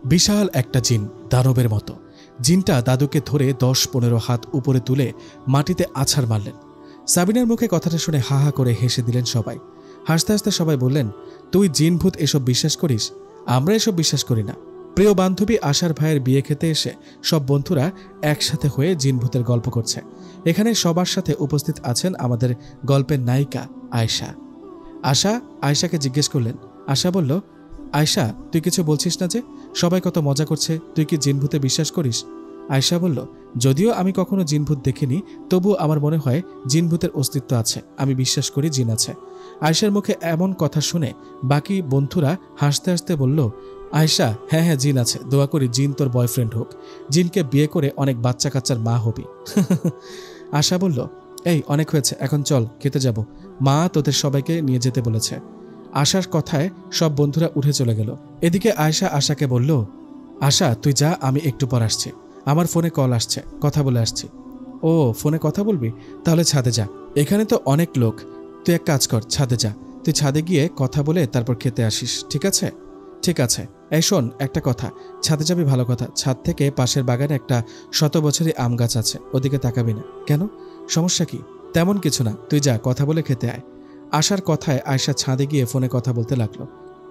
বিশাল একটা জিন, দানবের মতো। জিনটা দাদুকে ধরে 10-15 হাত উপরে তুলে মাটিতে আছাড় মারলেন। সাবিনার মুখে কথাটা শুনে হা হা করে হেসে দিলেন সবাই। হাসতে হাসতে সবাই বললেন, তুই জিন ভূত এসব বিশ্বাস করিস? আমরা এসব বিশ্বাস করি না। প্রিয় বান্ধবী আশার ভাইয়ের বিয়ে খেতে এসে সব বন্ধুরা একসাথে হয়ে জিন ভূতের গল্প করছে। এখানে সবার সাথে উপস্থিত আছেন আমাদের গল্পের নায়িকা আয়শা। আয়শাকে জিজ্ঞেস করলেন। আশা বলল, আয়শা, তুই কিছু বলছিস না যে? সবাই কত মজা করছে, তুই কি জিন ভূতে বিশ্বাস করিস? আয়শা বলল, যদিও আমি কখনো জিন ভূত দেখিনি, তবু আমার মনে হয় জিন ভূতের অস্তিত্ব আছে। আমি বিশ্বাস করি জিন আছে। আয়শার মুখে এমন কথা শুনে বাকি বন্ধুরা হাসতে হাসতে বলল, আয়শা, হ্যাঁ হ্যাঁ জিন আছে, দোয়া করি জিন তোর বয়ফ্রেন্ড হোক, জিনকে বিয়ে করে অনেক বাচ্চা কাচ্চার মা হবি। আশা বলল, এই অনেক হয়েছে, এখন চল খেতে যাব, মা তোদের সবাইকে নিয়ে যেতে বলেছে। আশার কথায় সব বন্ধুরা উঠে চলে গেল। এদিকে আয়শা আশাকে বলল, আশা তুই যা, আমি একটু পর আসছি, আমার ফোনে কল আসছে, কথা বলে আসছি। ও, ফোনে কথা বলবি? তাহলে ছাদে যা, এখানে তো অনেক লোক। তুই এক কাজ কর, ছাদে যা, তুই ছাদে গিয়ে কথা বলে তারপর খেতে আসিস, ঠিক আছে? ঠিক আছে। এই শোন, একটা কথা, ছাদে যাবি ভালো কথা, ছাদ থেকে পাশের বাগানে একটা 100 বছরের আম গাছ আছে, ওদিকে তাকাবি না। কেন, সমস্যা কি? তেমন কিছু না, তুই যা, কথা বলে খেতে আয়। আশার কথায় আয়শা ছাদে গিয়ে ফোনে কথা বলতে লাগলো।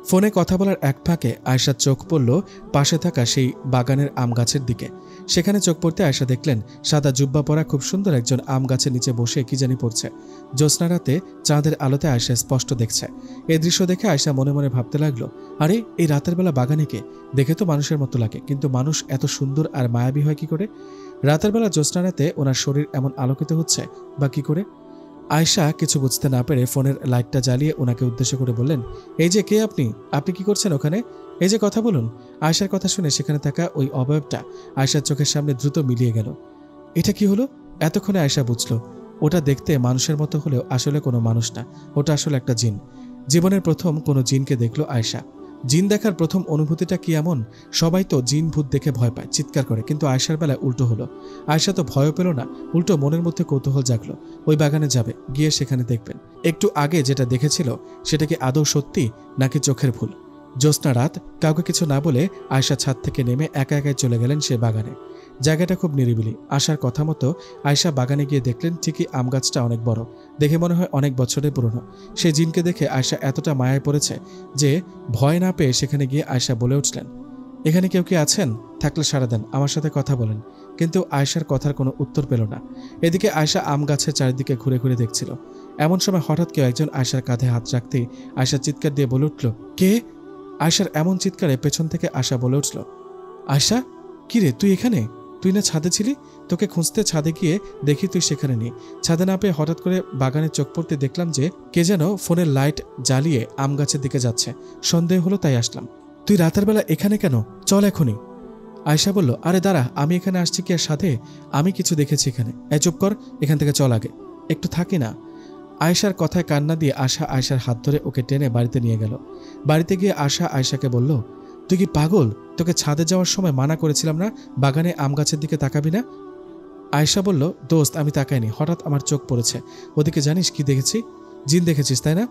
ফোনে কথা বলার এক ফাঁকে আয়শার চোখ পড়ল পাশে থাকা সেই বাগানের আম গাছের দিকে। সেখানে চোখ পড়তে আয়শা দেখলেন সাদা জুব্বা পরা খুব সুন্দর একজন আম গাছের নিচে বসে কি জানি পড়ছে। জ্যোৎস্না রাতে চাঁদের আলোতে আয়শা স্পষ্ট দেখছে। এই দৃশ্য দেখে আয়শা মনে মনে ভাবতে লাগলো, আরে এই রাতের বেলা বাগানে কে? দেখে তো মানুষের মতো লাগে, কিন্তু মানুষ এত সুন্দর আর মায়াবী হয় কি করে? রাতের বেলা জ্যোৎস্না রাতে ওনার শরীর এমন আলোকিত হচ্ছে বা কি করে? আয়শা কিছু বুঝতে না পেরে ফোনের লাইটটা জ্বালিয়ে ওনাকে উদ্দেশ্য করে বললেন, এই যে কে আপনি? আপনি কি করছেন ওখানে? এই যে কথা বলুন। আয়শার কথা শুনে সেখানে থাকা ওই অবয়বটা আয়শার চোখের সামনে দ্রুত মিলিয়ে গেল। এটা কি হলো? এতক্ষণে আয়শা বুঝল, ওটা দেখতে মানুষের মতো হলেও আসলে কোনো মানুষ না, ওটা আসলে একটা জিন। জীবনের প্রথম কোনো জিনকে দেখলো আয়শা। জিন দেখার প্রথম অনুভূতিটা কি এমন? সবাই তো জিন ভূত দেখে ভয় পায়, চিৎকার করে, কিন্তু আয়শার বেলায় উল্টো হলো। আয়শা তো ভয়ও পেল না, উল্টো মনের মধ্যে কৌতূহল জাগলো। ওই বাগানে যাবে, গিয়ে সেখানে দেখবেন একটু আগে যেটা দেখেছিল সেটা কি আদৌ সত্যি নাকি চোখের ভুল। জ্যোৎস্না রাত, কাউকে কিছু না বলে আয়শা ছাদ থেকে নেমে একা একাই চলে গেলেন সে বাগানে। জায়গাটা খুব নিরিবিলি। আশার কথা মতো আয়শা বাগানে গিয়ে দেখলেন ঠিকই আম গাছটা অনেক বড়, দেখে মনে হয় অনেক বছরের পুরনো। সেই জিনকে দেখে আয়শা এতটা মায়ায় পড়েছে যে ভয় না পেয়ে সেখানে গিয়ে আয়শা বলে উঠলেন, এখানে কেউ কি আছেন? থাকলে সাড়া দেন, আমার সাথে কথা বলেন। কিন্তু আয়শার কথার কোনো উত্তর পেল না। এদিকে আয়শা আম গাছের চারিদিকে ঘুরে ঘুরে দেখছিল। এমন সময় হঠাৎ কেউ একজন আয়শার কাঁধে হাত রাখতেই আয়শা চিৎকার দিয়ে বলে উঠল, কে? আয়শার এমন চিৎকারে পেছন থেকে আশা বলে উঠল, আয়শা, কি রে তুই এখানে? তুই না ছাদে ছিলি? তোকে খুঁজতে ছাদে গিয়ে দেখি তুই সেখানে নেই। ছাদে না পেয়ে হঠাৎ করে বাগানে চোখ পড়তে দেখলাম যে কে যেন ফোনের লাইট জ্বালিয়ে আম গাছের দিকে যাচ্ছে। সন্দেহ হলো, তাই আসলাম। তুই রাতের বেলা এখানে কেন? চল এখনই। আয়শা বলল, আরে দাঁড়া, আমি এখানে আসছি কি আর সাথে? আমি কিছু দেখেছি এখানে। চুপ কর, এখান থেকে চল আগে, একটু থাকি না। আয়শার কথায় কান্না দিয়ে আশা আয়শার হাত ধরে ওকে টেনে বাড়িতে নিয়ে গেল। বাড়িতে গিয়ে আশা আয়শাকে বলল, তুই কি পাগল? তোকে ছাদে যাওয়ার সময় মানা করেছিলাম না বাগানে আম গাছের দিকে তাকাবি না? আয়শা বলল, দোস্ত আমি তাকাইনি, হঠাৎ আমার চোখ পড়েছে ওদিকে। জানিস কি দেখেছি? জিন দেখেছিস তাই না?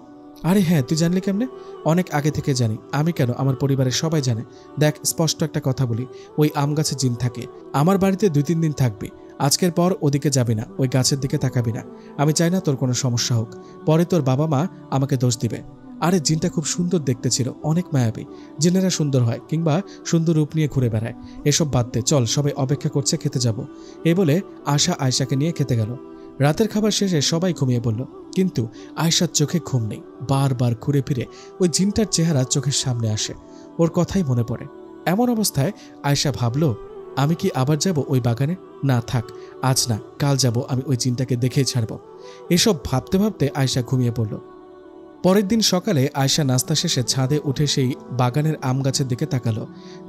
আরে হ্যাঁ, তুই জানলি কেমনে? অনেক আগে থেকে জানি। আমি কেন, আমার পরিবারের সবাই জানে। দেখ, স্পষ্ট একটা কথা বলি, ওই আম গাছে জিন থাকে। আমার বাড়িতে 2-3 দিন থাকবি। আজকের পর ওদিকে যাবি না, ওই গাছের দিকে তাকাবি না। আমি চাই না তোর কোনো সমস্যা হোক, পরে তোর বাবা মা আমাকে দোষ দিবে। আরে জিনটা খুব সুন্দর দেখতে ছিল, অনেক মায়াবী। জিনেরা সুন্দর হয় কিংবা সুন্দর রূপ নিয়ে ঘুরে বেড়ায়। এসব বাদ দে, চল, সবাই অপেক্ষা করছে, খেতে যাব। এই বলে আশা আয়শাকে নিয়ে খেতে গেল। রাতের খাবার শেষে সবাই ঘুমিয়ে পড়ল, কিন্তু আয়শার চোখে ঘুম নেই। বারবার ঘুরে ফিরে ওই জিনটার চেহারা চোখের সামনে আসে, ওর কথাই মনে পড়ে। এমন অবস্থায় আয়শা ভাবল, আমি কি আবার যাব ওই বাগানে? না থাক, আজ না, কাল যাব, আমি ওই জিনটাকে দেখেই ছাড়ব। এসব ভাবতে ভাবতে আয়শা ঘুমিয়ে পড়ল। পরের দিন সকালে আয়শা নাস্তা শেষে ছাদে উঠে সেই বাগানের আম গাছের দিকে তাকালো।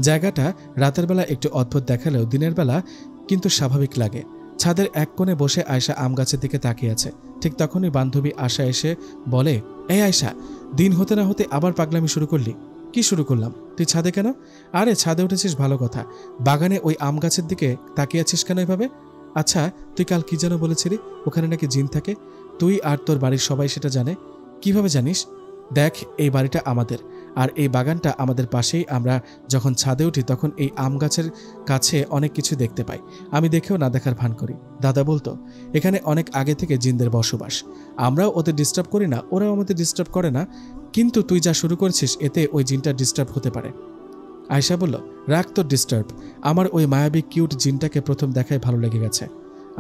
জায়গাটা রাতের বেলা একটু অদ্ভুত দেখালেও দিনের বেলা কিন্তু স্বাভাবিক লাগে। ছাদের এক কোণে বসে আয়শা আম গাছের দিকে তাকিয়ে আছে। ঠিক তখনই বান্ধবী আশা এসে বলে, এই আয়শা, দিন হতে না হতে আবার পাগলামি শুরু করলি? কি শুরু করলাম? তুই ছাদে কেন? আরে ছাদে উঠেছিস ভালো কথা, বাগানে ওই আম গাছের দিকে তাকিয়ে আছিস কেন এভাবে? আচ্ছা, তুই কাল কি যেন বলেছিলি ওখানে নাকি জিন থাকে? তুই আর তোর বাড়ির সবাই সেটা জানে? কিভাবে জানিস? দেখ, এই বাড়িটা আমাদের, আর এই বাগানটা আমাদের পাশেই। আমরা যখন ছাদে উঠি তখন এই আম গাছের কাছে অনেক কিছু দেখতে পাই। আমি দেখেও না দেখার ভান করি। দাদা বলতো এখানে অনেক আগে থেকে জিনদের বসবাস। আমরাও ওদের ডিস্টার্ব করি না, ওরাও আমাদের ডিস্টার্ব করে না, কিন্তু তুই যা শুরু করেছিস এতে ওই জিনটা ডিস্টার্ব হতে পারে। আয়শা বলল, রাখ তোর ডিস্টার্ব, আমার ওই মায়াবী কিউট জিনটাকে প্রথম দেখায় ভালো লেগে গেছে।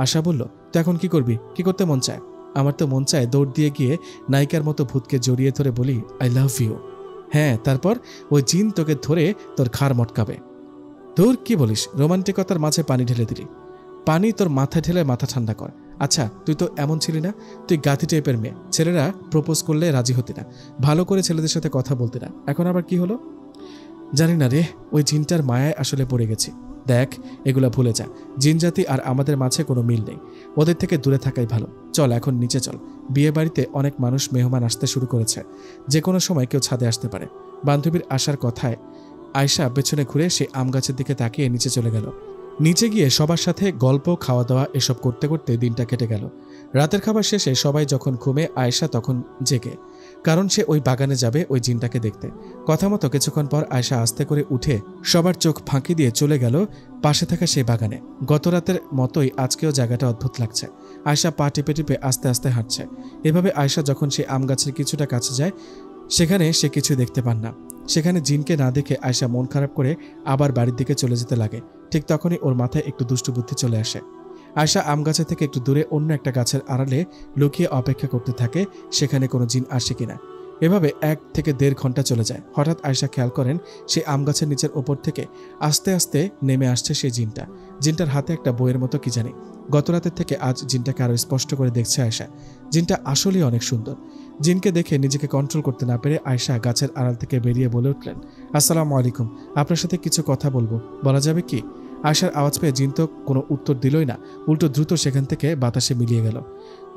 আশা বলল, তো এখন কি করবি? কি করতে মন চায়? আমার তো মন চায় দৌড় দিয়ে গিয়ে নায়িকার মতো ভূতকে জড়িয়ে ধরে বলি আই লাভ ইউ। হ্যাঁ, তারপর ওই জিন তোকে ধরে তোর ঘাড় মটকাবে। তোর কি বলিস? রোমান্টিকতার মাঝে পানি ঢেলে দিলি। পানি তোর মাথায় ঢেলে মাথা ঠান্ডা কর। আচ্ছা, তুই তো এমন ছিলি না, তুই গাথি টাইপের মেয়ে, ছেলেরা প্রপোজ করলে রাজি হতি না, ভালো করে ছেলেদের সাথে কথা বলতি না, এখন আবার কি হলো? জানি না রে, ওই জিনটার মায়ায় আসলে পড়ে গেছি। দেখ, এগুলা ভুলে যা। জিন জাতি আর আমাদের মাঝে কোনো মিল নেই, ওদের থেকে দূরে থাকাই ভালো। চল এখন নিচে চল, বিয়ে বাড়িতে অনেক মানুষ মেহমান আসতে শুরু করেছে, যে কোনো সময় কেউ ছাদে আসতে পারে। বান্ধবীর আসার কথায় আয়শা পেছনে ঘুরে সে আম গাছের দিকে তাকিয়ে নিচে চলে গেল। নিচে গিয়ে সবার সাথে গল্প, খাওয়া দাওয়া এসব করতে করতে দিনটা কেটে গেল। রাতের খাবার শেষে সবাই যখন ঘুমে, আয়শা তখন জেগে, কারণ সে ওই বাগানে যাবে ওই জিনটাকে দেখতে। কথা মতো কিছুক্ষণ পর আয়শা আস্তে করে উঠে সবার চোখ ফাঁকি দিয়ে চলে গেল পাশে থাকা সেই বাগানে। গত রাতের মতোই আজকেও জায়গাটা অদ্ভুত লাগছে। আয়শা পা টিপে টিপে আস্তে আস্তে হাঁটছে। এভাবে আয়শা যখন সেই আম গাছের কিছুটা কাছে যায়, সেখানে সে কিছু দেখতে পান না। সেখানে জিনকে না দেখে আয়শা মন খারাপ করে আবার বাড়ির দিকে চলে যেতে লাগে। ঠিক তখনই ওর মাথায় একটু দুষ্টু বুদ্ধি চলে আসে। আয়শা আম গাছের থেকে একটু দূরে অন্য একটা গাছের আড়ালে লুকিয়ে অপেক্ষা করতে থাকে সেখানে কোনো জিন আসে কিনা। এভাবে 1 থেকে 1.5 ঘন্টা চলে যায়। হঠাৎ আয়শা খেয়াল করেন সেই আম গাছের নিচের ওপর থেকে আস্তে আস্তে নেমে আসছে সেই জিনটা। জিনটার হাতে একটা বইয়ের মতো কি জানি। গত রাতের থেকে আজ জিনটাকে আরো স্পষ্ট করে দেখছে আয়শা। জিনটা আসলেই অনেক সুন্দর। জিনকে দেখে নিজেকে কন্ট্রোল করতে না পেরে আয়শা গাছের আড়াল থেকে বেরিয়ে বলে উঠলেন, আসসালামু আলাইকুম, আপনার সাথে কিছু কথা বলবো, বলা যাবে কি? আয়শার আওয়াজ পেয়ে জিন তো কোনো উত্তর দিলই না, উল্টো দ্রুত সেখান থেকে বাতাসে মিলিয়ে গেল।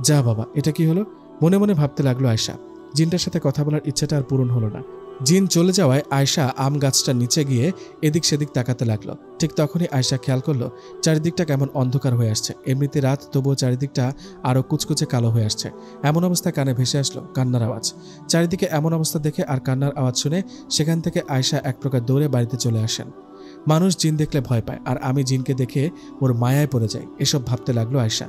যা বাবা, এটা কি হলো? মনে মনে ভাবতে লাগলো আয়শা। জিনটার সাথে কথা বলার ইচ্ছাটা আর পূরণ হলো না। জিন চলে যাওয়ায় আয়শা আম গাছটার নিচে গিয়ে এদিক সেদিক তাকাতে লাগলো। ঠিক তখনই আয়শা খেয়াল করলো চারিদিকটা কেমন অন্ধকার হয়ে আসছে। এমনিতে রাত, তবুও চারিদিকটা আরো কুচকুচে কালো হয়ে আসছে। এমন অবস্থায় কানে ভেসে আসলো কান্নার আওয়াজ। চারিদিকে এমন অবস্থা দেখে আর কান্নার আওয়াজ শুনে সেখান থেকে আয়শা এক প্রকার দৌড়ে বাড়িতে চলে আসেন। মানুষ জিন দেখলে ভয় পায়, আর আমি জিনকে দেখে ওর মায়ায় পড়ে যাই, এসব ভাবতে লাগলো আয়শা।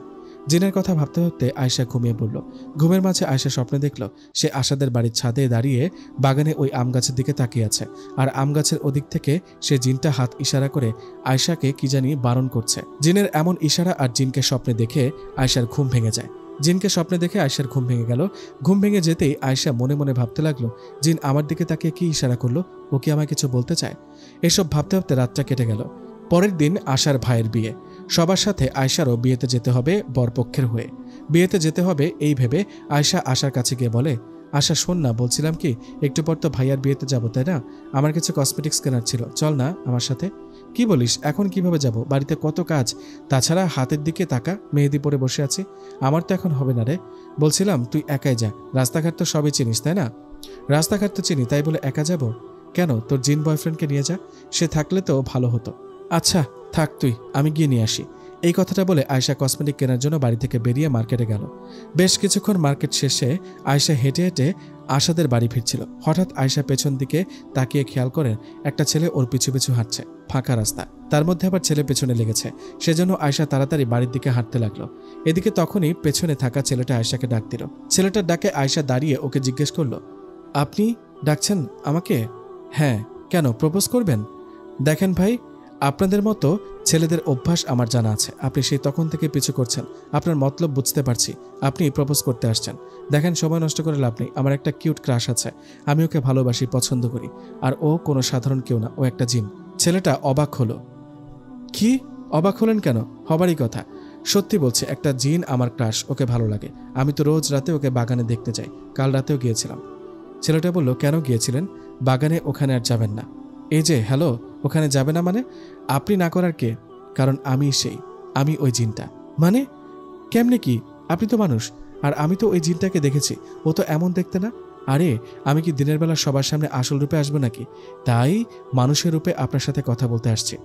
জিনের কথা ভাবতে ভাবতে আয়শা ঘুমিয়ে পড়ল। ঘুমের মাঝে আয়শা স্বপ্নে দেখল সে আশাদের বাড়ির ছাদে দাঁড়িয়ে বাগানে ওই আম গাছের দিকে তাকিয়ে আছে, আর আম গাছের ওদিক থেকে সে জিনটা হাত ইশারা করে আয়শাকে কি জানি বারণ করছে। জিনের এমন ইশারা আর জিনকে স্বপ্নে দেখে আয়শার ঘুম ভেঙে যায়। জিনকে স্বপ্নে দেখে আয়শার ঘুম ভেঙে গেল। ঘুম ভেঙে যেতেই আয়শা মনে মনে ভাবতে লাগলো, জিন আমার দিকে তাকিয়ে কি ইশারা করলো? ও কি আমায় কিছু বলতে চায়? এসব ভাবতে ভাবতে রাতটা কেটে গেল। পরের দিন আশার ভাইয়ের বিয়ে। সবার সাথে আয়শারও বিয়েতে যেতে হবে বরপক্ষের হয়ে। বিয়েতে যেতে হবে এই ভেবে আয়শা আশার কাছে গিয়ে বলে, আশা শোন না, বলছিলাম কি, একটু পর তো ভাইয়ার বিয়েতে যাবো, তাই না? আমার কিছু কসমেটিক্স কেনার ছিল, চল না আমার সাথে। কি বলিস? এখন কিভাবে যাব? বাড়িতে কত কাজ, তাছাড়া হাতের দিকে তাকা, মেহেদি পরে বসে আছি, আমার তো এখন হবে না রে। বলছিলাম তুই একাই যা, রাস্তাঘাট তো সবই চিনিস, তাই না? রাস্তাঘাট তো চিনি, তাই বলে একা যাব কেন? তোর জিন বয়ফ্রেন্ডকে নিয়ে যা, সে থাকলে তো ভালো হতো। আচ্ছা থাক তুই, আমি গিয়ে নিয়ে আসি। এই কথাটা বলে আয়শা কসমেটিক কেনার জন্য বাড়ি থেকে বেরিয়ে মার্কেটে গেল। বেশ কিছুক্ষণ মার্কেট শেষে আয়শা হেঁটে হেঁটে আশাদের বাড়ি ফিরছিল। হঠাৎ আয়শা পেছন দিকে তাকিয়ে খেয়াল করেন একটা ছেলে ওর পিছু পিছু হাঁটছে। ফাঁকা রাস্তা, তার মধ্যে আবার ছেলে পেছনে লেগেছে। সেজন্য আয়শা তাড়াতাড়ি বাড়ির দিকে হাঁটতে লাগলো। এদিকে তখনই পেছনে থাকা ছেলেটা আয়শাকে ডাক দিল। ছেলেটার ডাকে আয়শা দাঁড়িয়ে ওকে জিজ্ঞেস করলো, আপনি ডাকছেন আমাকে? হ্যাঁ, কেন, প্রপোজ করবেন? দেখেন ভাই, আপনাদের মতো ছেলেদের অভ্যাস আমার জানা আছে। আপনি সেই তখন থেকে পিছু করছেন, আপনার মতলব বুঝতে পারছি, আপনি প্রপোজ করতে আসছেন। দেখেন, সময় নষ্ট করে লাভ নেই, আমার একটা কিউট ক্রাশ আছে, আমি ওকে ভালোবাসি, পছন্দ করি, আর ও কোনো সাধারণ কেউ না, ও একটা জিন। ছেলেটা অবাক হলো। কি? অবাক হলেন কেন? হবারই কথা, সত্যি বলছে, একটা জিন আমার ক্রাশ, ওকে ভালো লাগে। আমি তো রোজ রাতে ওকে বাগানে দেখতে যাই, কাল রাতেও গিয়েছিলাম। ছেলেটা বলল, কেন গিয়েছিলেন? বাগানে, ওখানে আর যাবেন না। এই যে হ্যালো, ওখানে যাবে না মানে? আপনি না করার কে? কারণ আমি ওই জিনটা। মানে কেমনে কি? আপনি তো মানুষ, আর আমি তো ওই জিনটাকে দেখেছি, ও তো এমন দেখতে না। আরে আমি কি দিনের বেলা সবার সামনে আসল রূপে আসবো নাকি? তাই মানুষের রূপে আপনার সাথে কথা বলতে আসছি।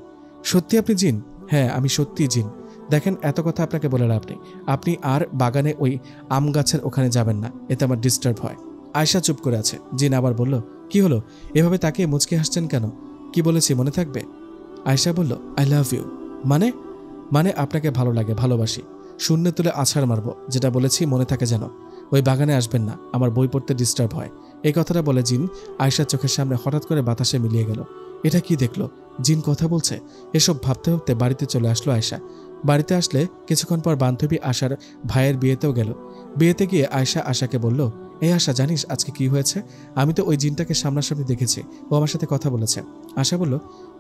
সত্যি আপনি জিন? হ্যাঁ, আমি সত্যি জিন। দেখেন, এত কথা আপনাকে বলে লাভ নেই, আপনি আর বাগানে ওই আম গাছের ওখানে যাবেন না, এতে আমার ডিস্টার্ব হয়। আয়শা চুপ করে আছে। জিন আবার বলল, কি হলো? এভাবে তাকিয়ে মুচকে হাসছেন কেন? কি বলেছি মনে থাকবে? আয়শা বলল, আই লাভ ইউ। মানে? মানে আপনাকে ভালো লাগে, ভালোবাসি। শূন্যে তুলে আছাড় মারব, যেটা বলেছি মনে থাকে যেন। ওই বাগানে আসবেন না, আমার বই পড়তে ডিস্টার্ব হয়। এই কথাটা বলে জিন আয়শার চোখের সামনে হঠাৎ করে বাতাসে মিলিয়ে গেল। এটা কি দেখলো? জিন কথা বলছে? এসব ভাবতে ভাবতে বাড়িতে চলে আসলো আয়শা। বাড়িতে আসলে কিছুক্ষণ পর বান্ধবী আশার ভাইয়ের বিয়েতেও গেল। বিয়েতে গিয়ে আয়শা আশাকে বলল, এই আশা, জানিস আজকে কি হয়েছে? আমি তো ওই জিনটাকে সামনাসামনি দেখেছি, ও আমার সাথে কথা বলেছে। আশা বলল,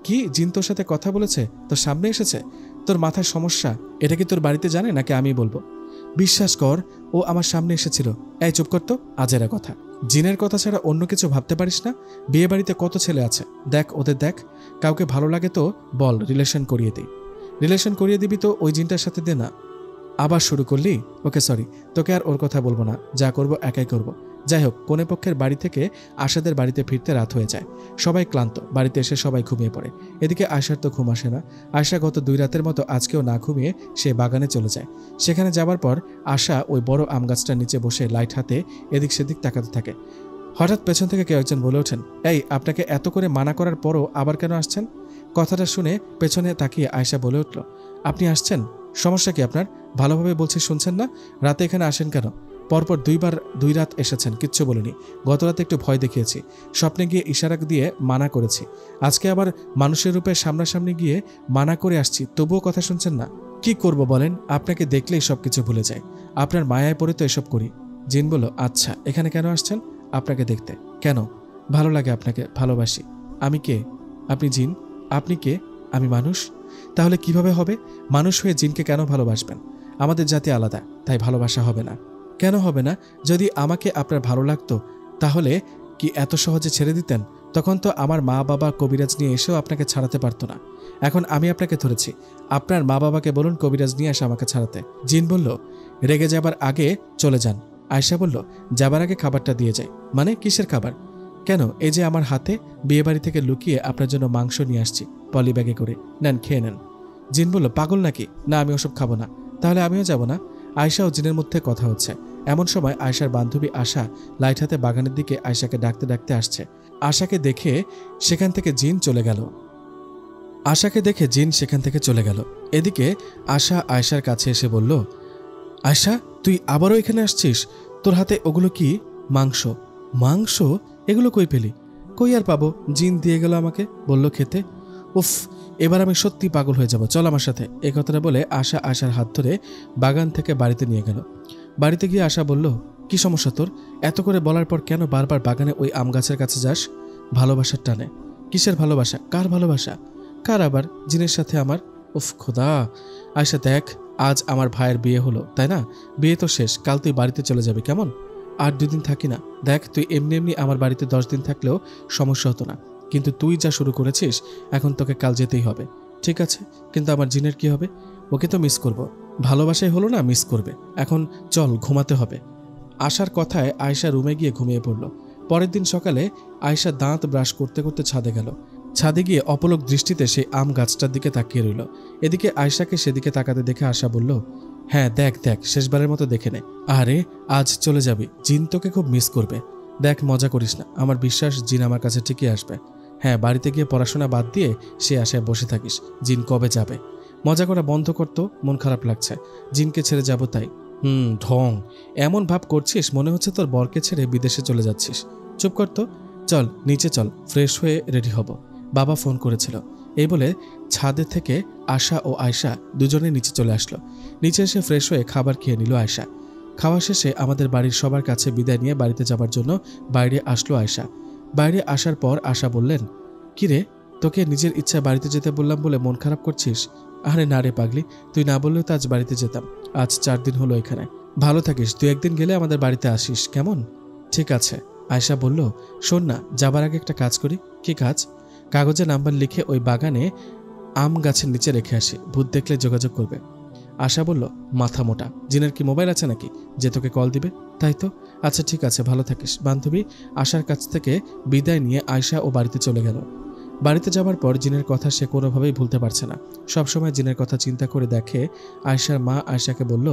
কি, জিন তোর সাথে কথা বলেছে? তোর সামনে এসেছে? তোর মাথার সমস্যা? এটা কি তোর বাড়িতে জানে নাকি আমি বলবো? বিশ্বাস কর, ও আমার সামনে এসেছিল। এই চুপ কর তো, আজেরা কথা। জিনের কথা ছাড়া অন্য কিছু ভাবতে পারিস না? বিয়ে বাড়িতে কত ছেলে আছে, দেখ ওদের দেখ। কাউকে ভালো লাগে তো বল, রিলেশন করিয়ে দিই। রিলেশন করিয়ে দিবি তো ওই জিনটার সাথে দে না। আবার শুরু করলি? ওকে সরি, তোকে আর ওর কথা বলবো না, যা করব একাই করব। যাই হোক, কনে পক্ষের বাড়ি থেকে আশাদের বাড়িতে ফিরতে রাত হয়ে যায়। সবাই ক্লান্ত, বাড়িতে এসে সবাই ঘুমিয়ে পড়ে। এদিকে আয়শার তো ঘুম আসে না। আয়শা গত 2 রাতের মতো আজকেও না ঘুমিয়ে সে বাগানে চলে যায়। সেখানে যাবার পর আশা ওই বড় আম গাছটার নিচে বসে লাইট হাতে এদিক সেদিক তাকাতে থাকে। হঠাৎ পেছন থেকে কেউ একজন বলে ওঠেন, এই, আপনাকে এত করে মানা করার পরও আবার কেন আসছেন? কথাটা শুনে পেছনে তাকিয়ে আয়শা বলে উঠল, আপনি আসছেন? সমস্যা কি আপনার? ভালোভাবে বলছি, শুনছেন না? রাতে এখানে আসেন কেন? পরপর 2 রাত এসেছেন, কিচ্ছু বলিনি। গত রাতে একটু ভয় দেখিয়েছি, স্বপ্নে গিয়ে ইশারা দিয়ে মানা করেছি। আজকে আবার মানুষের রূপে সামনাসামনি গিয়ে মানা করে আসছি, তবুও কথা শুনছেন না। কি করব বলেন? আপনাকে দেখলেই সবকিছু ভুলে যায়। আপনার মায়ায় পড়ে তো এসব করি। জিন বলল, আচ্ছা, এখানে কেন আসছেন? আপনাকে দেখতে। কেন? ভালো লাগে আপনাকে, ভালোবাসি। আমি কে? আপনি জিন। আপনি কে? আমি মানুষ। তাহলে কিভাবে হবে? মানুষ হয়ে জিনকে কেন ভালোবাসবেন? আমাদের জাতি আলাদা, তাই ভালোবাসা হবে না। কেন হবে না? যদি আমাকে আপনার ভালো লাগতো তাহলে কি এত সহজে ছেড়ে দিতেন? তখন তো আমার মা বাবা কবিরাজ নিয়ে এসেও আপনাকে ছাড়াতে পারতো না। এখন আমি আপনাকে ধরেছি, আপনার মা বাবাকে বলুন কবিরাজ নিয়ে আসে আমাকে ছাড়াতে। জিন বলল, রেগে যাবার আগে চলে যান। আয়শা বলল, যাবার আগে খাবারটা দিয়ে যায়। মানে কিসের খাবার? কেন, এই যে আমার হাতে বিয়েবাড়ি থেকে লুকিয়ে আপনার জন্য মাংস নিয়ে আসছি পলি ব্যাগে করে, নেন, খেয়ে নেন। জিন বলল, পাগল নাকি? না, আমি ওসব খাবো না। তাহলে আমিও যাব না। আয়শা ও জিনের মধ্যে কথা হচ্ছে। এমন সময় আয়শার বান্ধবী আশা লাইট হাতে বাগানের দিকে আয়শাকে ডাকতে ডাকতে আসছে। আশাকে দেখে সেখান থেকে জিন চলে গেল। এদিকে আশা আয়শার কাছে এসে বলল, আয়শা, তুই আবারও এখানে আসছিস? তোর হাতে ওগুলো কি? মাংস। মাংস? এগুলো কই পেলি? কই আর পাবো, জিন দিয়ে গেল আমাকে, বলল খেতে। উফ, এবার আমি সত্যি পাগল হয়ে যাব, চল আমার সাথে। এই কথাটা বলে আশা আয়শার হাত ধরে বাগান থেকে বাড়িতে নিয়ে গেল। বাড়িতে গিয়ে আশা বলল, কি সমস্যা তোর? এত করে বলার পর কেন বারবার বাগানে ওই আম গাছের কাছে যাস? ভালোবাসার টানে। কিসের ভালোবাসা? কার ভালোবাসা? কার আবার? জিনের সাথে আমার। উফ খোদা। আয়শা দেখ, আজ আমার ভাইয়ের বিয়ে হলো, তাই না? বিয়ে তো শেষ, কাল তুই বাড়িতে চলে যাবি, কেমন? আর 2 দিন থাকি না? দেখ, তুই এমনি এমনি আমার বাড়িতে 10 দিন থাকলেও সমস্যা হতো না, কিন্তু তুই যা শুরু করেছিস, এখন তোকে কাল যেতেই হবে। ঠিক আছে, কিন্তু আমার জিনের কি হবে? ওকে তো মিস করব। ভালোবাসাই হলো না, মিস করবে। এখন চল, ঘুমাতে হবে। আশার কথায় আয়শা রুমে গিয়ে ঘুমিয়ে পড়ল। পরের দিন সকালে আয়শা দাঁত ব্রাশ করতে করতে ছাদে গেল। ছাদে গিয়ে অপলক দৃষ্টিতে সেই আম গাছটার দিকে তাকিয়ে রইল। এদিকে আয়শাকে সেদিকে তাকাতে দেখে আশা বলল, হ্যাঁ দেখ দেখ, শেষবারের মতো দেখে নে। আরে আজ চলে যাবি, জিন তোকে খুব মিস করবে। দেখ, মজা করিস না, আমার বিশ্বাস জিন আমার কাছে ঠিকই আসবে। হ্যাঁ, বাড়িতে গিয়ে পড়াশোনা বাদ দিয়ে সে আশায় বসে থাকিস। জিন কবে যাবে? মজা করা বন্ধ করতো, মন খারাপ লাগছে। জিনকে ছেড়ে যাব তাই। ঢং। এমন ভাব করছিস মনে হচ্ছে তোর বরকে ছেড়ে বিদেশে চলে যাচ্ছিস। চুপ কর তো। চল নিচে চল, ফ্রেশ হয়ে রেডি হব। বাবা ফোন করেছিল। এই বলে ছাদে থেকে আশা ও আয়শা দুজনে নিচে চলে আসলো। নিচে এসে ফ্রেশ হয়ে খাবার খেয়ে নিল আয়শা। খাওয়া শেষে আমাদের বাড়ির সবার কাছে বিদায় নিয়ে বাড়িতে যাবার জন্য বাইরে আসলো আয়শা। বাইরে আসার পর আশা বললেন, কিরে, তোকে নিজের ইচ্ছা বাড়িতে যেতে বললাম বলে মন খারাপ করছিস? আরে না রে পাগলি, তুই না বললেও তো আজ বাড়িতে যেতাম। আজ 4 দিন হলো এখানে। ভালো থাকিস, তুই একদিন গেলে আমাদের বাড়িতে আসিস, কেমন? ঠিক আছে। আয়শা বলল, শোন না, যাবার আগে একটা কাজ করি। কি কাজ? কাগজে নাম্বার লিখে ওই বাগানে আম গাছের নিচে রেখে আসি, ভূত দেখলে যোগাযোগ করবে। আশা বলল, মাথা মোটা, জিনের কি মোবাইল আছে নাকি যে তোকে কল দিবে? তাই তো। আচ্ছা ঠিক আছে, ভালো থাকিস। বান্ধবী আশার কাছ থেকে বিদায় নিয়ে আয়শা ও বাড়িতে চলে গেল। বাড়িতে যাবার পর জিনের কথা সে কোনোভাবেই ভুলতে পারছে না। সবসময় জিনের কথা চিন্তা করে দেখে। আয়শার মা আয়শাকে বলল,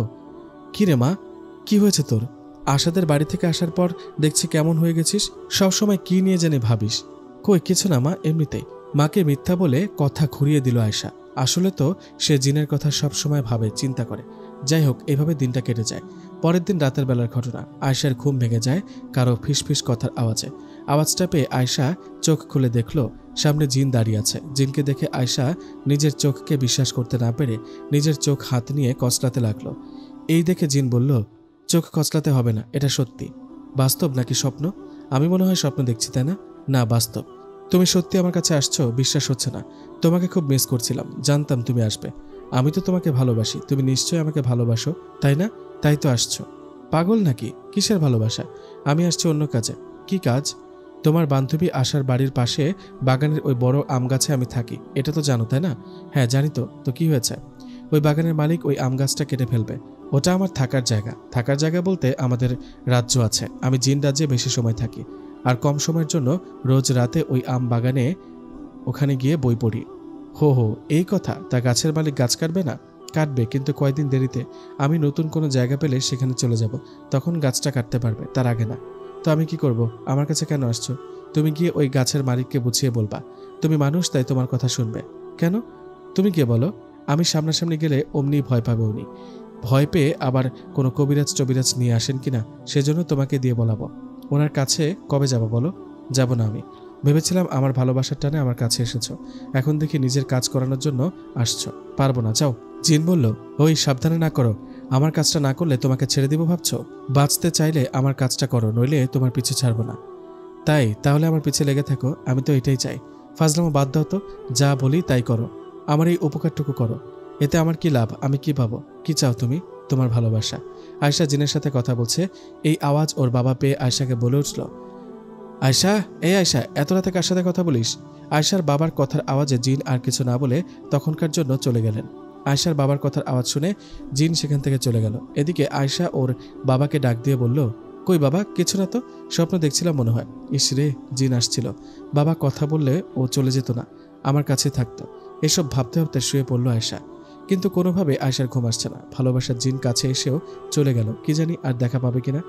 কি রে মা, কি হয়েছে তোর? আশাদের বাড়ি থেকে আসার পর দেখছি কেমন হয়ে গেছিস, সবসময় কি নিয়ে জানি ভাবিস। কই কিছু না মা, এমনিতেই। মাকে মিথ্যা বলে কথা ঘুরিয়ে দিল আয়শা। আসলে তো সে জিনের কথা সব সময় ভাবে, চিন্তা করে। যাই হোক, এভাবে দিনটা কেটে যায়। পরের দিন রাতের বেলার ঘটনা। আয়শার ঘুম ভেঙে যায় কারো ফিসফিস কথার আওয়াজে। আওয়াজটা পেয়ে আয়শা চোখ খুলে দেখল সামনে জিন দাঁড়িয়ে আছে। জিনকে দেখে আয়শা নিজের চোখকে বিশ্বাস করতে না পেরে নিজের চোখ হাত নিয়ে কচলাতে লাগলো। এই দেখে জিন বলল, চোখ কচলাতে হবে না, এটা সত্যি। বাস্তব নাকি স্বপ্ন? আমি মনে হয় স্বপ্ন দেখছি, তাই না? না, বাস্তব। তুমি সত্যি আমার কাছে আসছো, বিশ্বাস হচ্ছে না। তোমাকে খুব মিস করছিলাম, জানতাম তুমি আসবে। আমি তো তোমাকে ভালোবাসি, তুমি নিশ্চয়ই আমাকে ভালোবাসো, তাই না? তাই তো আসছো। পাগল নাকি? কিসের ভালোবাসা? আমি আসছি অন্য কাজে। কি কাজ? তোমার বান্ধবী আশার বাড়ির পাশে বাগানের ওই বড় আম গাছে আমি থাকি, এটা তো জানো, তাই না? হ্যাঁ জানি তো। তো কি হয়েছে? ওই বাগানের মালিক ওই আম গাছটা কেটে ফেলবে। ওটা আমার থাকার জায়গা। থাকার জায়গা বলতে আমাদের রাজ্য আছে। আমি জিন রাজ্যে বেশি সময় থাকি, আর কম সময়ের জন্য রোজ রাতে ওই আম বাগানে ওখানে গিয়ে বই পড়ি। হো হো, এই কথা। তা গাছের মালিক গাছ কাটবে না? কাটবে, কিন্তু কয়দিন দেরিতে। আমি নতুন কোনো জায়গা পেলে সেখানে চলে যাব, তখন গাছটা কাটতে পারবে, তার আগে না। তো আমি কি করব? আমার কাছে কেন আসছো? তুমি গিয়ে ওই গাছের মালিককে বুঝিয়ে বলবা। তুমি মানুষ, তাই তোমার কথা শুনবে। কেন? তুমি গিয়ে বলো। আমি সামনাসামনি গেলে অমনি ভয় পাবে উনি। ভয় পেয়ে আবার কোনো কবিরাজ টবিরাজ নিয়ে আসেন কিনা, সেজন্য তোমাকে দিয়ে বলাবো। ওনার কাছে কবে যাব বলো? যাব না আমি। ভেবেছিলাম আমার ভালোবাসার টানে আমার কাছে এসেছো, এখন দেখি নিজের কাজ করানোর জন্য আসছো। পারবো না, যাও। জিন বলল, ওই সাবধানে না করো। আমার কাজটা না করলে তোমাকে ছেড়ে দিব ভাবছো? বাঁচতে চাইলে আমার কাজটা করো, নইলে তোমার পিছু ছাড়বো না। তাই? তাহলে আমার পিছে লেগে থাকো, আমি তো এটাই চাই। ফাজলামো বাদ দাও তো, যা বলি তাই করো। আমার এই উপকারটুকু করো, এতে আমার কি লাভ? আমি কি পাবো? কি চাও তুমি? তোমার ভালোবাসা। আয়শা জিনের সাথে কথা বলছে। এই আওয়াজ ওর বাবা পেয়ে আয়শাকে বলে উঠল, আয়শা, এই আয়শা, এত রাতে কার সাথে কথা বলিস? আয়শার বাবার কথার আওয়াজে জিন আর কিছু না বলে তখনকার জন্য চলে গেলেন। আয়শার বাবার কথার আওয়াজ শুনে জিন সেখান থেকে চলে গেল। এদিকে আয়শা ওর বাবাকে ডাক দিয়ে বলল, কই বাবা, কিছু না তো, স্বপ্ন দেখছিলাম মনে হয়। ইস রে, জিন আসছিল। বাবা কথা বললে ও চলে যেত না, আমার কাছে থাকতো। এসব ভাবতে ভাবতে শুয়ে পড়ল আয়শা। কিন্তু কোনোভাবে আয়শার ঘুম আসছে না। ভালোবাসার জিন কাছে এসেও চলে গেল, কি জানি আর দেখা পাবে কিনা।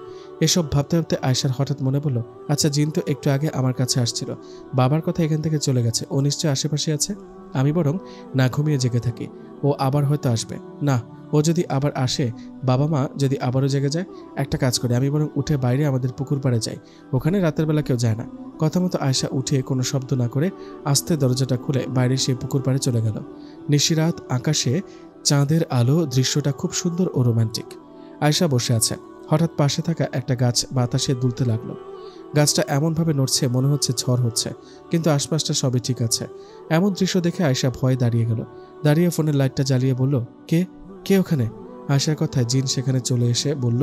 এসব ভাবতে ভাবতে আয়শার হঠাৎ মনে পড়ল, আচ্ছা জিন তো একটু আগে আমার কাছে আসছিল, বাবার কথা এখান থেকে চলে গেছে, ও নিশ্চয়ই আশেপাশে আছে। আমি বরং না ঘুমিয়ে জেগে থাকি, ও আবার হয়তো আসবে। না, ও যদি আবার আসে, বাবা মা যদি আবারও জেগে যায়, একটা কাজ করে আমি বরং উঠে বাইরে আমাদের পুকুর পাড়ে যাই, ওখানে রাতের বেলা কেউ যায় না। কথা মতো আয়শা উঠে কোনো শব্দ না করে আস্তে দরজাটা খুলে বাইরে সেই পুকুর পাড়ে চলে গেল। নিশিরাত, আকাশে চাঁদের আলো, দৃশ্যটা খুব সুন্দর ও রোমান্টিক। আয়শা বসে আছে। হঠাৎ পাশে থাকা একটা গাছ বাতাসে দুলতে লাগলো। গাছটা এমনভাবে নড়ছে মনে হচ্ছে ঝড় হচ্ছে, কিন্তু আশপাশটা সবই ঠিক আছে। এমন দৃশ্য দেখে আয়শা ভয়ে দাঁড়িয়ে গেল। দাঁড়িয়ে ফোনের লাইটটা জ্বালিয়ে বলল, কে কে ওখানে? আয়শার কথায় জিন সেখানে চলে এসে বলল,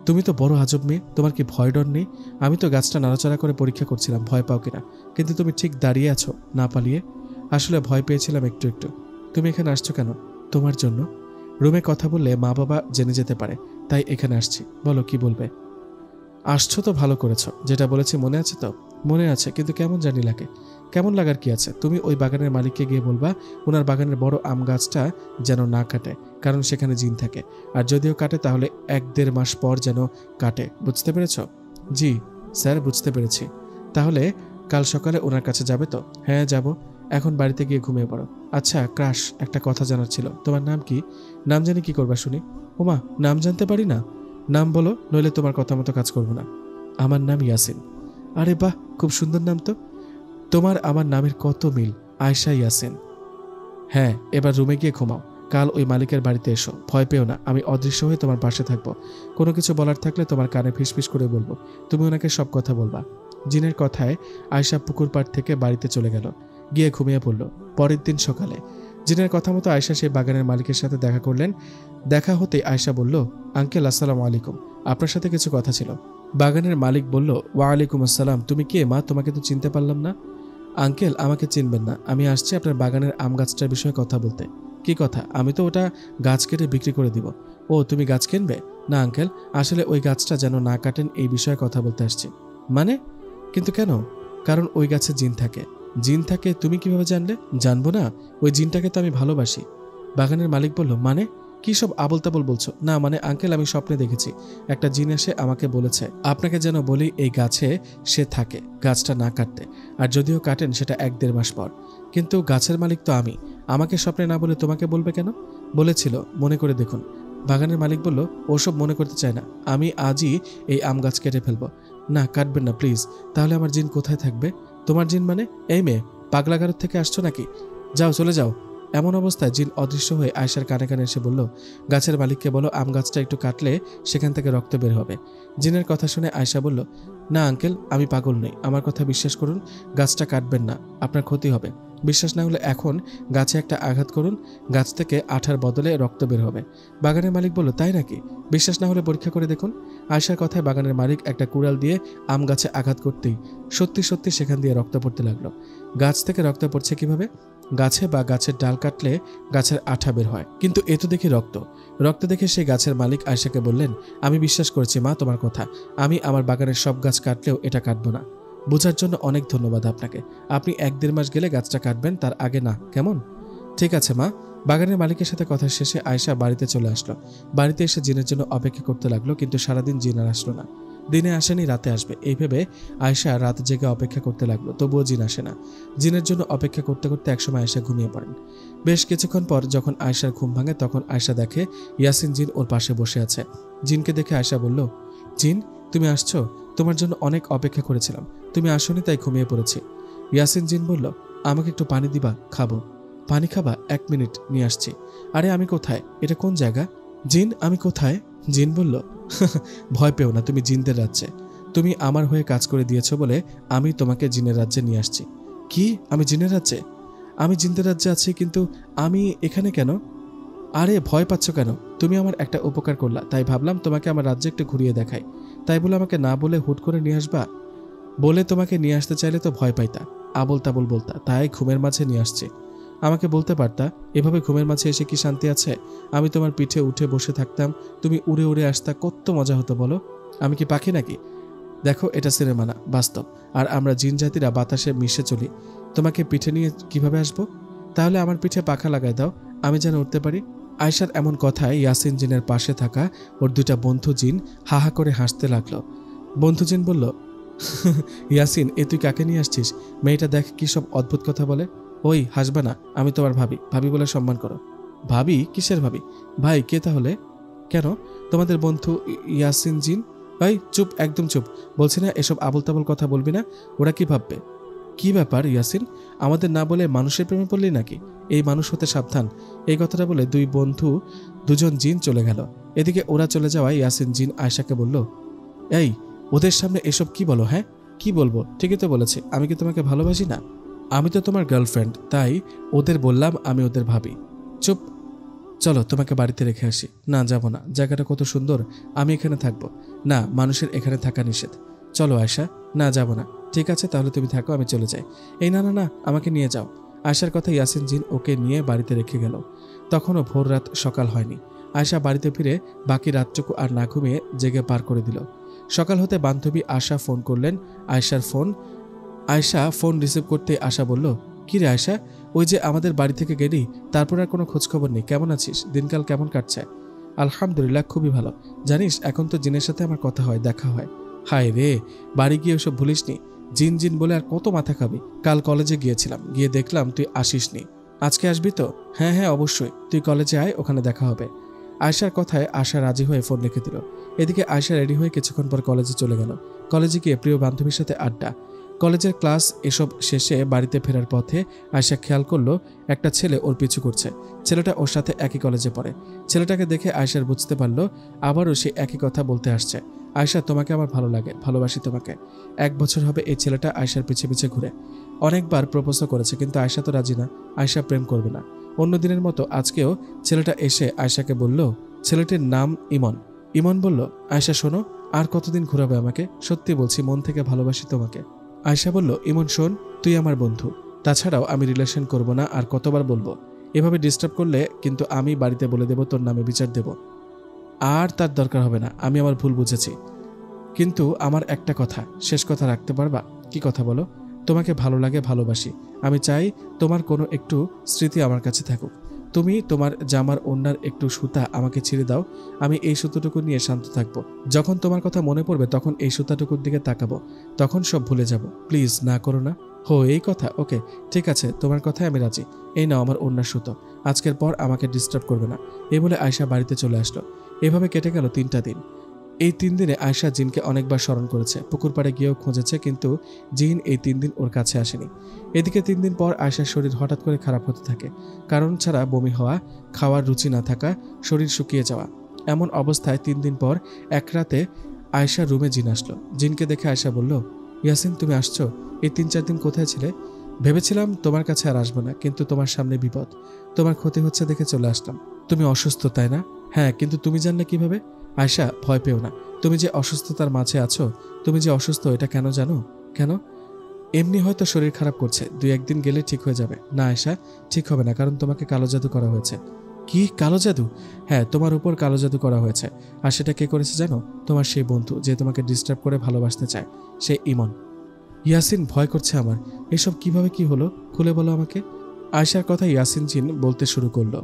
তুমি তো বড় আজব মেয়ে, তোমার কি ভয় ডর নেই? আমি তো গাছটা নাড়াচাড়া করে পরীক্ষা করছিলাম ভয় পাও কিনা, কিন্তু তুমি ঠিক দাঁড়িয়ে আছো না পালিয়ে। আসলে ভয় পেয়েছিলাম একটু একটু। তুমি এখানে আসছো কেন? তোমার জন্য। রুমে কথা বললে মা বাবা জেনে যেতে পারে, তাই এখানে আসছি। বলো কি বলবে? আসছো তো ভালো করেছো, যেটা বলেছি মনে আছে তো? মনে আছে, কিন্তু কেমন জানি লাগে। কেমন লাগার কি আছে? তুমি ওই বাগানের মালিককে গিয়ে বলবা ওনার বাগানের বড় আম গাছটা যেন না কাটে, কারণ সেখানে জিন থাকে। আর যদিও কাটে তাহলে 1-1.5 মাস পর যেন কাটে। বুঝতে পেরেছ? জি স্যার, বুঝতে পেরেছি। তাহলে কাল সকালে ওনার কাছে যাবে তো? হ্যাঁ যাব। এখন বাড়িতে গিয়ে ঘুমিয়ে পড়ো। আচ্ছা ক্রাশ, একটা কথা জানার ছিল। তোমার নাম কি? নাম জানি কি করবা শুনি? ওমা, নাম জানতে পারি না? নাম বলো, নইলে তোমার কথা মতো কাজ করবো না। আমার নাম ইয়াসিন। আরে বাহ, খুব সুন্দর নাম তো। তোমার আমার নামের কত মিল, আয়শা ইয়াসিন। হ্যাঁ, এবার রুমে গিয়ে ঘুমাও। কাল ওই মালিকের বাড়িতে এসো, ভয় পেও না, আমি অদৃশ্য হয়ে তোমার পাশে থাকবো। কোনো কিছু বলার থাকলে তোমার কানে ফিসফিস করে বলবো, তুমি ওনাকে সব কথা বলবা। জিনের কথায় আয়শা পুকুর পাড় থেকে বাড়িতে চলে গেল, গিয়ে ঘুমিয়ে পড়ল। পরের দিন সকালে জিনের কথা মতো আয়শা সেই বাগানের মালিকের সাথে দেখা করলেন। দেখা হতেই আয়শা বলল, আঙ্কেল আসসালামু আলাইকুম, আপনার সাথে কিছু কথা ছিল। বাগানের মালিক বলল, ওয়ালাইকুম আসসালাম, তুমি কে মা? তোমাকে তো চিনতে পারলাম না। আঙ্কেল, আমাকে চিনবেন না, আমি আসছি আপনার বাগানের আম গাছটার বিষয়ে কথা বলতে। কি কথা? আমি তো ওটা গাছ কেটে বিক্রি করে দিব। ও, তুমি গাছ কিনবে? না আঙ্কেল, আসলে ওই গাছটা যেন না কাটেন এই বিষয়ে কথা বলতে আসছি। মানে? কিন্তু কেন? কারণ ওই গাছে জিন থাকে। জিন থাকে? তুমি কিভাবে জানলে? জানবো না, ওই জিনটাকে তো আমি ভালোবাসি। বাগানের মালিক বলল, মানে? কি সব আবল তাবল বলছো? না মানে আঙ্কেল, আমি স্বপ্নে দেখেছি একটা জিন এসে আমাকে বলেছে আপনাকে যেন বলি এই গাছে সে থাকে, গাছটা না কাটতে, আর যদিও কাটেন সেটা 1-1.5 মাস পর। কিন্তু গাছের মালিক তো আমি, আমাকে স্বপ্নে না বলে তোমাকে বলবে কেন? বলেছিল মনে করে দেখুন। বাগানের মালিক বলল ওসব মনে করতে চায় না, আমি আজই এই আম গাছ কেটে ফেলবো। না কাটবেন না প্লিজ, তাহলে আমার জিন কোথায় থাকবে? তোমার জিন মানে? এই মেয়ে, পাগলাগারদ থেকে আসছো নাকি? যাও চলে যাও। এমন অবস্থায় জিন অদৃশ্য হয়ে আয়েশার কানে কানে এসে বলল, গাছের মালিককে বলো আম গাছটা একটু কাটলে সেখান থেকে রক্ত বের হবে। জিনের কথা শুনে আয়েশা বলল, না আঙ্কেল, আমি পাগল নই, আমার কথা বিশ্বাস করুন, গাছটা কাটবেন না, আপনার ক্ষতি হবে। বিশ্বাস না হলে এখন গাছে একটা আঘাত করুন, গাছ থেকে আঠার বদলে রক্ত বের হবে। বাগানের মালিক বলল, তাই নাকি? বিশ্বাস না হলে পরীক্ষা করে দেখুন। আয়েশার কথায় বাগানের মালিক একটা কুড়াল দিয়ে আম গাছে আঘাত করতেই সত্যি সত্যি সেখান দিয়ে রক্ত পড়তে লাগলো। গাছ থেকে রক্ত পড়ছে কিভাবে? গাছে বা গাছের ডাল কাটলে গাছের আঠা বের হয়, কিন্তু এ তো দেখি রক্ত। রক্ত দেখে সেই গাছের মালিক আয়েশাকে বললেন, আমি বিশ্বাস করছি মা তোমার কথা, আমি আমার বাগানের সব গাছ কাটলেও এটা কাটবো না। বোঝার জন্য অনেক ধন্যবাদ আপনাকে। আপনি 1-1.5 মাস গেলে গাছটা কাটবেন, তার আগে না, কেমন? ঠিক আছে মা। বাগানের মালিকের সাথে কথা শেষে আয়েশা বাড়িতে চলে আসলো। বাড়িতে এসে জিনের জন্য অপেক্ষা করতে লাগলো, কিন্তু সারাদিন জিন আর আসলো না। দিনে আসেনি, রাতে আসবে এই ভেবে আয়েশা রাত জেগে অপেক্ষা করতে লাগলো, তবুও জিন আসে না। জিনের জন্য অপেক্ষা করতে করতে একসময় আয়েশা ঘুমিয়ে পড়েন। বেশ কিছুক্ষণ পর যখন আয়েশার ঘুম ভাঙে তখন আয়েশা দেখে ইয়াসিন জিন ওর পাশে বসে আছে। জিনকে দেখে আয়েশা বলল, জিন তুমি আসছো? তোমার জন্য অনেক অপেক্ষা করেছিলাম, তুমি আসোনি তাই ঘুমিয়ে পড়েছি। ইয়াসিন জিন বলল, আমাকে একটু পানি দিবা, খাবো। পানি খাবা? 1 মিনিট নিয়ে আসছি। আরে আমি কোথায়? এটা কোন জায়গা? জিন আমি কোথায়? জিন বলল, ভয় পেও না, তুমি জিনদের রাজ্যে। তুমি আমার হয়ে কাজ করে দিয়েছো বলে আমি তোমাকে জিনের রাজ্যে নিয়ে আসছি। কি? আমি জিনের রাজ্যে? আমি জিনদের রাজ্যে আছি, কিন্তু আমি এখানে কেন? আরে ভয় পাচ্ছ কেন? তুমি আমার একটা উপকার করলা, তাই ভাবলাম তোমাকে আমার রাজ্যে একটু ঘুরিয়ে দেখাই। তাই বলে আমাকে না বলে হুট করে নিয়ে আসবা? বলে তোমাকে নিয়ে আসতে চাইলে তো ভয় পাইতা, আবল তাবল বলতা, তাই ঘুমের মাঝে নিয়ে আসছি। আমাকে বলতে পারতা এভাবে ঘুমের মাঝে এসে কি শান্তি আছে? আমি তোমার পিঠে উঠে বসে থাকতাম, তুমি উড়ে উড়ে আসতা, কত মজা হতো বলো। আমি কি পাখি নাকি? দেখো এটা সিনেমা না, বাস্তব। আর আমরা জিন জাতিরা বাতাসে মিশে চলি। তোমাকে পিঠে নিয়ে কিভাবে আসবো? তাহলে আমার পিঠে পাখা লাগাই দাও, আমি যেন উঠতে পারি। আয়েশার এমন কথায় ইয়াসিন জিনের পাশে থাকা ওর 2টা বন্ধু জিন হাহা করে হাসতে লাগলো। বন্ধু জিন বলল, ইয়াসিন এ তুই কাকে নিয়ে আসছিস? মেয়েটা দেখ কি সব অদ্ভুত কথা বলে। ওই হাসবা না, আমি তোমার ভাবি, ভাবি বলে সম্মান করো। ভাবি? কিসের ভাবি? ভাই কে তাহলে? কেন? তোমাদের বন্ধু ইয়াসিন জিন। ভাই চুপ, একদম চুপ। বলছি না এসব আবল তাবল কথা বলবি না, ওরা কি ভাববে? কি ব্যাপার ইয়াসিন, আমাদের না বলে মানুষের প্রেমে পড়লি নাকি? এই মানুষ হতে সাবধান। এই কথাটা বলে দুজন জিন চলে গেল। এদিকে ওরা চলে যাওয়ায় ইয়াসিন জিন আয়েশাকে বলল, এই ওদের সামনে এসব কি বলো? হ্যাঁ কি বলবো? ঠিকই তো বলেছে, আমি কি তোমাকে ভালোবাসি না? আমি তো তোমার গার্লফ্রেন্ড, তাই ওদের বললাম আমি ওদের ভাবি। চুপ। চলো তোমাকে বাড়িতে রেখে আসি। না যাব না, জায়গাটা কত সুন্দর, আমি এখানে থাকবো। না, মানুষের এখানে থাকা নিষেধ। চলো আয়েশা। না যাব না। ঠিক আছে তাহলে তুমি থাকো, আমি চলে যাই। এই না না না, আমাকে নিয়ে যাও। আয়েশার কথা ইয়াসিন জিন ওকে নিয়ে বাড়িতে রেখে গেল। তখনও ভোর রাত, সকাল হয়নি। আয়েশা বাড়িতে ফিরে বাকি রাতটুকু আর না ঘুমিয়ে জেগে পার করে দিল। সকাল হতে বান্ধবী আশা ফোন করলেন। আয়েশা ফোন রিসিভ করতে আশা বলল, কি রে আয়েশা, ওই যে আমাদের বাড়ি থেকে গেলি, তারপর আর কোনো খোঁজখবর নেই, কেমন আছিস? দিনকাল কেমন কাটছে? আলহামদুলিল্লাহ খুবই ভালো। জানিস এখন তো জিনের সাথে আমার কথা হয়, দেখা হয়। হায় রে, বাড়ি গিয়ে ওসব ভুলিসনি? জিন জিন বলে আর কত মাথা খাবি? কাল কলেজে গিয়েছিলাম, গিয়ে দেখলাম তুই আসিসনি। আজকে আসবি তো? হ্যাঁ হ্যাঁ অবশ্যই, তুই কলেজে আয়, ওখানে দেখা হবে। আয়েশার কথায় আশা রাজি হয়ে ফোন রেখে দিল। এদিকে আয়েশা রেডি হয়ে কিছুক্ষণ পর কলেজে চলে গেল। কলেজে গিয়ে প্রিয় বান্ধবীর সাথে আড্ডা। কলেজের ক্লাস এসব শেষে বাড়িতে ফেরার পথে আয়েশা খেয়াল করলো একটা ছেলে ওর পিছু করছে। ছেলেটা ওর সাথে একই কলেজে পড়ে। ছেলেটাকে দেখে আয়েশার বুঝতে পারলো আবারও সে একই কথা বলতে আসছে। আয়েশা তোমাকে আমার ভালো লাগে, ভালোবাসি তোমাকে। 1 বছর হবে এই ছেলেটা আয়েশার পিছে পিছে ঘুরে। অনেকবার প্রপোজও করেছে, কিন্তু আয়েশা তো রাজি না। আয়েশা প্রেম করবে না। অন্য দিনের মতো আজকেও ছেলেটা এসে আয়েশাকে বলল, ছেলেটির নাম ইমন। ইমন বলল, আয়েশা শোনো, আর কতদিন ঘুরাবে আমাকে? সত্যি বলছি, মন থেকে ভালোবাসি তোমাকে। আয়েশা বলল, ইমন শোন, তুই আমার বন্ধু, তাছাড়াও আমি রিলেশন করব না। আর কতবার বলবো? এভাবে ডিস্টার্ব করলে কিন্তু আমি বাড়িতে বলে দেব, তোর নামে বিচার দেব। আর তার দরকার হবে না, আমি আমার ভুল বুঝেছি। কিন্তু আমার একটা কথা, শেষ কথা রাখতে পারবা? কি কথা বলো? তোমাকে ভালো লাগে, ভালোবাসি। আমি চাই তোমার কোনো একটু স্মৃতি আমার কাছে থাকুক। তুমি তোমার জামার ওড়নার একটু সুতা আমাকে ছিঁড়ে দাও, আমি এই সুতোটুকু নিয়ে শান্ত থাকবো। যখন তোমার কথা মনে পড়বে তখন এই সুতাটুকুর দিকে তাকাবো, তখন সব ভুলে যাব। প্লিজ না করো না। হো, এই কথা? ওকে, ঠিক আছে, তোমার কথায় আমি রাজি। এই নাও আমার ওড়নার সুতো, আজকের পর আমাকে ডিস্টার্ব করবে না। এই বলে আয়শা বাড়িতে চলে আসলো। এভাবে কেটে গেল 3টা দিন। এই 3 দিনে আয়শা জিনকে অনেকবার স্মরণ করেছে, পুকুর পাড়ে গিয়েও খুঁজেছে, কিন্তু জিন এই 3 দিন ওর কাছে আসেনি। এদিকে 3 দিন পর আয়শার শরীর হঠাৎ করে খারাপ হতে থাকে। কারণ ছাড়া বমি হওয়া, খাওয়ার রুচি না থাকা, শরীর শুকিয়ে যাওয়া। এমন অবস্থায় 3 দিন পর এক রাতে আয়শার রুমে জিন আসলো। জিনকে দেখে আয়শা বলল, ইয়াসিন তুমি আসছো? এই 3-4 দিন কোথায় ছিলে? ভেবেছিলাম তোমার কাছে আর আসবো না, কিন্তু তোমার সামনে বিপদ, তোমার ক্ষতি হচ্ছে দেখে চলে আসলাম। তুমি অসুস্থ তাই না? হ্যাঁ, কিন্তু তুমি জানলে কিভাবে? আয়শা, ভয় পেও না। তুমি যে অসুস্থতার মাঝে আছো, তুমি যে অসুস্থ এটা কেন জানো? কেন? এমনি হয়তো শরীর খারাপ করছে, 2-1 দিন গেলে ঠিক হয়ে যাবে। না আয়শা, ঠিক হবে না, কারণ তোমাকে কালো জাদু করা হয়েছে। কি কালো জাদু? হ্যাঁ, তোমার উপর কালো জাদু করা হয়েছে। আর সেটা কে করেছে জানো? তোমার সেই বন্ধু যে তোমাকে ডিস্টার্ব করে ভালোবাসতে চায়, সে ইমন। ইয়াসিন, ভয় করছে আমার। এসব কিভাবে কি হলো, খুলে বলো আমাকে। আয়শার কথা ইয়াসিন জিন বলতে শুরু করলো।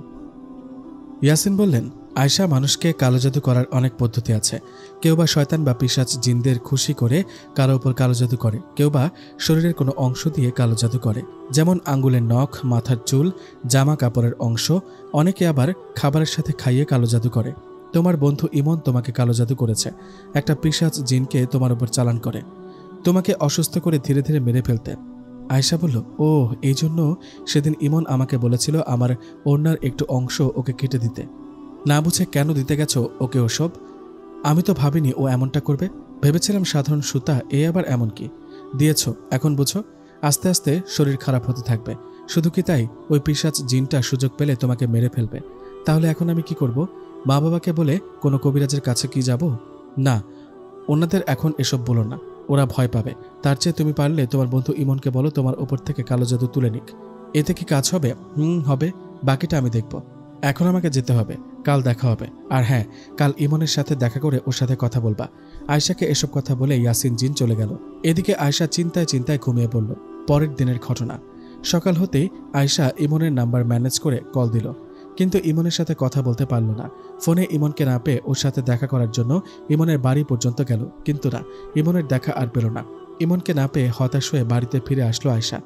ইয়াসিন বললেন, আয়শা, মানুষকে কালো জাদু করার অনেক পদ্ধতি আছে। কেউ বা শয়তান বা পিশাচ জিনদের খুশি করে কারো উপর কালো জাদু করে, কেউ বা শরীরের কোনো অংশ দিয়ে কালো জাদু করে, যেমন আঙ্গুলের নখ, মাথার চুল, জামা কাপড়ের অংশ। অনেকে আবার খাবারের সাথে খাইয়ে কালো জাদু করে। তোমার বন্ধু ইমন তোমাকে কালো জাদু করেছে, একটা পিশাচ জিনকে তোমার উপর চালান করে তোমাকে অসুস্থ করে ধীরে ধীরে মেরে ফেলতে। আয়শা বলল, ও, এই জন্য সেদিন ইমন আমাকে বলেছিল আমার ওড়নার একটু অংশ ওকে কেটে দিতে। না বুঝে কেন দিতে গেছো ওকে ওসব? আমি তো ভাবিনি ও এমনটা করবে, ভেবেছিলাম সাধারণ সুতা, এ আবার এমন কি দিয়েছো। এখন বুঝো, আস্তে আস্তে শরীর খারাপ হতে থাকবে। শুধু কি তাই, ওই পিশাচ জিনটা সুযোগ পেলে তোমাকে মেরে ফেলবে। তাহলে এখন আমি কি করব? মা বাবাকে বলে কোনো কবিরাজের কাছে কি যাব? না, ওনাদের এখন এসব বলো না, ওরা ভয় পাবে। তার চেয়ে তুমি পারলে তোমার বন্ধু ইমনকে বলো তোমার ওপর থেকে কালো জাদু তুলে নিক। এতে কি কাজ হবে? হবে, বাকিটা আমি দেখব। এখন আমাকে যেতে হবে, কাল দেখা হবে। আর হ্যাঁ, কাল ইমনের সাথে দেখা করে ওর সাথে কথা বলবা। আয়শাকে এসব কথা বলে ইয়াসিন জিন চলে গেল। এদিকে আয়শা চিন্তায় চিন্তায় ঘুমিয়ে পড়ল। পরের দিনের ঘটনা। সকাল হতেই আয়শা ইমনের নাম্বার ম্যানেজ করে কল দিল, কিন্তু ইমনের সাথে কথা বলতে পারল না। ফোনে ইমনকে না পেয়ে ওর সাথে দেখা করার জন্য ইমনের বাড়ি পর্যন্ত গেল, কিন্তু না, ইমনের দেখা আর পেল না। ইমনকে না পেয়ে হতাশ হয়ে বাড়িতে ফিরে আসলো আয়শা।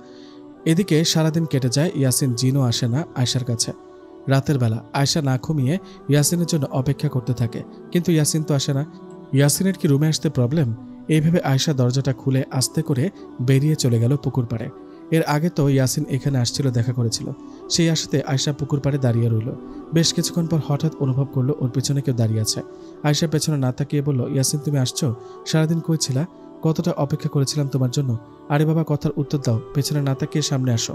এদিকে সারাদিন কেটে যায়, ইয়াসিন জিনও আসে না আয়শার কাছে। রাতের বেলা আয়শা না ঘুমিয়ে ইয়াসিনের জন্য অপেক্ষা করতে থাকে, কিন্তু ইয়াসিন তো আসে না। ইয়াসিনের কি রুমে আসতে প্রবলেম? এইভাবে আয়শা দরজাটা খুলে আস্তে করে বেরিয়ে চলে গেল পুকুর পাড়ে। এর আগে তো ইয়াসিন এখানে আসছিল, দেখা করেছিল। সেই আশাতে আয়শা পুকুর পাড়ে দাঁড়িয়ে রইল। বেশ কিছুক্ষণ পর হঠাৎ অনুভব করলো ওর পেছনে কেউ দাঁড়িয়ে আছে। আয়শা পেছনে না তাকিয়ে বলল, ইয়াসিন তুমি আসছো? সারাদিন কই ছিলা? কতটা অপেক্ষা করেছিলাম তোমার জন্য। আরে বাবা, কথার উত্তর দাও, পেছনে না তাকিয়ে সামনে আসো।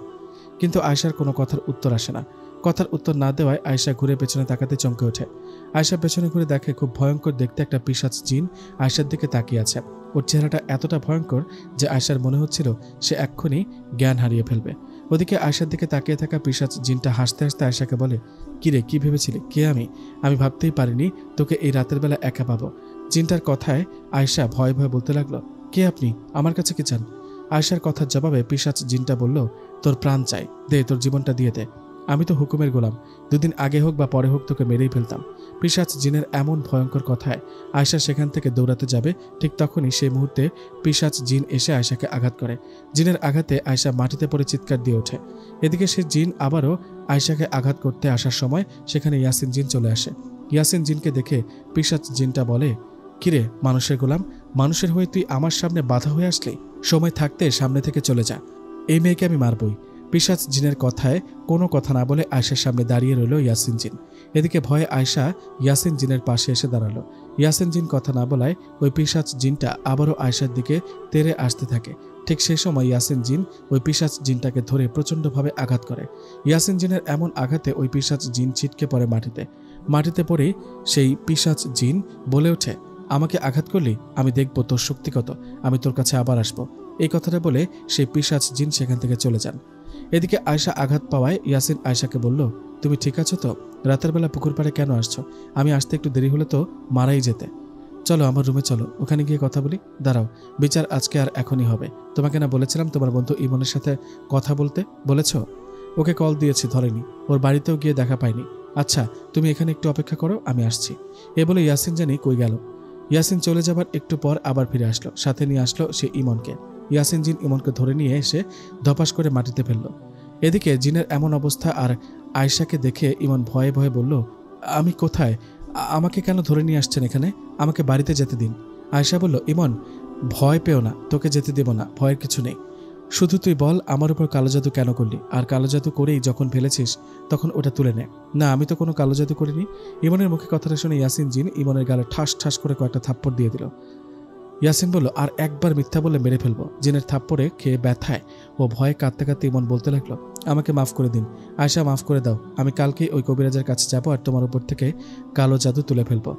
কিন্তু আয়শার কোনো কথার উত্তর আসে না। কথার উত্তর না দেওয়ায় আয়শা ঘুরে পেছনে তাকাতে চমকে ওঠে। আয়শা পেছনে ঘুরে দেখে খুব ভয়ঙ্কর দেখতে একটা পিশাচ জিন আয়শার দিকে তাকিয়ে আছে। ওর চেহারাটা এতটা ভয়ঙ্কর যে আয়শার মনে হচ্ছিল সে এক্ষুনি জ্ঞান হারিয়ে ফেলবে। ওদিকে আয়শার দিকে তাকিয়ে থাকা পিশাচ জিনটা হাসতে হাসতে আয়শাকে বলে, কিরে, কি ভেবেছিলি? কে আমি ভাবতেই পারিনি তোকে এই রাতের বেলা একা পাবো। জিনটার কথায় আয়শা ভয়ে ভয়ে বলতে লাগলো, কে আপনি? আমার কাছে কি চান? আয়শার কথার জবাবে পিশাচ জিনটা বলল, তোর প্রাণ চাই, দে, তোর জীবনটা দিয়ে দে। আমি তো হুকুমের গোলাম, 2 দিন আগে হোক বা পরে হোক তোকে মেরেই ফেলতাম। পিশাচ জিনের এমন ভয়ঙ্কর কথায় আয়শা সেখান থেকে দৌড়াতে যাবে, ঠিক তখনই সেই মুহূর্তে পিশাচ জিন এসে আয়শাকে আঘাত করে। জিনের আঘাতে আয়শা মাটিতে পড়ে চিৎকার দিয়ে ওঠে। এদিকে সে জিন আবারও আয়শাকে আঘাত করতে আসার সময় সেখানে ইয়াসিন জিন চলে আসে। ইয়াসিন জিনকে দেখে পিশাচ জিনটা বলে, কিরে মানুষের গোলাম, মানুষের হয়ে তুই আমার সামনে বাধা হয়ে আসলি? সময় থাকতে সামনে থেকে চলে যা, এই মেয়েকে আমি মারবই। পিশাচ জিনের কথায় কোনো কথা না বলে আয়শার সামনে দাঁড়িয়ে রইল ইয়াসিন জিন। এদিকে ভয়ে আয়শা ইয়াসিন জিনের পাশে এসে দাঁড়ালো। ইয়াসিন জিন কথা না বলায় ওই পিশাচ জিনটা আবারও আয়শার দিকে তেড়ে আসতে থাকে। ঠিক সেই সময় ইয়াসিন জিন ওই পিশাচ জিনটাকে ধরে প্রচণ্ডভাবে আঘাত করে। ইয়াসিন জিনের এমন আঘাতে ওই পিশাচ জিন ছিটকে পড়ে মাটিতে পড়ে সেই পিশাচ জিন বলে ওঠে, আমাকে আঘাত করলি, আমি দেখব তোর শক্তি কত, আমি তোর কাছে আবার আসবো। এই কথাটা বলে সেই পিশাচ জিন সেখান থেকে চলে যান। এদিকে আয়শা আঘাত পাওয়ায় ইয়াসিন আয়শাকে বলল, তুমি ঠিক আছো তো? রাতের বেলা পুকুর পাড়ে কেন আসছো? আমি আসতে একটু দেরি হলে তো মারাই যেতে। চলো আমার রুমে চলো, ওখানে গিয়ে কথা বলি। দাঁড়াও, বিচার আজকে আর এখনই হবে। তোমাকে না বলেছিলাম তোমার বন্ধু ইমনের সাথে কথা বলতে? বলেছ? ওকে কল দিয়েছি, ধরেনি। ওর বাড়িতেও গিয়ে দেখা পাইনি। আচ্ছা, তুমি এখানে একটু অপেক্ষা করো, আমি আসছি। এ বলে ইয়াসিন জানি কই গেল। ইয়াসিন চলে যাবার একটু পর আবার ফিরে আসলো, সাথে নিয়ে আসলো সে ইমনকে। ইয়াসিন জিন ইমনকে ধরে নিয়ে এসে ধপাস করে মাটিতে ফেললো। এদিকে জিনের এমন অবস্থা আর আয়েশাকে দেখে ইমন ভয়ে ভয়ে বলল, আমি কোথায়? আমাকে কেন ধরে নিয়ে আসছেন এখানে? আমাকে বাড়িতে যেতে দিন। আয়েশা বলল, ইমন ভয় পেও না, তোকে যেতে দেব না, ভয়ের কিছু নেই। শুধু তুই বল আমার উপর কালো জাদু কেন করলি, আর কালো জাদু করেই যখন ফেলেছিস তখন ওটা তুলে নে। না, আমি তো কোনো কালো জাদু করিনি। ইমনের মুখে কথাটা শুনে ইয়াসিন জিন ইমনের গালে ঠাস ঠাস করে কয়েকটা থাপ্পড় দিয়ে দিল। ইয়াসিন বলল, আর একবার মিথ্যা বলে মেরে ফেলবো। জিনের থাপ্পড়ে খেয়ে ব্যথায় ও ভয়ে কাঁদতে কাঁদতে ইমন বলতে লাগলো, আমাকে মাফ করে দিন আয়েশা, মাফ করে দাও। আমি কালকেই ওই কবিরাজের কাছে যাবো আর তোমার উপর থেকে কালো জাদু তুলে ফেলবো।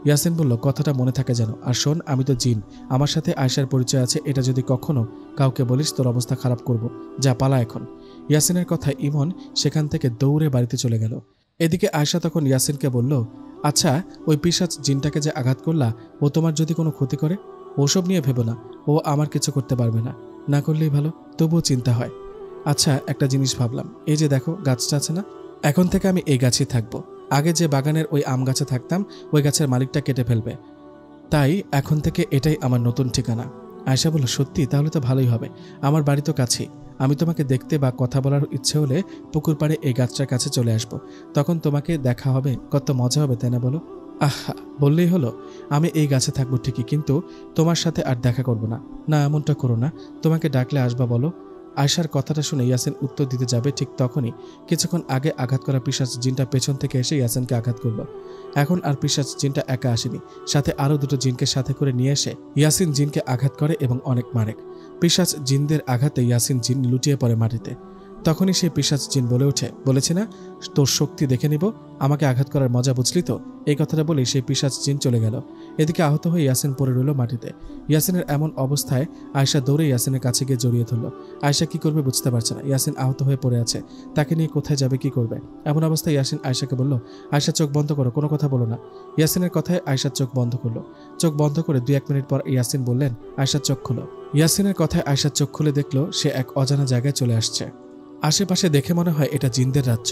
ইয়াসিন বলল, কথাটা মনে থাকে যেন। আর শোন, আমি তো জিন, আমার সাথে আয়েশার পরিচয় আছে, এটা যদি কখনো কাউকে বলিস তোর অবস্থা খারাপ করব। যা, পালা এখন। ইয়াসিনের কথায় ইমন সেখান থেকে দৌড়ে বাড়িতে চলে গেল। এদিকে আয়েশা তখন ইয়াসিনকে বলল, আচ্ছা, ওই পিশাচ জিনটাকে যে আঘাত করলা, ও তোমার যদি কোনো ক্ষতি করে? ওসব নিয়ে ভেবো না, ও আমার কিছু করতে পারবে না। না করলেই ভালো, তবুও চিন্তা হয়। আচ্ছা, একটা জিনিস ভাবলাম, এই যে দেখো গাছটা আছে না, এখন থেকে আমি এই গাছেই থাকবো। আগে যে বাগানের ওই আম গাছে থাকতাম, ওই গাছের মালিকটা কেটে ফেলবে, তাই এখন থেকে এটাই আমার নতুন ঠিকানা। আয়েশা বলল, সত্যি? তাহলে তো ভালোই হবে, আমার বাড়ি তো কাছেই। আমি তোমাকে দেখতে বা কথা বলার ইচ্ছে হলে পুকুর পাড়ে এই গাছটার কাছে চলে আসব, তখন তোমাকে দেখা হবে, কত মজা হবে, তাই না বলো? আহা, বললেই হলো। আমি এই গাছে থাকবো ঠিকই, কিন্তু তোমার সাথে আর দেখা করব না। না, এমনটা করো না, তোমাকে ডাকলে আসবা বলো। আয়েশার কথাটা শুনে ইয়াসিন উত্তর দিতে যাবে, ঠিক তখনই কিছুক্ষণ আগে আঘাত করা পিশাচ জিনটা পেছন থেকে এসে ইয়াসিনকে আঘাত করলো। এখন আর পিশাচ জিনটা একা আসেনি, সাথে আরও দুটো জিনকে সাথে করে নিয়ে এসে ইয়াসিন জিনকে আঘাত করে এবং অনেক মারে। পিশাচ জিনদের আঘাতে ইয়াসিন জিন লুটিয়ে পড়ে মাটিতে। তখনই সেই পিশাচ জিন বলে ওঠে, বলেছি না তোর শক্তি দেখে নিব, আমাকে আঘাত করার মজা বুঝলি তো? এই কথাটা বলে সেই পিশাচ জিন চলে গেল। এদিকে আহত হয়ে ইয়াসিন পড়ে রইল মাটিতে। ইয়াসিনের এমন অবস্থায় আয়েশা দৌড়ে ইয়াসিনের কাছে গিয়ে জড়িয়ে ধরল। আয়েশা কি করবে বুঝতে পারছে না, ইয়াসিন আহত হয়ে পড়ে আছে, তাকে নিয়ে কোথায় যাবে, কি করবে? এমন অবস্থায় ইয়াসিন আয়েশাকে বলল, আয়েশা চোখ বন্ধ করো, কোনো কথা বলো না। ইয়াসিনের কথায় আয়েশার চোখ বন্ধ করলো। চোখ বন্ধ করে 2-1 মিনিট পর ইয়াসিন বললেন, আয়েশার চোখ খুলো। ইয়াসিনের কথায় আয়েশার চোখ খুলে দেখলো সে এক অজানা জায়গায় চলে আসছে। আশেপাশে দেখে মনে হয় এটা জিনদের রাজ্য।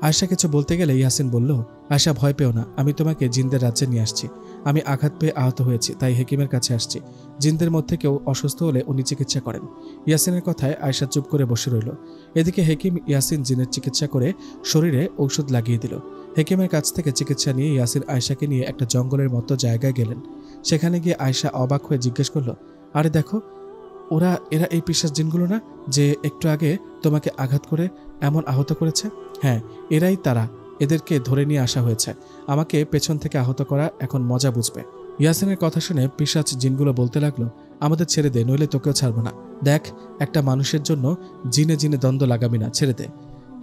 আয়েশা কিছু বলতে গেলে ইয়াসিন বলল, আয়েশা ভয় পেও না, আমি তোমাকে জিনদের রাজ্যে নিয়ে আসছি। আমি আঘাত পেয়ে আহত হয়েছি, তাই হেকিমের কাছে আসছি। জিনদের মধ্যে কেউ অসুস্থ হলে উনি চিকিৎসা করেন। ইয়াসিনের কথায় আয়েশা চুপ করে বসে রইল। এদিকে হেকিম ইয়াসিন জিনের চিকিৎসা করে শরীরে ঔষধ লাগিয়ে দিল। হেকিমের কাছ থেকে চিকিৎসা নিয়ে ইয়াসিন আয়েশাকে নিয়ে একটা জঙ্গলের মতো জায়গায় গেলেন। সেখানে গিয়ে আয়েশা অবাক হয়ে জিজ্ঞেস করলো, আরে দেখো, এরা এই পিশাচ জিনগুলো না, যে একটু আগে তোমাকে আঘাত করে এমন আহত করেছে? হ্যাঁ, এরাই তারা, এদেরকে ধরে নিয়ে আসা হয়েছে। আমাকে পেছন থেকে আহত করা, এখন মজা বুঝবে। ইয়াসিনের কথা শুনে পিশাচ জিনগুলো বলতে লাগলো, আমাদের ছেড়ে দে, নইলে তোকেও ছাড়বো না। দেখ, একটা মানুষের জন্য জিনে জিনে দ্বন্দ্ব লাগাবি না, ছেড়ে দে।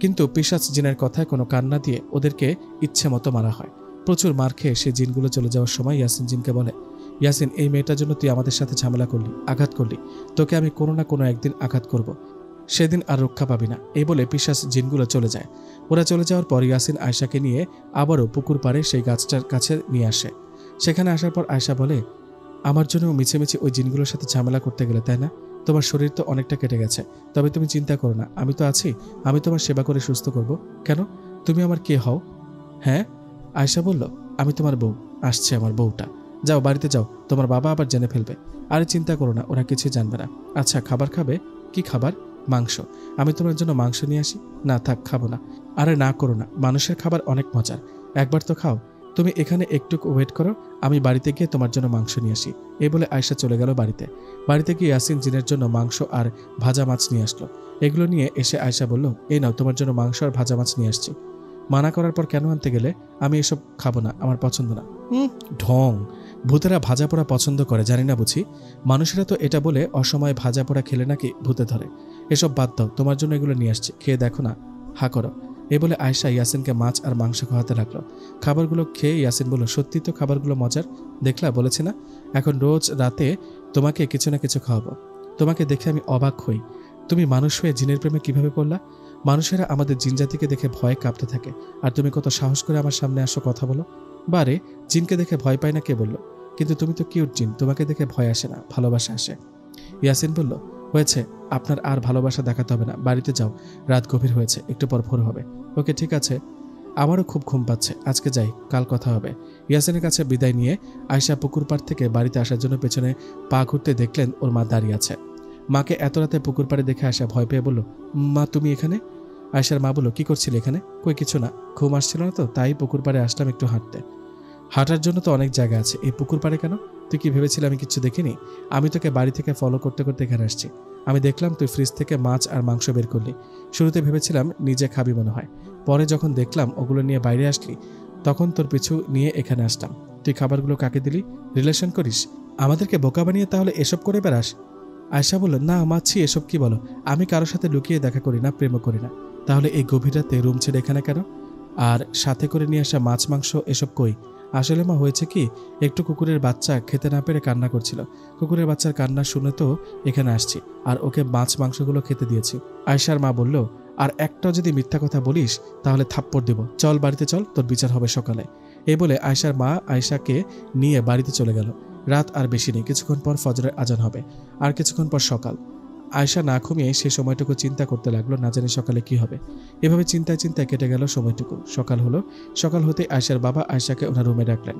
কিন্তু পিশাচ জিনের কথায় কোনো কান না দিয়ে ওদেরকে ইচ্ছে মতো মারা হয়। প্রচুর মার খেয়ে সে জিনগুলো চলে যাওয়ার সময় ইয়াসিন জিনকে বলে, ইয়াসিন, এই মেয়েটার জন্য তুই আমাদের সাথে ঝামেলা করলি, আঘাত করলি, তোকে আমি কোনো না কোনো একদিন আঘাত করব, সেদিন আর রক্ষা পাবি না। এই বলে পিশাচ জিনগুলো চলে যায়। ওরা চলে যাওয়ার পর ইয়াসিন আয়েশাকে নিয়ে আবারও পুকুর পাড়ে সেই গাছটার কাছে নিয়ে আসে। সেখানে আসার পর আয়েশা বলে, আমার জন্য মিছেমিছি ওই জিনগুলোর সাথে ঝামেলা করতে গেলে, তাই না? তোমার শরীর তো অনেকটা কেটে গেছে, তবে তুমি চিন্তা করো না, আমি তো আছি, আমি তোমার সেবা করে সুস্থ করব। কেন, তুমি আমার কে হও? হ্যাঁ, আয়েশা বলল, আমি তোমার বউ, আসছে আমার বউটা। যাও, বাড়িতে যাও, তোমার বাবা আবার জেনে ফেলবে। আরে চিন্তা করো না, ওরা কিছুই জানবে না। আচ্ছা, খাবার খাবে? কি খাবার? মাংস। আমি তোমার জন্য মাংস নিয়ে আসি? না থাক, খাবো না। আরে না করো না, মানুষের খাবার অনেক মজার, একবার তো খাও। তুমি এখানে একটু ওয়েট করো, আমি বাড়িতে গিয়ে তোমার জন্য মাংস নিয়ে আসি। এই বলে আয়েশা চলে গেল বাড়িতে। বাড়িতে গিয়ে ইয়াসিন জিনের জন্য মাংস আর ভাজা মাছ নিয়ে আসলো। এগুলো নিয়ে এসে আয়েশা বলল, এই নাও, তোমার জন্য মাংস আর ভাজা মাছ নিয়ে আসছি। মানা করার পর কেন আনতে গেলে? আমি এসব খাবো না, আমার পছন্দ না। ঢং, ভূতেরা ভাজা পোড়া পছন্দ করে, জানি না বুঝি? মানুষেরা তো এটা বলে অসময়ে ভাজা পোড়া খেলে নাকি ভূতে ধরে। এসব বাদ দাও, তোমার জন্য এগুলো নিয়ে আসছি, খেয়ে দেখো না, হা করো। এ বলে আয়েশা ইয়াসিনকে মাছ আর মাংস খাওয়াতে লাগলো। খাবারগুলো খেয়ে ইয়াসিন বলল, সত্যি তো খাবারগুলো মজার, দেখলা, বলেছি না? এখন রোজ রাতে তোমাকে কিছু না কিছু খাওয়াবো। তোমাকে দেখে আমি অবাক হই, তুমি মানুষ হয়ে জিনের প্রেমে কিভাবে পড়লা? মানুষেরা আমাদের জিনজাতিকে দেখে ভয়ে কাঁপতে থাকে, আর তুমি কত সাহস করে আমার সামনে আসো, কথা বলো। বারে, জিনকে দেখে ভয় পায় না কে বলল? কিন্তু তুমি তো কিউট জিন, তোমাকে দেখে ভয় আসে না, ভালোবাসা আসে। ইয়াসিন বলল, হয়েছে, আপনার আর ভালোবাসা দেখাতে হবে না, বাড়িতে যাও, রাত গভীর হয়েছে, একটু পর ভোর হবে। ওকে ঠিক আছে, আমারও খুব ঘুম পাচ্ছে, আজকে যাই, কাল কথা হবে। ইয়াসিনের কাছে বিদায় নিয়ে আয়শা পুকুর পাড় থেকে বাড়িতে আসার জন্য পেছনে পা ঘুরতে দেখলেন ওর মা দাঁড়িয়ে আছে। মাকে এত রাতে পুকুর পাড়ে দেখে আয়শা ভয় পেয়ে বলল, মা তুমি এখানে? আয়শার মা বলল, কি করছিলে এখানে? কই কিছু না, ঘুম আসছিল না তো, তাই পুকুর পাড়ে আসলাম একটু হাঁটতে। হাঁটার জন্য তো অনেক জায়গা আছে, এই পুকুর পাড়ে কেন? তুই কি ভেবেছিলি আমি কিচ্ছু দেখিনি? আমি তোকে বাড়ি থেকে ফলো করতে করতে এখানে আসছি। আমি দেখলাম তুই ফ্রিজ থেকে মাছ আর মাংস বের করলি। শুরুতে ভেবেছিলাম নিজে খাবি মনে হয়, পরে যখন দেখলাম ওগুলো নিয়ে বাইরে আসলি, তখন তোর পিছু নিয়ে এখানে আসলাম। তুই খাবারগুলো কাকে দিলি? রিলেশন করিস? আমাদেরকে বোকা বানিয়ে তাহলে এসব করে বেড়াস? আয়শা বলল, না মাছি, এসব কি বলো? আমি কারোর সাথে লুকিয়ে দেখা করি না, প্রেমও করি না। তাহলে এই গভীর রাতে রুম ছেড়ে এখানে কেন? আর সাথে করে নিয়ে আসা মাছ মাংস এসব কই? আসলে মা হয়েছে কি, একটু কুকুরের বাচ্চা খেতে না পেরে কান্না করছিল, কুকুরের বাচ্চার কান্না শুনে তো এখানে আসছি, আর ওকে মাছ মাংসগুলো খেতে দিয়েছি। আয়শার মা বলল, আর একটাও যদি মিথ্যা কথা বলিস তাহলে থাপ্পড় দেব, চল বাড়িতে চল, তোর বিচার হবে সকালে। এই বলে আয়শার মা আয়শাকে নিয়ে বাড়িতে চলে গেল। রাত আর বেশি নেই, কিছুক্ষণ পর ফজরের আজান হবে, আর কিছুক্ষণ পর সকাল। আয়শা না ঘুমিয়ে সে সময়টুকু চিন্তা করতে লাগলো, না জানি সকালে কি হবে। এভাবে চিন্তায় চিন্তায় কেটে গেল সময়টুকু। সকাল হলো। সকাল হতে আয়শার বাবা আয়শাকে ওনার রুমে ডাকলেন।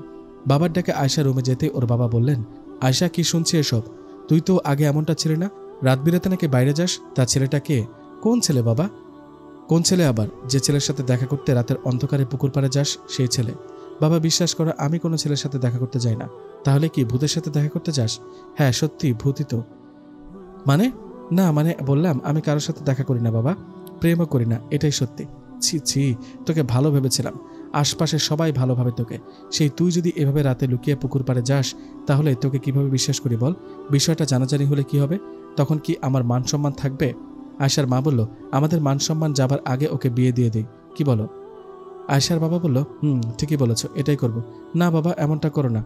বাবার ডাকে আয়শা রুমে যেতে ওর বাবা বললেন, আয়শা কি শুনছি এসব? তুই তো আগে এমনটা ছিলে না, রাত বিরাতে নাকি বাইরে যাস। তা ছেলেটা কে? কোন ছেলে বাবা? কোন ছেলে আবার? যে ছেলের সাথে দেখা করতে রাতের অন্ধকারে পুকুর পাড়ে যাস, সেই ছেলে। বাবা বিশ্বাস করো, আমি কোনো ছেলের সাথে দেখা করতে যাই না। তাহলে কি ভূতের সাথে দেখা করতে যাস? হ্যাঁ সত্যি, ভূতই তো। মানে? না মানে বললাম আমি কারোর সাথে দেখা করি না বাবা, প্রেমও করি না, এটাই সত্যি। ছি ছি, তোকে ভালো ভেবেছিলাম, আশপাশে সবাই ভালো ভাবে তোকে। সেই তুই যদি এভাবে রাতে লুকিয়ে পুকুর পাড়ে যাস, তাহলে তোকে কিভাবে বিশ্বাস করি বল? বিষয়টা জানাজানি হলে কি হবে? তখন কি আমার মান সম্মান থাকবে? আয়শার মা বলল, আমাদের মান সম্মান যাবার আগে ওকে বিয়ে দিয়ে দিই, কি বলো? আয়শার বাবা বলল, ঠিকই বলেছ, এটাই করব। না বাবা, এমনটা করো না।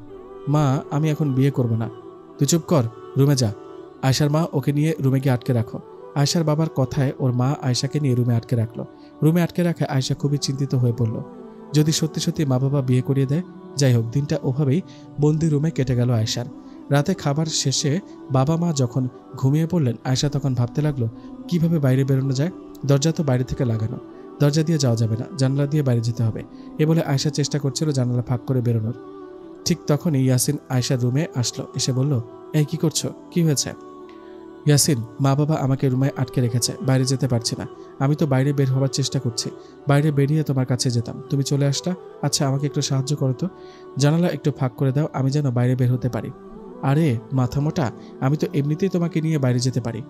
মা, আমি এখন বিয়ে করব না। তুই চুপ কর, রুমে যা। আয়শার মা, ওকে নিয়ে রুমে গিয়ে আটকে রাখো। আয়শার বাবার কথায় ওর মা আয়শাকে নিয়ে রুমে আটকে রাখলো। রুমে আটকে রাখায় আয়শা খুবই চিন্তিত হয়ে পড়ল। যদি সত্যি সত্যি মা বাবা বিয়ে করিয়ে দেয়? যাই হোক, দিনটা ওভাবেই বন্দি রুমে কেটে গেল আয়শার। রাতে খাবার শেষে বাবা মা যখন ঘুমিয়ে পড়লেন, আয়শা তখন ভাবতে লাগলো কিভাবে বাইরে বেরোনো যায়। দরজা তো বাইরে থেকে লাগানো, দরজা দিয়ে যাওয়া যাবে না, জানালা দিয়ে বাইরে যেতে হবে। এ বলে আয়শা চেষ্টা করছিল জানালা ফাঁক করে বেরোনোর। ঠিক তখনই ইয়াসিন আয়শার রুমে আসলো। এসে বলল, এই কি করছো, কি হয়েছে? ইয়াসিন, মা বাবা আমাকে রুমে আটকে রেখেছে, বাইরে যেতে পারছি না। আমি তো বাইরে বের হওয়ার চেষ্টা করছি, বাইরে বেরিয়ে তোমার কাছে যেতাম, তুমি চলে আসলা। আচ্ছা আমাকে একটু সাহায্য করো তো, জানালা একটু ফাঁক করে দাও, আমি যেন বাইরে বের হতে পারি। আরে মাথা মোটা, আমি তো এমনিতেই তোমাকে নিয়ে বাইরে যেতে পারি।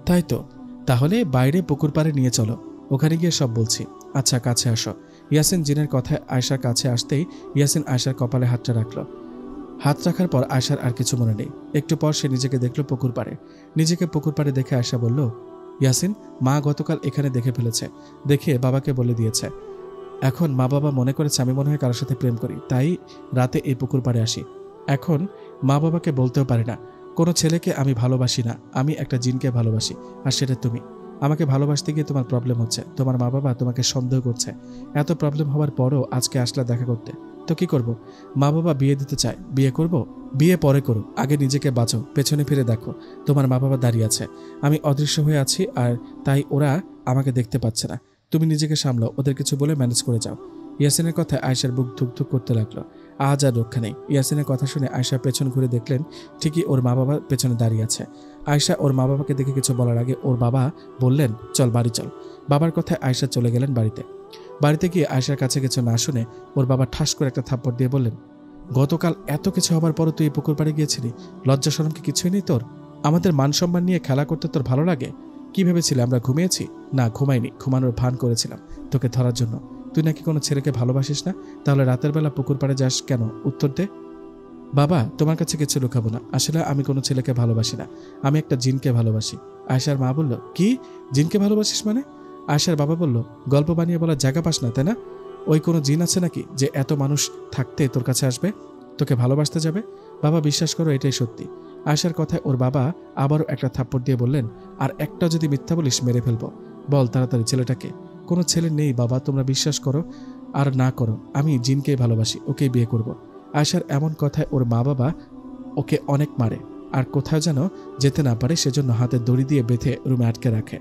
তাই তো, তাহলে বাইরে পুকুর পাড়ে নিয়ে চলো, ওখানে গিয়ে সব বলছি। আচ্ছা কাছে আসো। ইয়াসিন জিনের কথায় আয়শার কাছে আসতেই ইয়াসিন আয়শার কপালে হাতটা রাখলো। হাত রাখার পর আয়শার আর কিছু মনে নেই। একটু পর সে নিজেকে দেখলো পুকুর পাড়ে। নিজেকে পুকুর পাড়ে দেখে আয়শা বলল, ইয়াসিন, মা গতকাল এখানে দেখে ফেলেছে, দেখে বাবাকে বলে দিয়েছে। এখন মা বাবা মনে করেছে আমি মনে হয় কারোর সাথে প্রেম করি, তাই রাতে এই পুকুর পাড়ে আসি। এখন মা বাবাকে বলতেও পারি না কোনো ছেলেকে আমি ভালোবাসি না, আমি একটা জিনকে ভালোবাসি, আর সেটা তুমি। আমাকে ভালোবাসতে গিয়ে তোমার প্রবলেম হচ্ছে, তোমার মা বাবা তোমাকে সন্দেহ করছে। এত প্রবলেম হওয়ার পরও আজকে আসলা দেখা করতে, তো কি করব? মা বাবা বিয়ে দিতে চায়, বিয়ে করব? বিয়ে পরে করো, আগে নিজেকে বাঁচো, পেছনে ফিরে দেখো, তোমার মা বাবা দাঁড়িয়ে আছে, আমি অদৃশ্য হয়ে আছি, আর তাই ওরা আমাকে দেখতে পাচ্ছে না। তুমি নিজেকে সামলাও, ওদের কিছু বলে ম্যানেজ করে যাও। ইয়াসিনের কথায় আয়শার বুক ধুকধুক করতে লাগলো। আজ আর রক্ষা নেই। ইয়াসিনের কথা শুনে আয়শা পেছন ঘুরে দেখলেন ঠিকই ওর মা বাবা পেছনে দাঁড়িয়ে আছে। আয়শা ওর মা বাবাকে দেখে কিছু বলার আগে ওর বাবা বললেন, চল বাড়ি চল। বাবার কথায় আয়শা চলে গেলেন বাড়িতে। বাড়িতে গিয়ে আয়শার কাছে কিছু না শুনে ওর বাবা ঠাস করে একটা থাপ্পড় দিয়ে বললেন, গতকাল এত কিছু হবার পরও তুই এই পুকুর পাড়ে গিয়েছিলি, লজ্জা শরম কি কিছুই নেই তোর? আমাদের মান সম্মান নিয়ে খেলা করতে তোর ভালো লাগে? কি ভেবেছিলি আমরা ঘুমিয়েছি? না, ঘুমাইনি, ঘুমানোর ভান করেছিলাম তোকে ধরার জন্য। তুই নাকি কোনো ছেলেকে ভালোবাসিস না, তাহলে রাতের বেলা পুকুর পাড়ে যাস কেন? উত্তর দে। বাবা, তোমার কাছে কিছু লুকাবো না, আসলে আমি কোনো ছেলেকে ভালোবাসি না, আমি একটা জিনকে ভালোবাসি। আয়শার মা বলল, কি জিনকে ভালোবাসিস মানে? আয়শার বাবা বলল, গল্প বানিয়ে বলার জায়গা পাস না তাই না? ওই কোনো জিন আছে নাকি যে এত মানুষ থাকতে তোর কাছে আসবে, তোকে ভালোবাসতে যাবে? বাবা বিশ্বাস করো, এটাই সত্যি। আয়শার কথায় ওর বাবা আবারও একটা থাপ্পড় দিয়ে বললেন, আর একটা যদি মিথ্যা বলিস মেরে ফেলবো। বল তাড়াতাড়ি, ছেলেটাকে? কোনো ছেলে নেই বাবা, তোমরা বিশ্বাস করো আর না করো, আমি জিনকেই ভালোবাসি, ওকেই বিয়ে করব। আয়শার এমন কথায় ওর মা বাবা ওকে অনেক মারে। আর কোথাও যেন যেতে না পারে, সেজন্য হাতে দড়ি দিয়ে বেঁধে রুমে আটকে রাখে।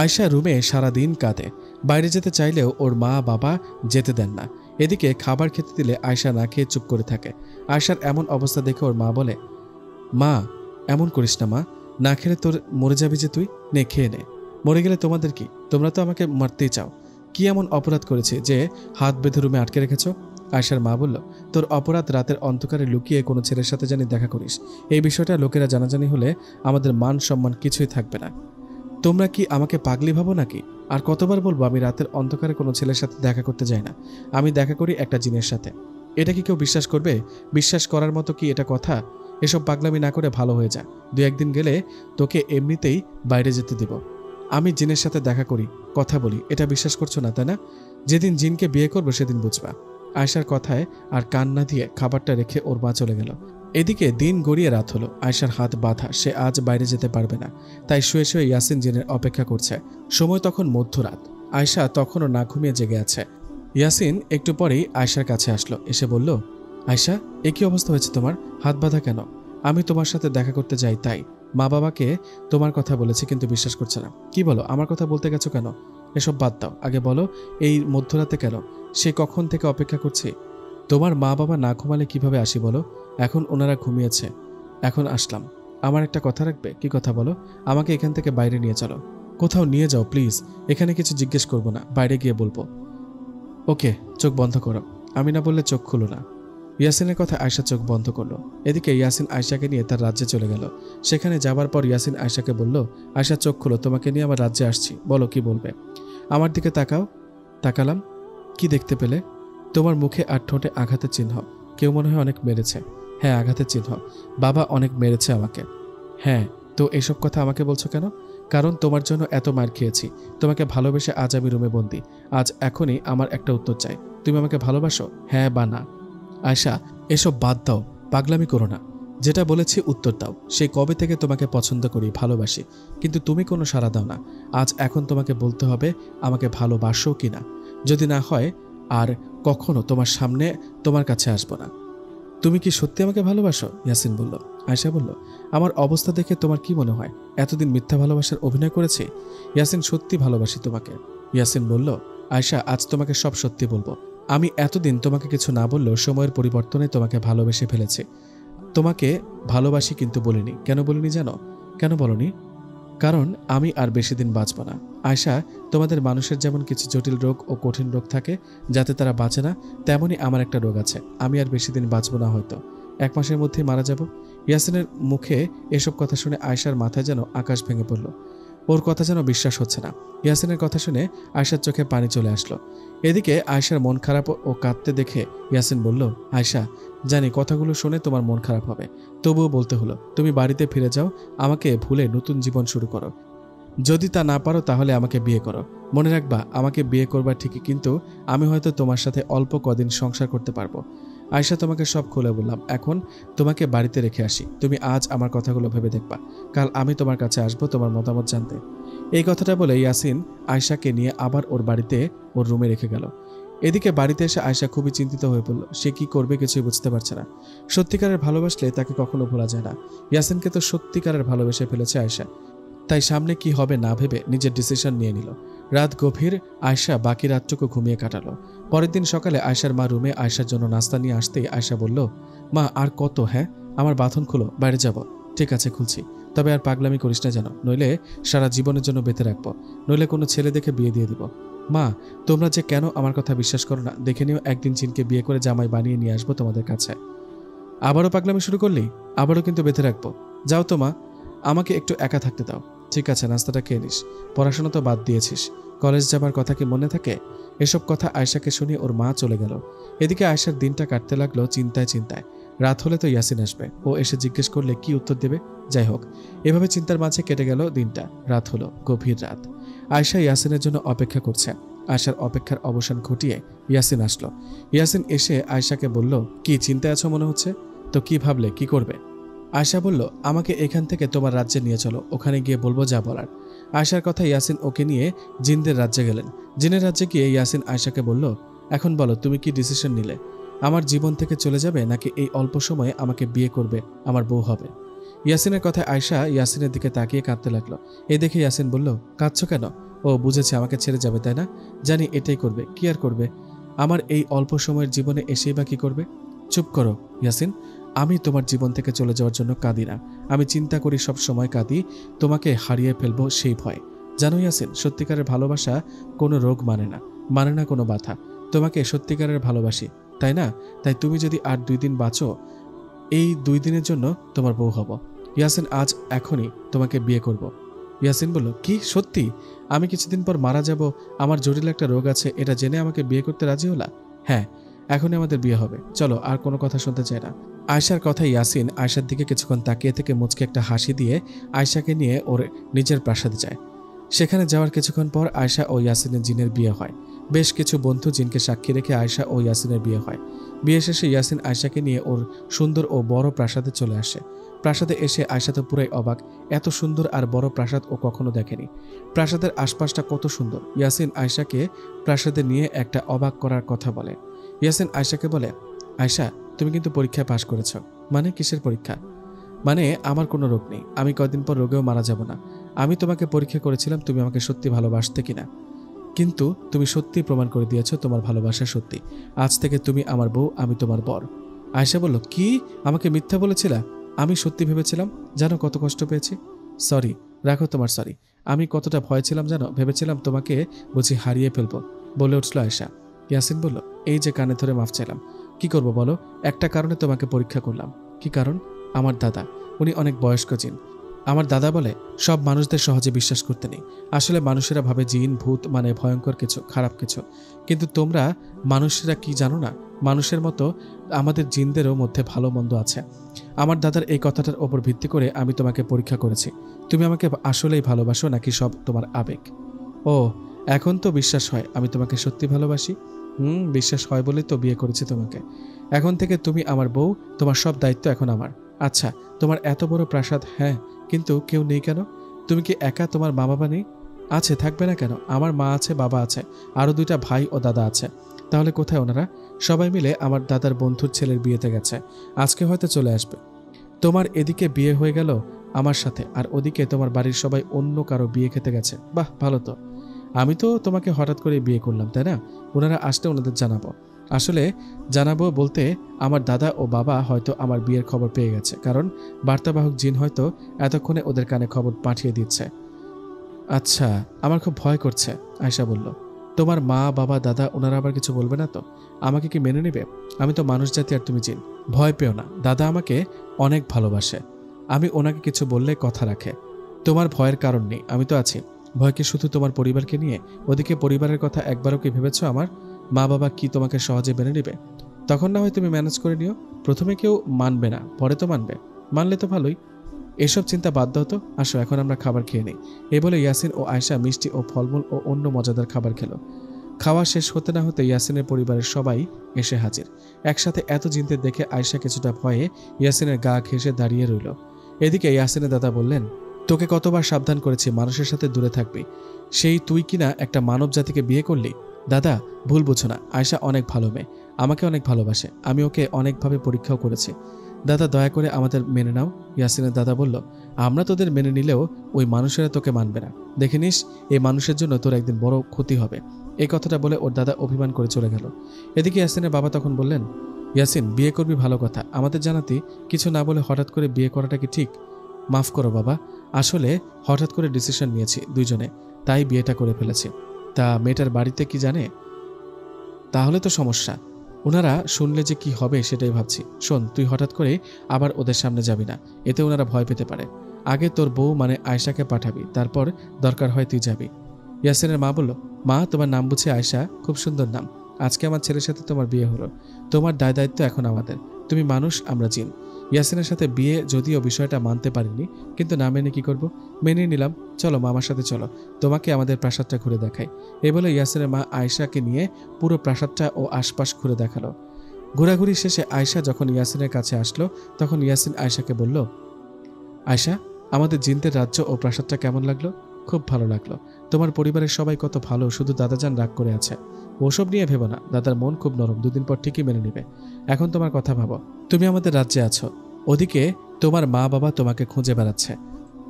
আয়শা রুমে সারাদিন কাঁদে। বাইরে যেতে চাইলেও ওর মা বাবা যেতে দেন না। এদিকে খাবার খেতে দিলে আয়শা না খেয়ে চুপ করে থাকে। আয়শার এমন অবস্থা দেখে ওর মা বলে, মা এমন করিস না মা, না খেলে তোর মরে যাবি যে তুই, নে খেয়ে নে। মরে গেলে তোমাদের কি? তোমরা তো আমাকে মারতেই চাও। কি এমন অপরাধ করেছে যে হাত বেঁধে রুমে আটকে রেখেছ? আয়শার মা বলল, তোর অপরাধ রাতের অন্ধকারে লুকিয়ে কোনো ছেলের সাথে জানি দেখা করিস। এই বিষয়টা লোকেরা জানাজানি হলে আমাদের মান সম্মান কিছুই থাকবে না। তোমরা কি আমাকে পাগলি ভাবো নাকি? আর কতবার বলবো আমি রাতের অন্ধকারে কোনো ছেলের সাথে দেখা করতে যাই না। আমি দেখা করি একটা জিনের সাথে। এটা কি কেউ বিশ্বাস করবে? বিশ্বাস করার মতো কি এটা কথা? এসব পাগলামি না করে ভালো হয়ে যা। 2-1 দিন গেলে তোকে এমনিতেই বাইরে যেতে দিব। আমি জিনের সাথে দেখা করি, কথা বলি, এটা বিশ্বাস করছো না তাই না? যেদিন জিনকে বিয়ে করবো সেদিন বুঝবা। আয়শার কথায় আর কান না দিয়ে খাবারটা রেখে ওর মা চলে গেল। এদিকে দিন গড়িয়ে রাত হলো। আয়শার হাত বাঁধা, সে আজ বাইরে যেতে পারবে না। তাই শুয়ে শুয়ে ইয়াসিন জিনের অপেক্ষা করছে। সময় তখন মধ্যরাত। আয়শা তখনও না ঘুমিয়ে জেগে আছে। ইয়াসিন একটু পরেই আয়শার কাছে আসলো, এসে বলল, আয়শা এ কি অবস্থা হয়েছে তোমার? হাত বাঁধা কেন? আমি তোমার সাথে দেখা করতে যাই তাই। মা বাবাকে তোমার কথা বলেছি কিন্তু বিশ্বাস করছে না। কি বলো, আমার কথা বলতে গেছো কেন? এসব বাদ দাও, আগে বলো এই মধ্যরাতে কেন? সে কখন থেকে অপেক্ষা করছি। তোমার মা বাবা না ঘুমালে কিভাবে আসি বলো? এখন ওনারা ঘুমিয়েছে, এখন আসলাম। আমার একটা কথা রাখবে? কি কথা বলো? আমাকে এখান থেকে বাইরে নিয়ে চলো। কোথাও নিয়ে যাও প্লিজ। এখানে কিছু জিজ্ঞেস করবো না, বাইরে গিয়ে বলবো। ওকে, চোখ বন্ধ করো। আমি না বললে চোখ খুলো না। ইয়াসিনের কথা আয়শা চোখ বন্ধ করলো। এদিকে ইয়াসিন আয়শাকে নিয়ে তার রাজ্যে চলে গেল। সেখানে যাবার পর ইয়াসিন আয়শাকে বলল, আয়শা চোখ খুলো, তোমাকে নিয়ে আমার রাজ্যে আসছি, বলো কি বলবে। আমার দিকে তাকাও। তাকালাম। কি দেখতে পেলে? তোমার মুখে আর ঠোঁটে আঘাতের চিহ্ন। কেউ মনে হয় অনেক মেরেছে। হ্যাঁ, আঘাতের চিহ্ন। বাবা অনেক মেরেছে আমাকে। হ্যাঁ, তো এসব কথা আমাকে বলছো কেন? কারণ তোমার জন্য এত মার খেয়েছি। তোমাকে ভালোবেসে আজ আমি রুমে বন্দি। আজ এখনই আমার একটা উত্তর চাই। তুমি আমাকে ভালোবাসো, হ্যাঁ বা না? আয়শা এসব বাদ দাও, পাগলামি করো না। যেটা বলেছি উত্তর দাও। সেই কবে থেকে তোমাকে পছন্দ করি, ভালোবাসি, কিন্তু তুমি কোনো সাড়া দাও না। আজ এখন তোমাকে বলতে হবে আমাকে ভালোবাসো কি না। যদি না হয় আর কখনো তোমার সামনে তোমার কাছে আসবো না। তুমি কি সত্যি আমাকে ভালোবাসো? ইয়াসিন বলল। আয়শা বলল, আমার অবস্থা দেখে তোমার কি মনে হয় এতদিন মিথ্যা ভালোবাসার অভিনয় করেছি? ইয়াসিন, সত্যি ভালোবাসি তোমাকে। ইয়াসিন বলল, আয়শা আজ তোমাকে সব সত্যি বলবো। আমি এতদিন তোমাকে কিছু না বললেও সময়ের পরিবর্তনে তোমাকে ভালোবেসে ফেলেছি। তোমাকে ভালোবাসি কিন্তু বলিনি। কেন বলিনি জানো? কেন বলনি? কারণ আমি আর বেশি দিন বাঁচব না। আয়শা, তোমাদের মানুষের যেমন কিছু জটিল রোগ ও কঠিন রোগ থাকে যাতে তারা বাঁচে না, তেমনই আমার একটা রোগ আছে। আমি আর বেশি দিন বাঁচব না, হয়তো 1 মাসের মধ্যেই মারা যাব। ইয়াসিনের মুখে এসব কথা শুনে আয়শার মাথায় যেন আকাশ ভেঙে পড়ল। ওর কথা যেন বিশ্বাস হচ্ছে না। ইয়াসিনের কথা শুনে আয়শার চোখে পানি চলে আসলো। এদিকে আয়শার মন খারাপ ও কাঁদতে দেখে ইয়াসিন বলল, আয়শা জানি কথাগুলো শুনে তোমার মন খারাপ হবে, তবুও বলতে হলো, তুমি বাড়িতে ফিরে যাও, আমাকে ভুলে নতুন জীবন শুরু করো। যদি তা না পারো তাহলে আমাকে বিয়ে করো। মনে রাখবা, আমাকে বিয়ে করবা ঠিকই, কিন্তু আমি হয়তো তোমার সাথে অল্প কদিন সংসার করতে পারবো। আয়শা, তোমাকে সব খুলে বললাম, এখন তোমাকে বাড়িতে রেখে আসি। তুমি আজ আমার কথাগুলো ভেবে দেখবা, কাল আমি তোমার কাছে আসবো তোমার মতামত জানতে। এই কথাটা বলে ইয়াসিন আয়শাকে নিয়ে আবার ওর বাড়িতে ওর রুমে রেখে গেল। এদিকে বাড়িতে এসে আয়শা খুবই চিন্তিত হয়ে পড়ল। সে কি করবে কিছুই বুঝতে পারছে না। সত্যিকারের ভালোবাসলে তাকে কখনো ভোলা যায় না। ইয়াসিনকে তো সত্যিকারের ভালোবেসে ফেলেছে আয়শা। তাই সামনে কি হবে না ভেবে নিজের ডিসিশন নিয়ে নিল। রাত গভীর। আয়শা বাকি রাতটুকু ঘুমিয়ে কাটালো। পরের দিন সকালে আয়শার মা রুমে আয়শার জন্য নাস্তা নিয়ে আসতেই আয়শা বলল, মা আর কত, হ্যাঁ আমার বাঁধন খুলো, বাইরে যাব। ঠিক আছে, খুলছি, তবে আর পাগলামি করিস না যেন, নইলে সারা জীবনের জন্য বেঁধে রাখবো, নইলে কোনো ছেলে দেখে বিয়ে দিয়ে দিব। মা, তোমরা যে কেন আমার কথা বিশ্বাস করো না, দেখে নিও একদিন চিনকে বিয়ে করে জামাই বানিয়ে নিয়ে আসবো তোমাদের কাছে। আবারও পাগলামি শুরু করলি? আবারও কিন্তু বেঁধে রাখবো। যাও তো মা, আমাকে একটু একা থাকতে দাও। ঠিক আছে, নাস্তাটা খেয়ে নিস। পড়াশোনা তো বাদ দিয়েছিস, কলেজ যাবার কথা কি মনে থাকে? এসব কথা আয়শাকে শুনিয়ে ওর মা চলে গেল। এদিকে আয়শার দিনটা কাটতে লাগলো চিন্তায় চিন্তায়। রাত হলে তো ইয়াসিন আসবে, ও এসে জিজ্ঞেস করলে কি উত্তর দেবে? যাই হোক, এভাবে চিন্তার মাঝে কেটে গেল দিনটা। রাত হলো, গভীর রাত। আয়শা ইয়াসিনের জন্য অপেক্ষা করছে। আয়শার অপেক্ষার অবসান ঘটিয়ে ইয়াসিন আসলো। ইয়াসিন এসে আয়শাকে বলল, কি চিন্তায় আছো মনে হচ্ছে? তো কি ভাবলে, কি করবে? আয়শা বলল, আমাকে এখান থেকে তোমার রাজ্যে নিয়ে চলো, ওখানে গিয়ে বলবো যা বলার। আয়শার কথা ইয়াসিন ওকে নিয়ে জিনদের রাজ্যে গেলেন। জিনের রাজ্যে গিয়ে ইয়াসিন আয়শাকে বলল, এখন বলো তুমি কি ডিসিশন নিলে? আমার জীবন থেকে চলে যাবে নাকি এই অল্প সময়ে আমাকে বিয়ে করবে, আমার বউ হবে? ইয়াসিনের কথায় আয়শা ইয়াসিনের দিকে তাকিয়ে কাঁদতে লাগলো। এই দেখে ইয়াসিন বলল, কাঁদছো কেন? ও বুঝেছে আমাকে ছেড়ে যাবে, তাই না? জানি এটাই করবে, কি আর করবে? আমার এই অল্প সময়ের জীবনে এসেই বা কি করবে? চুপ করো ইয়াসিন, আমি তোমার জীবন থেকে চলে যাওয়ার জন্য কাঁদি না। আমি চিন্তা করি, সব সময় কাঁদি তোমাকে হারিয়ে ফেলবো সেই ভয়। জানো ইয়াসিন, সত্যিকারের ভালোবাসা কোনো রোগ মানে না কোনো ব্যথা। তোমাকে সত্যিকারের ভালোবাসি, তাই না? তাই তুমি যদি আর 2 দিন বাঁচো, এই 2 দিনের জন্য তোমার বউ হব। ইয়াসিন, আজ এখনই তোমাকে বিয়ে করব। ইয়াসিন বলল, কি সত্যি? আমি কিছুদিন পর মারা যাব, আমার জটিল একটা রোগ আছে, এটা জেনে আমাকে বিয়ে করতে রাজি হলা? হ্যাঁ, এখনই আমাদের বিয়ে হবে, চলো, আর কোনো কথা শুনতে চাই না। আয়শার কথা ইয়াসিন আয়শার দিকে কিছুক্ষণ তাকিয়ে থেকে মুচকে একটা হাসি দিয়ে আয়শাকে নিয়ে ওর নিজের প্রাসাদে যায়। সেখানে যাওয়ার কিছুক্ষণ পর আয়শা ও ইয়াসিনের জিনের বিয়ে হয়। বেশ কিছু বন্ধু জিনকে সাক্ষী রেখে আয়শা ও ইয়াসিনের বিয়ে হয়। বিয়ে শেষে ইয়াসিন আয়শাকে নিয়ে ওর সুন্দর ও বড় প্রাসাদে চলে আসে। প্রাসাদে এসে আয়শা তো পুরাই অবাক, এত সুন্দর আর বড় প্রাসাদ ও কখনো দেখেনি। প্রাসাদের আশপাশটা কত সুন্দর। ইয়াসিন আয়শাকে প্রাসাদে নিয়ে একটা অবাক করার কথা বলে। ইয়াসিন আয়শাকে বলে, আয়শা, তুমি কিন্তু পরীক্ষায় পাশ করেছ। মানে কিসের পরীক্ষা? মানে আমার কোনো রোগ নেই, আমি কয়দিন পর রোগেও মারা যাব না। আমি তোমাকে পরীক্ষা করেছিলাম তুমি আমাকে সত্যি ভালোবাসতে কিনা, কিন্তু তুমি সত্যি প্রমাণ করে দিয়েছো তোমার ভালোবাসা সত্যি। আজ থেকে তুমি আমার বউ, আমি তোমার বর। আয়শা বলল, কি? আমাকে মিথ্যা বলেছিলা? আমি সত্যি ভেবেছিলাম। জানো কত কষ্ট পেয়েছি? সরি, রাখো তোমার সরি। আমি কতটা ভয় ছিলাম জানো, ভেবেছিলাম তোমাকে বুঝি হারিয়ে ফেলবো, বলে উঠল আয়শা। ইয়াসিন বলল, এই যে কানে ধরে মাফ চাইলাম। কি করব বলো? একটা কারণে তোমাকে পরীক্ষা করলাম। কি কারণ? আমার দাদা, উনি অনেক বয়স্ক জিন। আমার দাদা বলে সব মানুষদের সহজে বিশ্বাস করতে নেই। আসলে মানুষেরা ভাবে জিন ভূত মানে ভয়ঙ্কর কিছু, খারাপ কিছু। কিন্তু তোমরা মানুষেরা কি জানো না, মানুষের মতো আমাদের জিনদেরও মধ্যে ভালো মন্দ আছে। আমার দাদার এই কথাটার ওপর ভিত্তি করে আমি তোমাকে পরীক্ষা করেছি। তুমি আমাকে আসলেই ভালোবাসো নাকি সব তোমার আবেগ? ও, এখন তো বিশ্বাস হয় আমি তোমাকে সত্যি ভালোবাসি। বিশ্বাস হয় বলেই তো বিয়ে করেছি তোমাকে। এখন থেকে তুমি আমার বউ, তোমার সব দায়িত্ব এখন আমার। আচ্ছা, তোমার এত বড় প্রাসাদ, হ্যাঁ, কিন্তু কেউ নেই কেন? তুমি কি একা? তোমার মা বাবা নেই? আছে, থাকবে না কেন? আমার মা আছে, বাবা আছে, আরো 2টা ভাই ও দাদা আছে। তাহলে কোথায় ওনারা? সবাই মিলে আমার দাদার বন্ধুর ছেলের বিয়েতে গেছে, আজকে হয়তো চলে আসবে। তোমার এদিকে বিয়ে হয়ে গেল আমার সাথে, আর ওদিকে তোমার বাড়ির সবাই অন্য কারো বিয়ে খেতে গেছে। বাহ, ভালো তো। আমি তো তোমাকে হঠাৎ করে বিয়ে করলাম, তাই না? ওনারা আসলে ওনাদের জানাবো। আসলে জানাবো বলতে, আমার দাদা ও বাবা হয়তো আমার বিয়ের খবর পেয়ে গেছে, কারণ বার্তাবাহক জিন হয়তো এতক্ষণে ওদের কানে খবর পাঠিয়ে দিচ্ছে। আচ্ছা, আমার খুব ভয় করছে, আয়শা বলল। তোমার মা বাবা দাদা ওনারা আবার কিছু বলবে না তো? আমাকে কি মেনে নেবে? আমি তো মানুষ জাতি আর তুমি জিন। ভয় পেও না, দাদা আমাকে অনেক ভালোবাসে। আমি ওনাকে কিছু বললে কথা রাখে। তোমার ভয়ের কারণ নেই, আমি তো আছি। ভয় কি শুধু তোমার পরিবারকে নিয়ে? ওদিকে পরিবারের কথা একবারও কি ভেবেছ? আমার মা বাবা কি তোমাকে সহজে মেনে নেবে? তখন না হয় তুমি ম্যানেজ করে নিও। প্রথমে কেউ মানবে না, পরে তো মানবে। মানলে তো ভালোই। এসব চিন্তা বাদ দাও তো, আসো এখন আমরা খাবার খেয়ে নিই। এই বলে ইয়াসিন ও আয়শা মিষ্টি ও ফলমূল ও অন্য মজাদার খাবার খেলো। খাওয়া শেষ হতে না হতে ইয়াসিনের পরিবারের সবাই এসে হাজির। একসাথে এত জিনদের দেখে আয়শা কিছুটা ভয়ে ইয়াসিনের গা ঘেঁষে দাঁড়িয়ে রইল। এদিকে ইয়াসিনের দাদা বললেন, তোকে কতবার সাবধান করেছি মানুষের সাথে দূরে থাকবি, সেই তুই কিনা একটা মানব জাতিকে বিয়ে করলি। দাদা, ভুল বুঝো না, আয়শা অনেক ভালো মেয়ে, আমাকে অনেক ভালোবাসে। আমি ওকে অনেকভাবে পরীক্ষাও করেছি। দাদা, দয়া করে আমাদের মেনে নাও। ইয়াসিনের দাদা বলল, আমরা তোদের মেনে নিলেও ওই মানুষেরা তোকে মানবে না। দেখে নিস, এই মানুষের জন্য তোর একদিন বড় ক্ষতি হবে। এই কথাটা বলে ওর দাদা অভিমান করে চলে গেল। এদিকে ইয়াসিনের বাবা তখন বললেন, ইয়াসিন, বিয়ে করবি ভালো কথা, আমাদের জানাতে কিছু না বলে হঠাৎ করে বিয়ে করাটা কি ঠিক? মাফ করো বাবা, আসলে হঠাৎ করে ডিসিশন নিয়েছি দুইজনে, তাই বিয়েটা করে ফেলেছি। তা মেয়েটার বাড়িতে কি জানে? তাহলে তো সমস্যা। ওনারা শুনলে যে কি হবে সেটাই ভাবছি। শোন, তুই হঠাৎ করে আবার ওদের সামনে যাবি না, এতে ওনারা ভয় পেতে পারে। আগে তোর বউ মানে আয়শাকে পাঠাবি, তারপর দরকার হয় তুই যাবি। ইয়াসিনের মা বলল, মা, তোমার নাম বুঝি আয়শা? খুব সুন্দর নাম। আজকে আমার ছেলের সাথে তোমার বিয়ে হলো, তোমার দায় দায়িত্ব এখন আমাদের। তুমি মানুষ, আমরা জিন। ইয়াসিনের সাথে বিয়ে, যদিও বিষয়টা মানতে পারিনি, কিন্তু না মেনে কি করব? মেনে নিলাম। চলো মা, আমার সাথে চলো, তোমাকে আমাদের প্রাসাদটা ঘুরে দেখাই। এই বলে ইয়াসিনের মা আয়শাকে নিয়ে পুরো প্রাসাদটা ও আশপাশ ঘুরে দেখালো। ঘোরাঘুরি শেষে আয়শা যখন ইয়াসিনের কাছে আসলো, তখন ইয়াসিন আয়শাকে বলল, আয়শা, আমাদের জিনদের রাজ্য ও প্রাসাদটা কেমন লাগলো? খুব ভালো লাগলো। তোমার পরিবারের সবাই কত ভালো, শুধু দাদাজান রাগ করে আছে। ওসব নিয়ে ভেবো না, দাদার মন খুব নরম, দুদিন পর ঠিকই মেনে নেবে। এখন তোমার কথা ভাবো, তুমি আমাদের রাজ্যে আছো, ওদিকে তোমার মা বাবা তোমাকে খুঁজে বেড়াচ্ছে।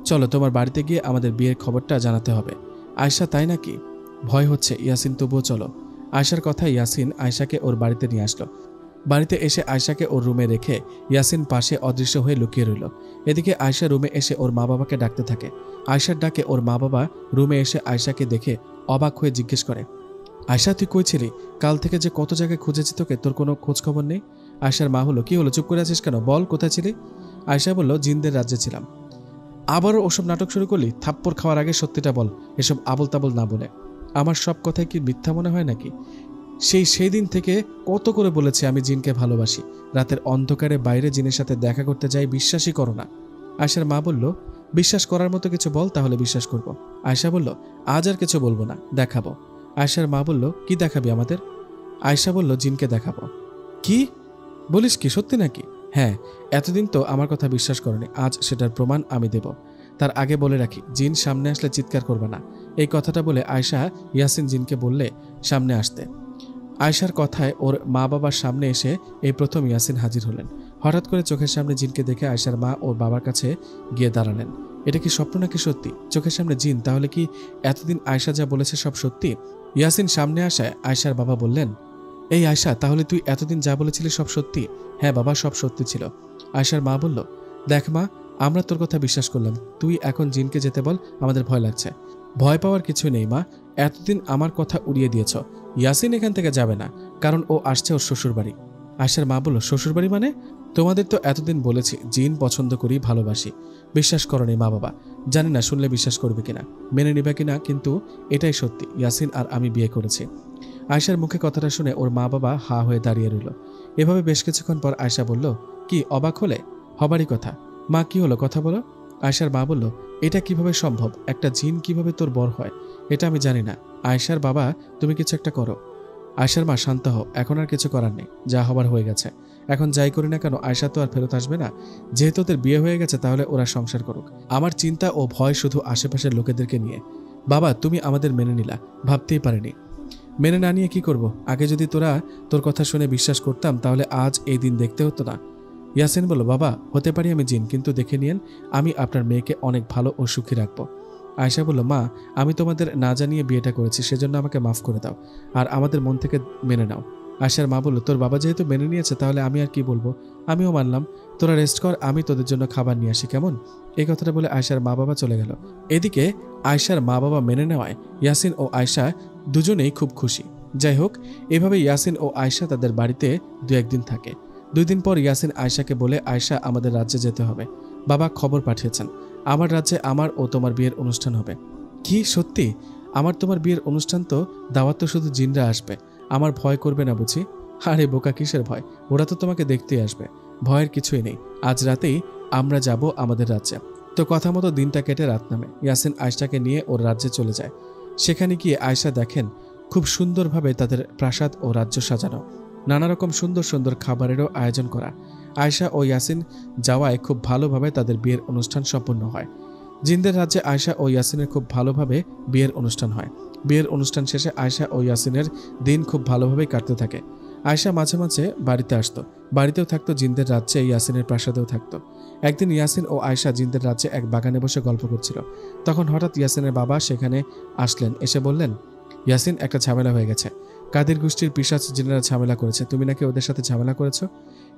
চলো তোমার বাড়িতে গিয়ে আমাদের বিয়ের খবরটা জানাতে হবে। আয়শা, তাই নাকি? ভয় হচ্ছে ইয়াসিন, তবুও চলো। আয়শার কথা ইয়াসিন আয়শাকে ওর বাড়িতে নিয়ে আসলো। বাড়িতে এসে আয়শাকে ওর রুমে রেখে ইয়াসিন পাশে অদৃশ্য হয়ে লুকিয়ে রইল। এদিকে আয়শা রুমে এসে ওর মা বাবাকে ডাকতে থাকে। আয়শার ডাকে ওর মা বাবা রুমে এসে আয়শাকে দেখে অবাক হয়ে জিজ্ঞেস করে, আয়শা তুই কই ছিলি? কাল থেকে যে কত জায়গায় খুঁজেছি তোকে, তোর কোনো খোঁজ খবর নেই। আয়শার মা হলো, কি হলো, চুপ করে আছিস কেন, বল কোথায় ছিলি? আয়শা বলল, জিনদের রাজ্যে ছিলাম। আবারও ওসব নাটক শুরু করলি? থাপ্পড় খাওয়ার আগে সত্যিটা বল, এসব আবল তাবল না বলে। আমার সব কথাই কি মিথ্যা মনে হয় নাকি? সেই দিন থেকে কত করে বলেছি আমি জিনকে ভালোবাসি, রাতের অন্ধকারে বাইরে জিনের সাথে দেখা করতে যাই, বিশ্বাসই করো না। আয়শার মা বলল, বিশ্বাস করার মতো কিছু বল, তাহলে বিশ্বাস করব। আয়শা বলল, আজ আর কিছু বলবো না, দেখাবো। আয়শার মা বলল, কি দেখাবি আমাদের? আয়শা বলল, জিনকে দেখাবো। কি বলিস, কি সত্যি নাকি? হ্যাঁ, এতদিন তো আমার কথা বিশ্বাস করনি, আজ সেটার প্রমাণ আমি দেব। তার আগে বলে রাখি, জিন সামনে আসলে চিৎকার করবে না। এই কথাটা বলে আয়শা ইয়াসিন জিনকে বললে সামনে আসতে। আয়শার কথায় ওর মা বাবার সামনে এসে এই প্রথম ইয়াসিন হাজির হলেন। হঠাৎ করে চোখের সামনে জিনকে দেখে আয়শার মা ওর বাবার কাছে গিয়ে দাঁড়ালেন। এটা কি স্বপ্ন নাকি সত্যি? চোখের সামনে জিন, তাহলে কি এতদিন আয়শা যা বলেছে সব সত্যি? ইয়াসিন সামনে আসায় আয়শার বাবা বললেন, এই আয়শা, তাহলে তুই এতদিন যা বলেছিলি সব সত্যি? হ্যাঁ বাবা, সব সত্যি ছিল। আয়শার মা বলল, দেখ মা, আমরা তোর কথা বিশ্বাস করলাম, তুই এখন জিনকে যেতে বল, আমাদের ভয় লাগছে। ভয় পাওয়ার কিছু নেই মা, এতদিন আমার কথা উড়িয়ে দিয়েছ। ইয়াসিন এখান থেকে যাবে না, কারণ ও আসছে ওর শ্বশুরবাড়ি। আয়শার মা বলল, শ্বশুরবাড়ি মানে? তোমাদের তো এতদিন বলেছি জিন পছন্দ করি, ভালোবাসি, বিশ্বাস করনি মা বাবা। জানি না শুনলে বিশ্বাস করবে কিনা, মেনে নেবে কিনা, কিন্তু এটাই সত্যি, ইয়াসিন আর আমি বিয়ে করেছি। আয়শার মুখে কথাটা শুনে ওর মা বাবা হা হয়ে দাঁড়িয়ে রইল। এভাবে বেশ কিছুক্ষণ পর আয়শা বলল, কি অবাক হলে? হবারই কথা। মা, কি হলো, কথা বলো। আয়শার মা বলল, এটা কিভাবে সম্ভব? একটা জিন কিভাবে তোর বর হয়, এটা আমি জানি না। আয়শার বাবা, তুমি কিছু একটা করো। আয়শার মা, শান্ত হও, এখন আর কিছু করার নেই, যা হবার হয়ে গেছে। এখন যাই করি না কেন, আয়শা তো আর ফেরত আসবে না। যেহেতু ওদের বিয়ে হয়ে গেছে, তাহলে ওরা সংসার করুক। আমার চিন্তা ও ভয় শুধু আশেপাশের লোকেদেরকে নিয়ে। বাবা, তুমি আমাদের মেনে নিলা, ভাবতেই পারিনি। মেনে না নিয়ে কি করব? আগে যদি তোর কথা শুনে বিশ্বাস করতাম, তাহলে আজ এই দিন দেখতে হতো না। ইয়াসিন বলল, বাবা, হতে পারি আমি জিন, কিন্তু দেখে নিয়েন আমি আপনার মেয়েকে অনেক ভালো ও সুখী রাখবো। আয়শা বলল, মা, আমি তোমাদের না জানিয়ে বিয়েটা করেছি, সেজন্য আমাকে মাফ করে দাও, আর আমাদের মন থেকে মেনে নাও। আয়শার মা বলল, তোর বাবা যেহেতু মেনে নিয়েছে, তাহলে আমি আর কি বলবো, আমিও মানলাম। তোরা রেস্ট কর, আমি তোদের জন্য খাবার নিয়ে আসি, কেমন? এই কথাটা বলে আয়শার মা বাবা চলে গেল। এদিকে আয়শার মা বাবা মেনে নেওয়ায় ইয়াসিন ও আয়শা দুজনেই খুব খুশি। যাই হোক, এভাবে ইয়াসিন ও আয়শা তাদের বাড়িতে 2-1 দিন থাকে। 2 দিন পর ইয়াসিন আয়শাকে বলে, আয়শা, আমাদের রাজ্যে যেতে হবে, বাবা খবর পাঠিয়েছেন, আমার রাজ্যে আমার ও তোমার বিয়ের অনুষ্ঠান হবে। কি সত্যি? আমার তোমার বিয়ের অনুষ্ঠান? তো দাওয়াত তো শুধু জিনরা আসবে, আমার ভয় করবে না বুঝি? আরে বোকা, কিসের ভয়, ওরা তো তোমাকে দেখতেই আসবে, ভয়ের কিছুই নেই। আজ রাতেই আমরা যাব আমাদের রাজ্যে। তো কথা মতো দিনটা কেটে রাত নামে। ইয়াসিন আয়শাকে নিয়ে ওর রাজ্যে চলে যায়। সেখানে গিয়ে আয়শা দেখেন খুব সুন্দরভাবে তাদের প্রাসাদ ও রাজ্য সাজানো, নানা রকম সুন্দর সুন্দর খাবারেরও আয়োজন করা। আয়শা ও ইয়াসিন যাওয়ায় খুব ভালোভাবে তাদের বিয়ের অনুষ্ঠান সম্পন্ন হয়। জিনদের রাজ্যে আয়শা ও ইয়াসিনের খুব ভালোভাবে বিয়ের অনুষ্ঠান হয়। বিয়ের অনুষ্ঠান শেষে আয়শা ও ইয়াসিনের দিন খুব ভালোভাবেই কাটতে থাকে। আয়শা মাঝে মাঝে বাড়িতে আসতো, বাড়িতেও থাকতো, জিনদের রাজ্যে ইয়াসিনের প্রাসাদেও থাকতো। একদিন ইয়াসিন ও আয়শা জিনদের রাজ্যে এক বাগানে বসে গল্প করছিল। তখন হঠাৎ ইয়াসিনের বাবা সেখানে আসলেন। এসে বললেন, ইয়াসিন, একটা ঝামেলা হয়ে গেছে, কাদের গোষ্ঠীর পিশাচ জিনেরা ঝামেলা করেছে, তুমি নাকি ওদের সাথে ঝামেলা করেছো।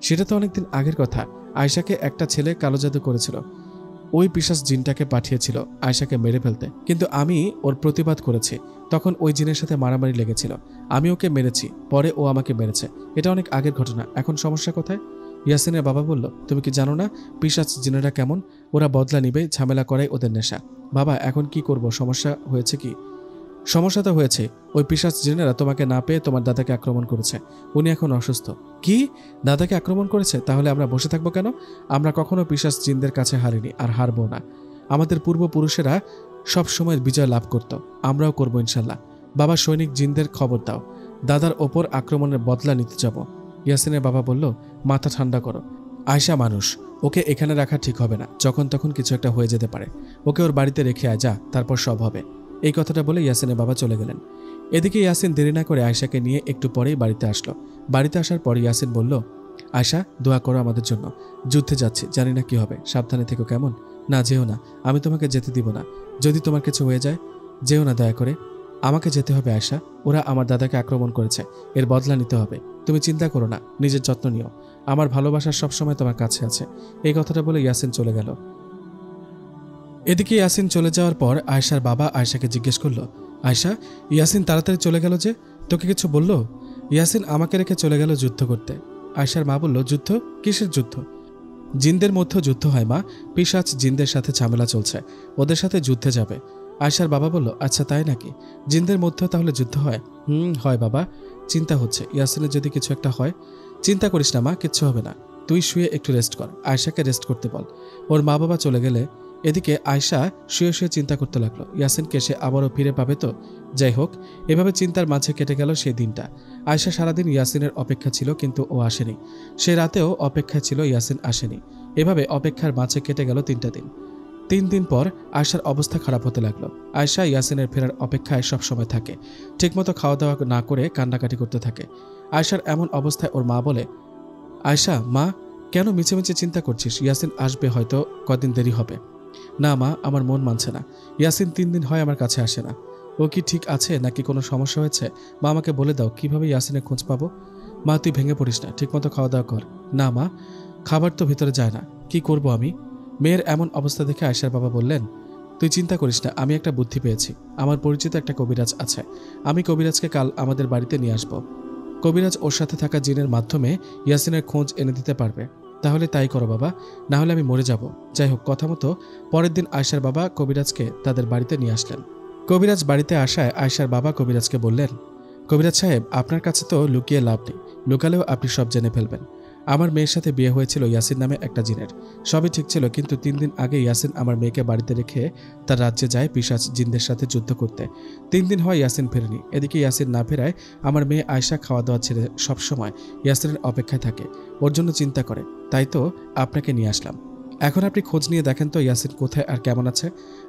সেটা তো অনেকদিন আগের কথা, আয়শাকে একটা ছেলে কালো জাদু করেছিল, ওই পিশাচ জিনটাকে পাঠিয়েছিল আয়শাকে মেরে ফেলতে, কিন্তু আমি ওর প্রতিবাদ করেছি। তখন ওই জিনের সাথে মারামারি লেগেছিল, আমি ওকে মেরেছি, পরে ও আমাকে মেরেছে। এটা অনেক আগের ঘটনা, এখন সমস্যা কোথায়? ইয়াসিনের বাবা বলল, তুমি কি জানো না পিশাচ জিনেরা কেমন? ওরা বদলা নিবে, ঝামেলা করাই ওদের নেশা। বাবা, এখন কি করব? সমস্যা হয়েছে কি? সমস্যা তো হয়েছে, ওই পিশাচ জিনেরা তোমাকে না পেয়ে তোমার দাদাকে আক্রমণ করেছে, উনি এখন অসুস্থ। কি? দাদাকে আক্রমণ করেছে? তাহলে আমরা বসে থাকবো কেন? আমরা কখনো পিশাচ জিনদের কাছে হারিনি, আর হারবো না। আমাদের পূর্বপুরুষেরা সব সময় বিজয় লাভ করত, আমরাও করবো ইনশাল্লাহ। বাবা, সৈনিক জিনদের খবর দাও, দাদার ওপর আক্রমণের বদলা নিতে যাব। ইয়াসিনের বাবা বলল, মাথা ঠান্ডা করো, আয়শা মানুষ, ওকে এখানে রাখা ঠিক হবে না, যখন তখন কিছু একটা হয়ে যেতে পারে। ওকে ওর বাড়িতে রেখে আয় যা, তারপর সব হবে। এই কথাটা বলে ইয়াসিনের বাবা চলে গেলেন। এদিকে ইয়াসিন দেরি না করে আয়শাকে নিয়ে একটু পরেই বাড়িতে আসলো। বাড়িতে আসার পর ইয়াসিন বলল, আয়শা দোয়া করো আমাদের জন্য, যুদ্ধে যাচ্ছি, জানি না কি হবে, সাবধানে থেকো কেমন? না যেও না, আমি তোমাকে যেতে দিব না। যদি তোমার কিছু হয়ে যায়, যেও না দয়া করে। আমাকে যেতে হবে আয়শা, ওরা আমার দাদাকে আক্রমণ করেছে, এর বদলা নিতে হবে। তুমি চিন্তা করো না, নিজের যত্ন নিও, আমার ভালোবাসা সবসময় তোমার কাছে আছে। এই কথাটা বলে ইয়াসিন চলে গেল। এদিকে ইয়াসিন চলে যাওয়ার পর আয়শার বাবা আয়শাকে জিজ্ঞেস করলো, আয়শা, ইয়াসিন তাড়াতাড়ি চলে গেল যে, তোকে কিছু বলল? ইয়াসিন আমাকে রেখে চলে গেল যুদ্ধ করতে। আয়শার মা বলল, যুদ্ধ? কিসের যুদ্ধ? জিনদের মধ্যে যুদ্ধ হয় মা, পিশাচ জিনদের সাথে ঝামেলা চলছে, ওদের সাথে যুদ্ধে যাবে। আয়শার বাবা বলল, আচ্ছা তাই নাকি, জিনদের মধ্যেও তাহলে যুদ্ধ হয়? হয় বাবা, চিন্তা হচ্ছে ইয়াসিনের যদি কিছু একটা হয়। চিন্তা করিস না মা, কিচ্ছু হবে না, তুই শুয়ে একটু রেস্ট কর, আয়শাকে রেস্ট করতে বল। ওর মা বাবা চলে গেলে এদিকে আয়শা শুয়ে শুয়ে চিন্তা করতে লাগলো, ইয়াসিনকে সে আবারও ফিরে পাবে তো? যাই হোক, এভাবে চিন্তার মাঝে কেটে গেল সেই দিনটা। আয়শা সারাদিন ইয়াসিনের অপেক্ষা ছিল, কিন্তু ও আসেনি। সে রাতেও অপেক্ষা ছিল, ইয়াসিন আসেনি। এভাবে অপেক্ষার মাঝে কেটে গেল 3টা দিন। 3 দিন পর আয়শার অবস্থা খারাপ হতে লাগলো। আয়শা ইয়াসিনের ফেরার অপেক্ষায় সবসময় থাকে, ঠিকমতো খাওয়া দাওয়া না করে কান্নাকাটি করতে থাকে। আয়শার এমন অবস্থায় ওর মা বলে, আয়শা মা, কেন মিছে মিছে চিন্তা করছিস? ইয়াসিন আসবে, হয়তো কদিন দেরি হবে। না মা, আমার মন মানছে না, ইয়াসিন 3 দিন হয় আমার কাছে আসে না। ও কি ঠিক আছে নাকি কোনো সমস্যা হয়েছে? মা আমাকে বলে দাও, কিভাবে ইয়াসিনের খোঁজ পাবো? মা তুই ভেঙে পড়িস না, ঠিকমতো খাওয়া দাওয়া কর। না মা, খাবার তো ভিতরে যায় না, কি করব আমি? মেয়ের এমন অবস্থা দেখে আয়শার বাবা বললেন, তুই চিন্তা করিস না, আমি একটা বুদ্ধি পেয়েছি। আমার পরিচিত একটা কবিরাজ আছে, আমি কবিরাজকে কাল আমাদের বাড়িতে নিয়ে আসব। কবিরাজ ওর সাথে থাকা জিনের মাধ্যমে ইয়াসিনের খোঁজ এনে দিতে পারবে। তাহলে তাই করো বাবা, না হলে আমি মরে যাব। যাই হোক, কথা মতো পরের দিন আয়শার বাবা কবিরাজকে তাদের বাড়িতে নিয়ে আসলেন। কবিরাজ বাড়িতে আসায় আয়শার বাবা কবিরাজকে বললেন, কবিরাজ সাহেব, আপনার কাছে তো লুকিয়ে লাভ নেই, লুকালেও আপনি সব জেনে ফেলবেন। আমার মেয়ের সাথে বিয়ে হয়েছিল ইয়াসিন নামে একটা জিনের, সবই ঠিক ছিল, কিন্তু 3 দিন আগে ইয়াসিন আমার মেয়েকে বাড়িতে রেখে তার রাজ্যে যায় পিশাচ জিনদের সাথে যুদ্ধ করতে। 3 দিন হয় ইয়াসিন ফেরেনি। এদিকে ইয়াসিন না ফেরায় আমার মেয়ে আয়শা খাওয়া দাওয়া ছেড়ে সবসময় ইয়াসিনের অপেক্ষায় থাকে, ওর জন্য চিন্তা করে, তাই তো আপনাকে নিয়ে আসলাম। এখন আপনি খোঁজ নিয়ে দেখেন তো ইয়াসিন কোথায় আর কেমন আছে।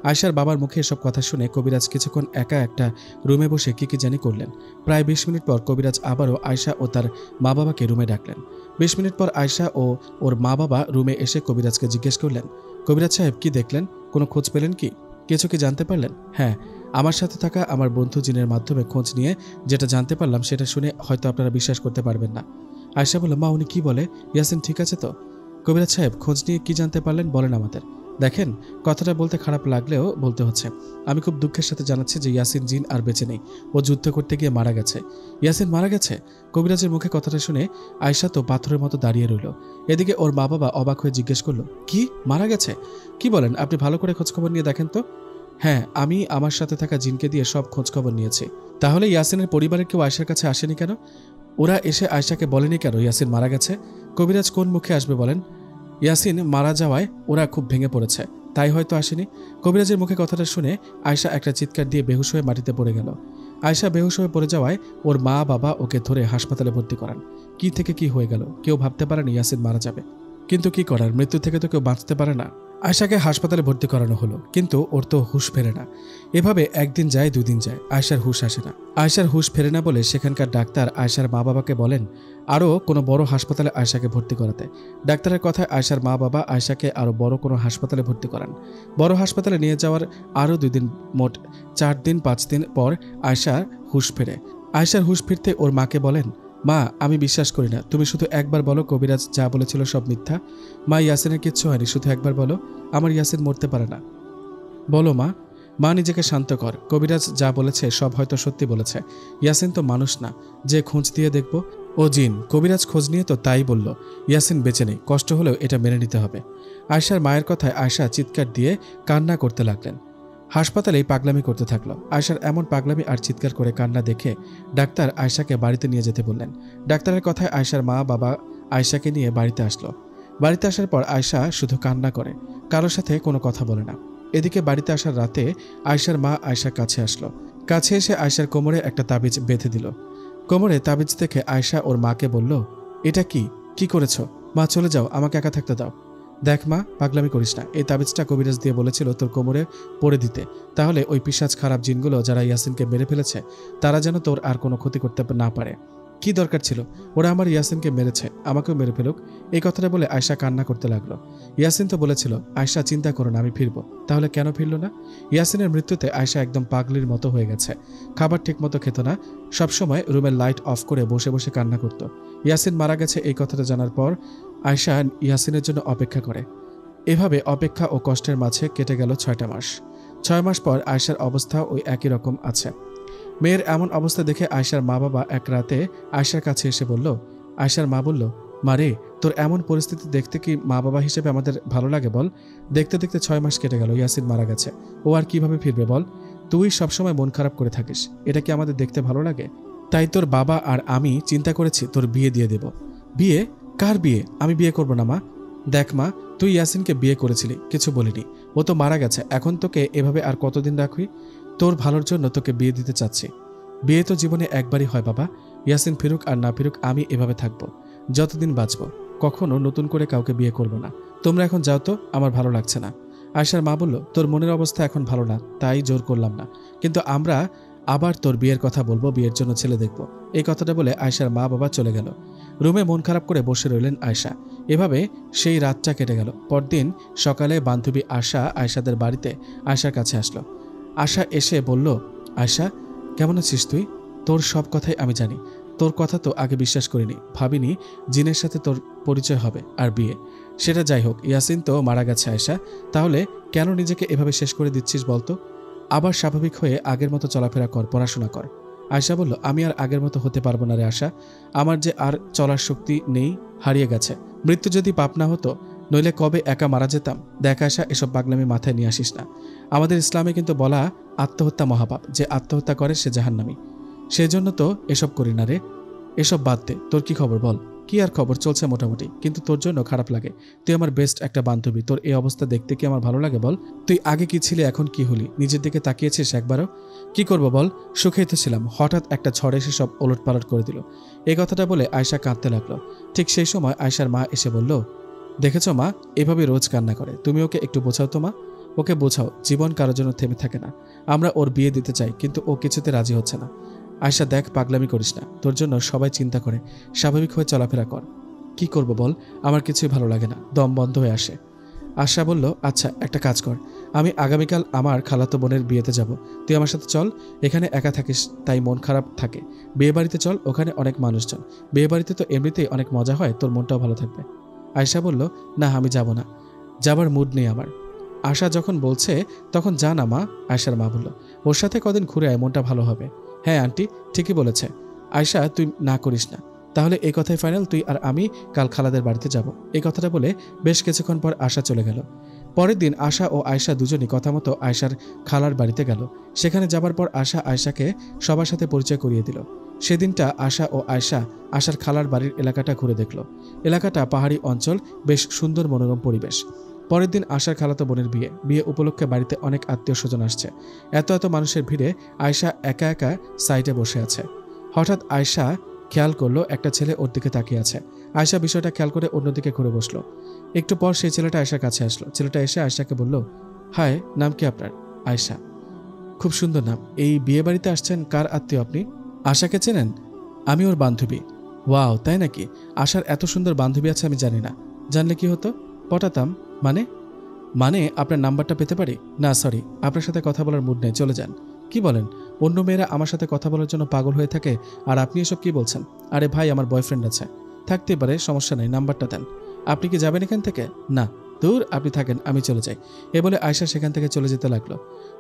আয়শার বাবার মুখে এসব কথা শুনে কবিরাজ কিছুক্ষণ একা একটা রুমে বসে কি জানি করলেন। প্রায় 20 মিনিট পর কবিরাজ আবারও আয়শা ও তার মা বাবাকে রুমে ডাকলেন। 20 মিনিট পর আয়শা ও ওর মা বাবা রুমে এসে কবিরাজকে জিজ্ঞেস করলেন, কবিরাজ সাহেব কি দেখলেন? কোনো খোঁজ পেলেন কি? কিছু কি জানতে পারলেন? হ্যাঁ, আমার সাথে থাকা আমার বন্ধু জিনের মাধ্যমে খোঁজ নিয়ে যেটা জানতে পারলাম সেটা শুনে হয়তো আপনারা বিশ্বাস করতে পারবেন না। আয়শা বলল, মা উনি কি বলে? ইয়াসিন ঠিক আছে তো? কবিরাজ সাহেব, খোঁজ নিয়ে কি জানতে পারলেন বলেন আমাদের। দেখেন, কথাটা বলতে খারাপ লাগলেও বলতে হচ্ছে, আমি খুব দুঃখের সাথে জানাচ্ছি যে ইয়াসিন জিন আর বেঁচে নেই, ও যুদ্ধ করতে গিয়ে মারা গেছে। ইয়াসিন মারা গেছে? কবিরাজের মুখে কথাটা শুনে আয়শা তো পাথরের মতো দাঁড়িয়ে রইল। এদিকে ওর মা বাবা অবাক হয়ে জিজ্ঞেস করলো, কি মারা গেছে? কি বলেন? আপনি ভালো করে খোঁজখবর নিয়ে দেখেন তো। হ্যাঁ, আমি আমার সাথে থাকা জিনকে দিয়ে সব খোঁজখবর নিয়েছি। তাহলে ইয়াসিনের পরিবারের কেউ আয়শার কাছে আসেনি কেন? ওরা এসে আয়শাকে বলেনি কেন ইয়াসিন মারা গেছে? কবিরাজ কোন মুখে আসবে বলেন? ইয়াসিন মারা যাওয়ায় ওরা খুব ভেঙে পড়েছে, তাই হয়তো আসেনি। কবিরাজের মুখে কথাটা শুনে আয়শা একটা চিৎকার দিয়ে বেহুশ হয়ে মাটিতে পড়ে গেল। আয়শা বেহুশ হয়ে পড়ে যাওয়ায় ওর মা বাবা ওকে ধরে হাসপাতালে ভর্তি করান। কি থেকে কি হয়ে গেল কেউ ভাবতে পারেনি ইয়াসিন মারা যাবে, কিন্তু কি করার, মৃত্যু থেকে তো কেউ বাঁচতে পারে না। আয়শাকে হাসপাতালে ভর্তি করানো হলো, কিন্তু ওর তো হুঁশ ফেরে না। এভাবে একদিন যায়, 2 দিন যায়, আয়শার হুঁশ আসে না। আয়শার হুঁশ ফেরে না বলে সেখানকার ডাক্তার আয়শার মা বাবাকে বলেন আরও কোনো বড় হাসপাতালে আয়শাকে ভর্তি করাতে। ডাক্তারের কথায় আয়শার মা বাবা আয়শাকে আরও বড় কোনো হাসপাতালে ভর্তি করান। বড় হাসপাতালে নিয়ে যাওয়ার আরও 2 দিন, মোট 4 দিন 5 দিন পর আয়শার হুঁশ ফেরে। আয়শার হুঁশ ফিরতে ওর মাকে বলেন, মা আমি বিশ্বাস করি না, তুমি শুধু একবার বলো কবিরাজ যা বলেছিল সব মিথ্যা। মা ইয়াসিনের কিচ্ছু হয়নি, শুধু একবার বলো, আমার ইয়াসিন মরতে পারে না। বলো মা। মা নিজেকে শান্ত কর, কবিরাজ যা বলেছে সব হয়তো সত্যি বলেছে, ইয়াসিন তো মানুষ না যে খোঁজ দিয়ে দেখব। ও জিন, কবিরাজ খোঁজ নিয়ে তো তাই বলল, ইয়াসিন বেঁচে নেই, কষ্ট হলেও এটা মেনে নিতে হবে। আয়শার মায়ের কথায় আয়শা চিৎকার দিয়ে কান্না করতে লাগলেন। হাসপাতালেই পাগলামি করতে থাকলো। আয়শার এমন পাগলামি আর চিৎকার করে কান্না দেখে ডাক্তার আয়শাকে বাড়িতে নিয়ে যেতে বললেন। ডাক্তারের কথায় আয়শার মা বাবা আয়শাকে নিয়ে বাড়িতে আসলো। বাড়িতে আসার পর আয়শা শুধু কান্না করে, কারোর সাথে কোনো কথা বলে না। এদিকে বাড়িতে আসার রাতে আয়শার মা আয়শার কাছে আসলো। কাছে এসে আয়শার কোমরে একটা তাবিজ বেঁধে দিল। কোমরে তাবিজ দেখে আয়শা ওর মাকে বলল, এটা কি করেছ? মা চলে যাও, আমাকে একা থাকতে দাও। দেখ মা, পাগলামি করিস না। এই তাবিজটা কবিরাজ দিয়ে বলেছিল তোর কোমরে পরে দিতে, তাহলে ওই পিশাচ খারাপ জিনগুলো যারা ইয়াসিনকে মেরে ফেলেছে তারা যেন তোর আর কোনো ক্ষতি করতে না পারে। কি দরকার ছিল? ওরা আমার ইয়াসিনকে মেরেছে, আমাকেও মেরে ফেলুক। এই কথাটা বলে আয়শা কান্না করতে লাগলো। ইয়াসিন তো বলেছিল, আয়শা চিন্তা করো না, আমি ফিরবো। তাহলে কেন ফিরল না? ইয়াসিনের মৃত্যুতে আয়শা একদম পাগলির মতো হয়ে গেছে। খাবার ঠিক মতো খেত না, সবসময় রুমের লাইট অফ করে বসে বসে কান্না করত। ইয়াসিন মারা গেছে এই কথাটা জানার পর আয়শা ইয়াসিনের জন্য অপেক্ষা করে। এভাবে অপেক্ষা ও কষ্টের মাঝে কেটে গেল 6টা মাস। 6 মাস পর আয়শার অবস্থা ওই একই রকম আছে। মেয়ের এমন অবস্থা দেখে আয়শার মা বাবা এক রাতে আয়শার কাছে এসে বলল, আয়শার মা বলল, মারে তোর এমন পরিস্থিতি দেখতে কি মা বাবা হিসেবে আমাদের ভালো লাগে বল? দেখতে দেখতে 6 মাস কেটে গেল, ইয়াসিন মারা গেছে, ও আর কিভাবে ফিরবে বল? তুই সবসময় মন খারাপ করে থাকিস, এটা কি আমাদের দেখতে ভালো লাগে? তাই তোর বাবা আর আমি চিন্তা করেছি তোর বিয়ে দিয়ে দেব। বিয়ে? কার বিয়ে? আমি বিয়ে করব না মা। দেখ মা, তুই ইয়াসিনকে বিয়ে করেছিলি, কিছু বলিনি, ও তো মারা গেছে, এখন তোকে এভাবে আর কতদিন রাখবি? তোর ভালোর জন্য তোকে বিয়ে দিতে চাচ্ছি। বিয়ে তো জীবনে একবারই হয় বাবা, ইয়াসিন ফিরুক আর না ফিরুক আমি এভাবে থাকবো যতদিন বাঁচব, কখনো নতুন করে কাউকে বিয়ে করব না। তোমরা এখন যাও তো, আমার ভালো লাগছে না। আয়শার মা বলল, তোর মনের অবস্থা এখন ভালো না, তাই জোর করলাম না, কিন্তু আমরা আবার তোর বিয়ের কথা বলবো, বিয়ের জন্য ছেলে দেখব। এই কথাটা বলে আয়শার মা বাবা চলে গেল। রুমে মন খারাপ করে বসে রইলেন আয়শা। এভাবে সেই রাতটা কেটে গেল। পরদিন সকালে বান্ধবী আশা আয়শাদের বাড়িতে আয়শার কাছে আসলো। আশা এসে বলল, আয়শা কেমন আছিস তুই? তোর সব কথাই আমি জানি, তোর কথা তো আগে বিশ্বাস করিনি, ভাবিনি জিনের সাথে তোর পরিচয় হবে আর বিয়ে। সেটা যাই হোক, ইয়াসিন তো মারা গেছে আয়শা, তাহলে কেন নিজেকে এভাবে শেষ করে দিচ্ছিস বলতো? আবার স্বাভাবিক হয়ে আগের মতো চলাফেরা কর, পড়াশোনা কর। আয়শা বলল, আমি আর আগের মতো হতে পারবো না রে আশা, আমার যে আর চলার শক্তি নেই, হারিয়ে গেছে। মৃত্যু যদি পাপ না হতো, নইলে কবে একা মারা যেতাম। দেখ আশা, এসব পাগলামি মাথায় নিয়ে আসিস না। আমাদের ইসলামে কিন্তু বলা আত্মহত্যা মহাপাপ, যে আত্মহত্যা করে সে জাহান্নামী। সেজন্য তো এসব করি না রে। এসব বাদ দে, তোর কি খবর বল? কি আর খবর, চলছে মোটামুটি, কিন্তু তোর জন্য খারাপ লাগে। তুই আমার বেস্ট একটা বান্ধবী, তোর এই অবস্থা দেখতে কি আমার ভালো লাগে বল? তুই আগে কি ছিলি, এখন কি হলি? নিজের দিকে তাকিয়েছিস একবারও? কি করব বল, সুখেই তো ছিলাম, হঠাৎ একটা ঝড় এসে সব ওলটপালট করে দিল। এই কথাটা বলে আয়শা কাঁদতে লাগলো। ঠিক সেই সময় আয়শার মা এসে বলল, দেখেছো মা, এভাবে রোজ কান্না করে, তুমি ওকে একটু বোঝাও তো মা, ওকে বোঝাও, জীবন কারোর জন্য থেমে থাকে না। আমরা ওর বিয়ে দিতে চাই, কিন্তু ও কিছুতে রাজি হচ্ছে না। আয়শা দেখ, পাগলামি করিস না, তোর জন্য সবাই চিন্তা করে, স্বাভাবিক হয়ে চলাফেরা কর। কি করব বল, আমার কিছুই ভালো লাগে না, দম বন্ধ হয়ে আসে। আশা বলল, আচ্ছা একটা কাজ কর, আমি আগামীকাল আমার খালাতো বোনের বিয়েতে যাব, তুই আমার সাথে চল। এখানে একা থাকিস তাই মন খারাপ থাকে, বিয়ে বাড়িতে চল, ওখানে অনেক মানুষজন, বিয়ে বাড়িতে তো এমনিতেই অনেক মজা হয়, তোর মনটাও ভালো থাকবে। আয়শা বলল, না আমি যাব না, যাবার মুড নেই আমার। আশা যখন বলছে তখন যা না মা। আয়শার মা বলল, ওর সাথে কদিন ঘুরে আয়, মনটা ভালো হবে। হ্যাঁ আন্টি, ঠিকই বলেছে। আয়শা তুই না করিস না, তাহলে এই কথাই ফাইনাল, তুই আর আমি কাল খালাদের বাড়িতে যাব। এই কথাটা বলে বেশ কিছুক্ষণ পর আশা চলে গেল। পরের দিন আশা ও আয়শা দুজনই কথা মতো আয়শার খালার বাড়িতে গেল। সেখানে যাবার পর আশা আয়শাকে সবার সাথে পরিচয় করিয়ে দিল। সেদিনটা আশা ও আয়শা আশার খালার বাড়ির এলাকাটা ঘুরে দেখল। এলাকাটা পাহাড়ি অঞ্চল, বেশ সুন্দর মনোরম পরিবেশ। পরের দিন আশার খালাতো বোনের বিয়ে। বিয়ে উপলক্ষে বাড়িতে অনেক আত্মীয় স্বজন আসছে। এত এত মানুষের ভিড়ে আয়শা একা একা সাইডে বসে আছে। হঠাৎ আয়শা খেয়াল করলো একটা ছেলে ওর দিকে তাকিয়ে আছে। আয়শা বিষয়টা খেয়াল করে অন্যদিকে ঘুরে বসলো। একটু পর সেই ছেলেটা আয়শার কাছে আসলো। ছেলেটা এসে আয়শাকে বলল, হাই, নাম কি আপনার? আয়শা। খুব সুন্দর নাম। এই বিয়ে বাড়িতে আসছেন, কার আত্মীয় আপনি? আশাকে চেনেন? আমি ওর বান্ধবী। ওয়াও, তাই নাকি? আশার এত সুন্দর বান্ধবী আছে আমি জানি না। জানলে কি হতো? পটাতাম। মানে? মানে আপনার নাম্বারটা পেতে পারি? না সরি, আপনার সাথে কথা বলার মুড নেই, চলে যান। কি বলেন? অন্য মেয়েরা আমার সাথে কথা বলার জন্য পাগল হয়ে থাকে, আর আপনি এসব কি বলছেন? আরে ভাই, আমার বয়ফ্রেন্ড আছে। থাকতে পারে, সমস্যা নেই, নাম্বারটা দেন। আপনি কি যাবেন এখান থেকে? না, দূর, আপনি থাকেন, আমি চলে যাই। এ বলে আয়শা সেখান থেকে চলে যেতে লাগলো।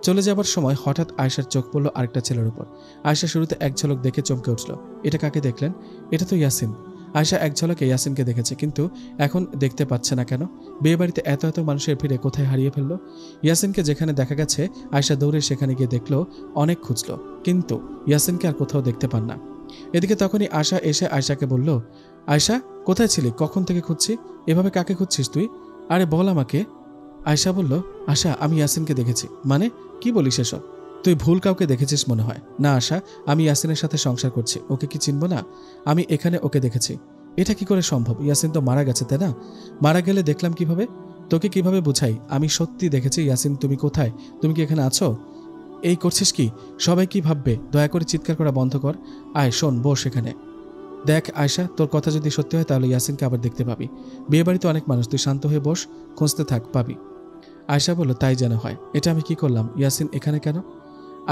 চলে যাবার সময় হঠাৎ আয়শার চোখ পড়লো আরেকটা ছেলের উপর। আয়শা শুরুতে এক ঝলক দেখে চমকে উঠল। এটা কাকে দেখলেন? এটা তো ইয়াসিন। আয়শা এক ঝলকে ইয়াসিনকে দেখেছে, কিন্তু এখন দেখতে পাচ্ছে না কেন? বিয়ে বাড়িতে এত এত মানুষের ভিড়ে কোথায় হারিয়ে ফেললো? ইয়াসিনকে যেখানে দেখা গেছে আয়শা দৌড়ে সেখানে গিয়ে দেখলো, অনেক খুঁজলো, কিন্তু ইয়াসিনকে আর কোথাও দেখতে পান না। এদিকে তখনই আশা এসে আয়শাকে বলল, আয়শা কোথায় ছিলি? কখন থেকে খুঁজছি। এভাবে কাকে খুঁজছিস তুই? আরে বল আমাকে। আয়শা বলল, আশা, আমি ইয়াসিনকে দেখেছি। মানে কি বলিস এসব? তুই ভুল কাউকে দেখেছিস মনে হয়। না আশা, আমি ইয়াসিনের সাথে সংসার করছি, ওকে কি চিনব না? আমি এখানে ওকে দেখেছি। এটা কি করে সম্ভব? ইয়াসিন তো মারা গেছে, তাই না? মারা গেলে দেখলাম কিভাবে? তোকে কিভাবে বুঝাই? আমি সত্যি দেখেছি। ইয়াসিন, তুমি কোথায়? তুমি কি এখানে আছো? এই করছিস কি? সবাই কি ভাববে? দয়া করে চিৎকার করা বন্ধ কর। আয়, শোন, বস এখানে। দেখ আয়শা, তোর কথা যদি সত্যি হয় তাহলে ইয়াসিনকে আবার দেখতে পাবি। বিয়ে বাড়িতে অনেক মানুষ, তুই শান্ত হয়ে বস, খুঁজতে থাক, পাবি। আয়শা বলল, তাই যেন হয়। এটা আমি কি করলাম? ইয়াসিন এখানে কেন?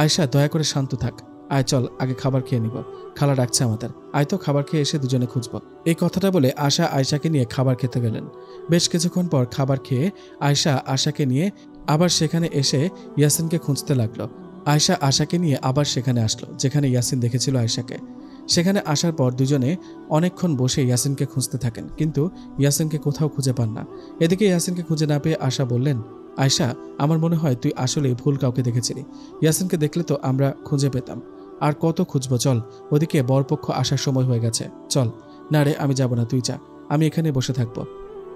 আয়শা, দয়া করে শান্ত থাক। আয় চল, আগে খাবার খেয়ে নিব, খালা ডাকছে আমাদের। আয় তো, খাবার খেয়ে এসে দুজনে খুঁজব। এই কথাটা বলে আশা আয়শাকে নিয়ে খাবার খেতে গেলেন। বেশ কিছুক্ষণ পর খাবার খেয়ে আয়শা আশাকে নিয়ে আবার সেখানে এসে ইয়াসিনকে খুঁজতে লাগলো। আয়শা আশাকে নিয়ে আবার সেখানে আসলো যেখানে ইয়াসিন দেখেছিল আয়শাকে। সেখানে আসার পর দুজনে অনেকক্ষণ বসে ইয়াসিনকে খুঁজতে থাকেন, কিন্তু ইয়াসিনকে কোথাও খুঁজে পান না। এদিকে ইয়াসিনকে খুঁজে না পেয়ে আশা বললেন, আয়শা, আমার মনে হয় তুই আসলে ভুল কাউকে দেখেছিলি। ইয়াসিনকে দেখলে তো আমরা খুঁজে পেতাম। আর কত খুঁজবো, চল। ওদিকে বরপক্ষ আসার সময় হয়ে গেছে, চল। না রে, আমি যাব না, তুই যা, আমি এখানে বসে থাকবো।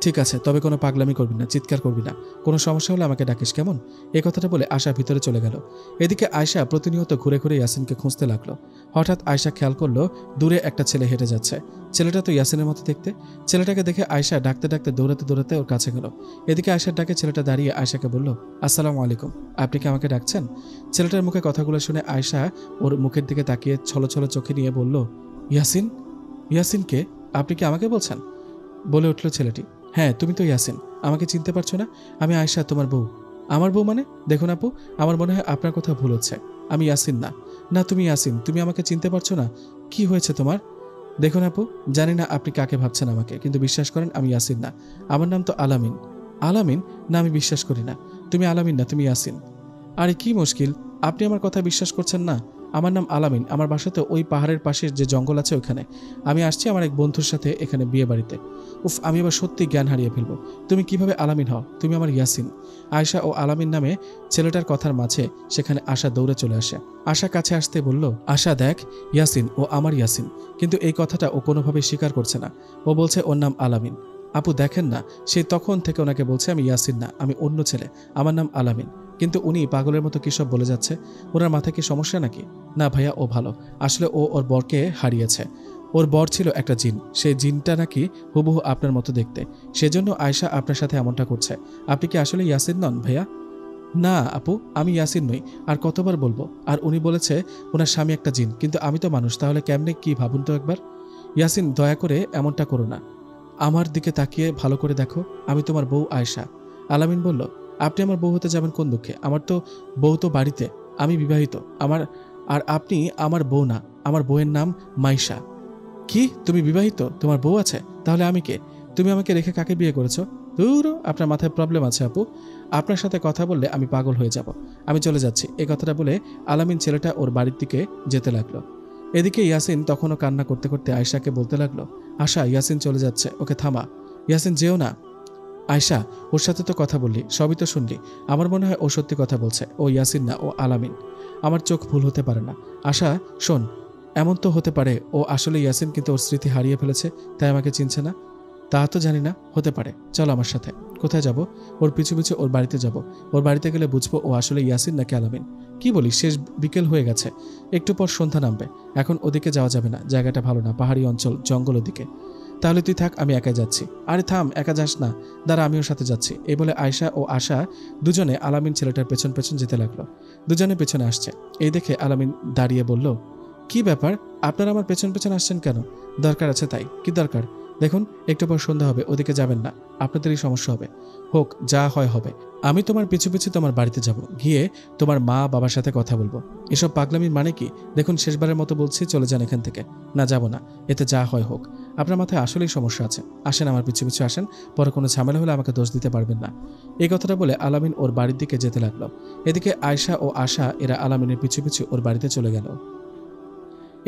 ঠিক আছে, তবে কোনো পাগলামি করবি না, চিৎকার করবি না। কোনো সমস্যা হলে আমাকে ডাকিস, কেমন? এই কথাটা বলে আশা ভিতরে চলে গেল। এদিকে আয়শা প্রতিনিয়ত ঘুরে ঘুরে ইয়াসিনকে খুঁজতে লাগলো। হঠাৎ আয়শা খেয়াল করলো দূরে একটা ছেলে হেঁটে যাচ্ছে। ছেলেটা তো ইয়াসিনের মতো দেখতে। ছেলেটাকে দেখে আয়শা ডাকতে ডাকতে দৌড়াতে দৌড়াতে ওর কাছে গেল। এদিকে আয়শার ডাকে ছেলেটা দাঁড়িয়ে আয়শাকে বলল, আসসালামু আলাইকুম, আপনি কি আমাকে ডাকছেন? ছেলেটার মুখে কথাগুলো শুনে আয়শা ওর মুখের দিকে তাকিয়ে ছলো ছলো চোখে নিয়ে বলল, ইয়াসিন? ইয়াসিনকে? আপনি কি আমাকে বলছেন? বলে উঠল ছেলেটি। হ্যাঁ, তুমি তো ইয়াসিন, আমাকে চিনতে পারছো না? আমি আয়শা, তোমার বউ। আমার বউ মানে? দেখুন আপু, আমার মনে হয় আপনার কথা ভুল হচ্ছে। আমি ইয়াসিন না। না, তুমি ইয়াসিন, তুমি আমাকে চিনতে পারছো না? কি হয়েছে তোমার? দেখুন আপু, জানি না আপনি কাকে ভাবছেন আমাকে, কিন্তু বিশ্বাস করেন আমি ইয়াসিন না। আমার নাম তো আলামিন। আলামিন? না, আমি বিশ্বাস করি না। তুমি আলামিন না, তুমি ইয়াসিন। আরে কি মুশকিল, আপনি আমার কথা বিশ্বাস করছেন না? আমার নাম আলামিন, আমার বাসা তো ওই পাহাড়ের পাশে যে জঙ্গল আছে ওখানে। আমি আসছি আমার এক বন্ধুর সাথে এখানে বিয়ে বাড়িতে। উফ, আমি এবার সত্যি জ্ঞান হারিয়ে ফেলবো। তুমি কিভাবে আলামিন হও? তুমি আমার ইয়াসিন। আয়শা ও আলামিন নামে ছেলেটার কথার মাঝে সেখানে আশা দৌড়ে চলে আসে। আশা কাছে আসতে বলল, আশা দেখ, ইয়াসিন ও আমার ইয়াসিন। কিন্তু এই কথাটা ও কোনোভাবেই স্বীকার করছে না। ও বলছে ওর নাম আলামিন। আপু দেখেন না, সে তখন থেকে ওনাকে বলছে আমি ইয়াসিন না, আমি অন্য ছেলে, আমার নাম আলামিন। কিন্তু উনি পাগলের মতো কী সব বলে যাচ্ছে। ওনার মাথায় কি সমস্যা নাকি? না ভাইয়া, ও ভালো। আসলে ও ওর বরকে হারিয়েছে। ওর বর ছিল একটা জিন, সেই জিনটা নাকি হুবহু আপনার মতো দেখতে। সেজন্য আয়শা আপনার সাথে এমনটা করছে। আপনি কি আসলে ইয়াসিন নন ভাইয়া? না আপু, আমি ইয়াসিন নই। আর কতবার বলবো? আর উনি বলেছে ওনার স্বামী একটা জিন, কিন্তু আমি তো মানুষ, তাহলে কেমনে কি ভাবুন তো একবার। ইয়াসিন, দয়া করে এমনটা করো না। আমার দিকে তাকিয়ে ভালো করে দেখো, আমি তোমার বউ আয়শা। আলামিন বলল, আপনি আমার বউ হতে যাবেন কোন দুঃখে? আমার তো বউ তো বাড়িতে, আমি বিবাহিত। আর আপনি আমার বউ না, আমার বউয়ের নাম মাইশা। কি, তুমি বিবাহিত? তোমার বউ আছে? তাহলে আমি কে? তুমি আমাকে রেখে কাকে বিয়ে করেছো? দূর, আপনার মাথায় প্রবলেম আছে আপু। আপনার সাথে কথা বললে আমি পাগল হয়ে যাব। আমি চলে যাচ্ছি। এই কথাটা বলে আলামিন ছেলেটা ওর বাড়ির দিকে যেতে লাগলো। এদিকে ইয়াসিন তখনও কান্না করতে করতে আয়শাকে বলতে লাগলো, আশা, ইয়াসিন চলে যাচ্ছে, ওকে থামা। ইয়াসিন, যেও না। আয়শা, ওর সাথে তো কথা বললি, সবই তো শুনলি। আমার মনে হয় ও সত্যি কথা বলছে। ও ইয়াসিন না, ও আলামিন। আমার চোখ ভুল হতে পারে না। আশা শোন, এমন তো হতে পারে ও আসলে ইয়াসিন, কিন্তু ওর স্মৃতি হারিয়ে ফেলেছে, তাই আমাকে চিনছে না। তা তো জানি না, হতে পারে। চল আমার সাথে। কোথায় যাব? ওর পিছু পিছু ওর বাড়িতে যাব। ওর বাড়িতে গেলে বুঝবো ও আসলে ইয়াসিন নাকি আলামিন। কি বলিস? শেষ বিকেল হয়ে গেছে, একটু পর সন্ধ্যা নামবে। এখন ওদিকে যাওয়া যাবে না, জায়গাটা ভালো না, পাহাড়ি অঞ্চল, জঙ্গল ওদিকে। তাহলে তুই থাক, আমি একাই যাচ্ছি। আরে থাম, একা যাস না, দাঁড়া, আমিও সাথে যাচ্ছি। এই বলে আয়শা ও আশা দুজনে আলামিন ছেলেটার পেছন পেছন যেতে লাগলো। দুজনে পেছনে আসছে। এই দেখে আলামিন দাঁড়িয়ে বলল, কি ব্যাপার, আপনারা আমার পেছন পেছন আসছেন কেন? দরকার আছে তাই। কি দরকার? দেখুন, একটু পর সন্ধ্যা হবে, ওদিকে যাবেন না, আপনাদেরই সমস্যা হবে। হোক, যা হয় হবে। আমি তোমার পিছু পিছু তোমার বাড়িতে যাব, গিয়ে তোমার মা বাবার সাথে কথা বলবো। এসব পাগলামির মানে কি? দেখুন, শেষবারের মতো বলছি, চলে যান এখান থেকে। না, যাব না, এতে যা হয় হোক। আপনার মাথায় আসলেই সমস্যা আছে। আসেন, আমার পিছু পিছু আসেন, পরে কোনো ঝামেলা হলে আমাকে দোষ দিতে পারবেন না। এই কথাটা বলে আলামিন ওর বাড়ির দিকে যেতে লাগলো। এদিকে আয়শা ও আশা এরা আলামিনের পিছু পিছু ওর বাড়িতে চলে গেল।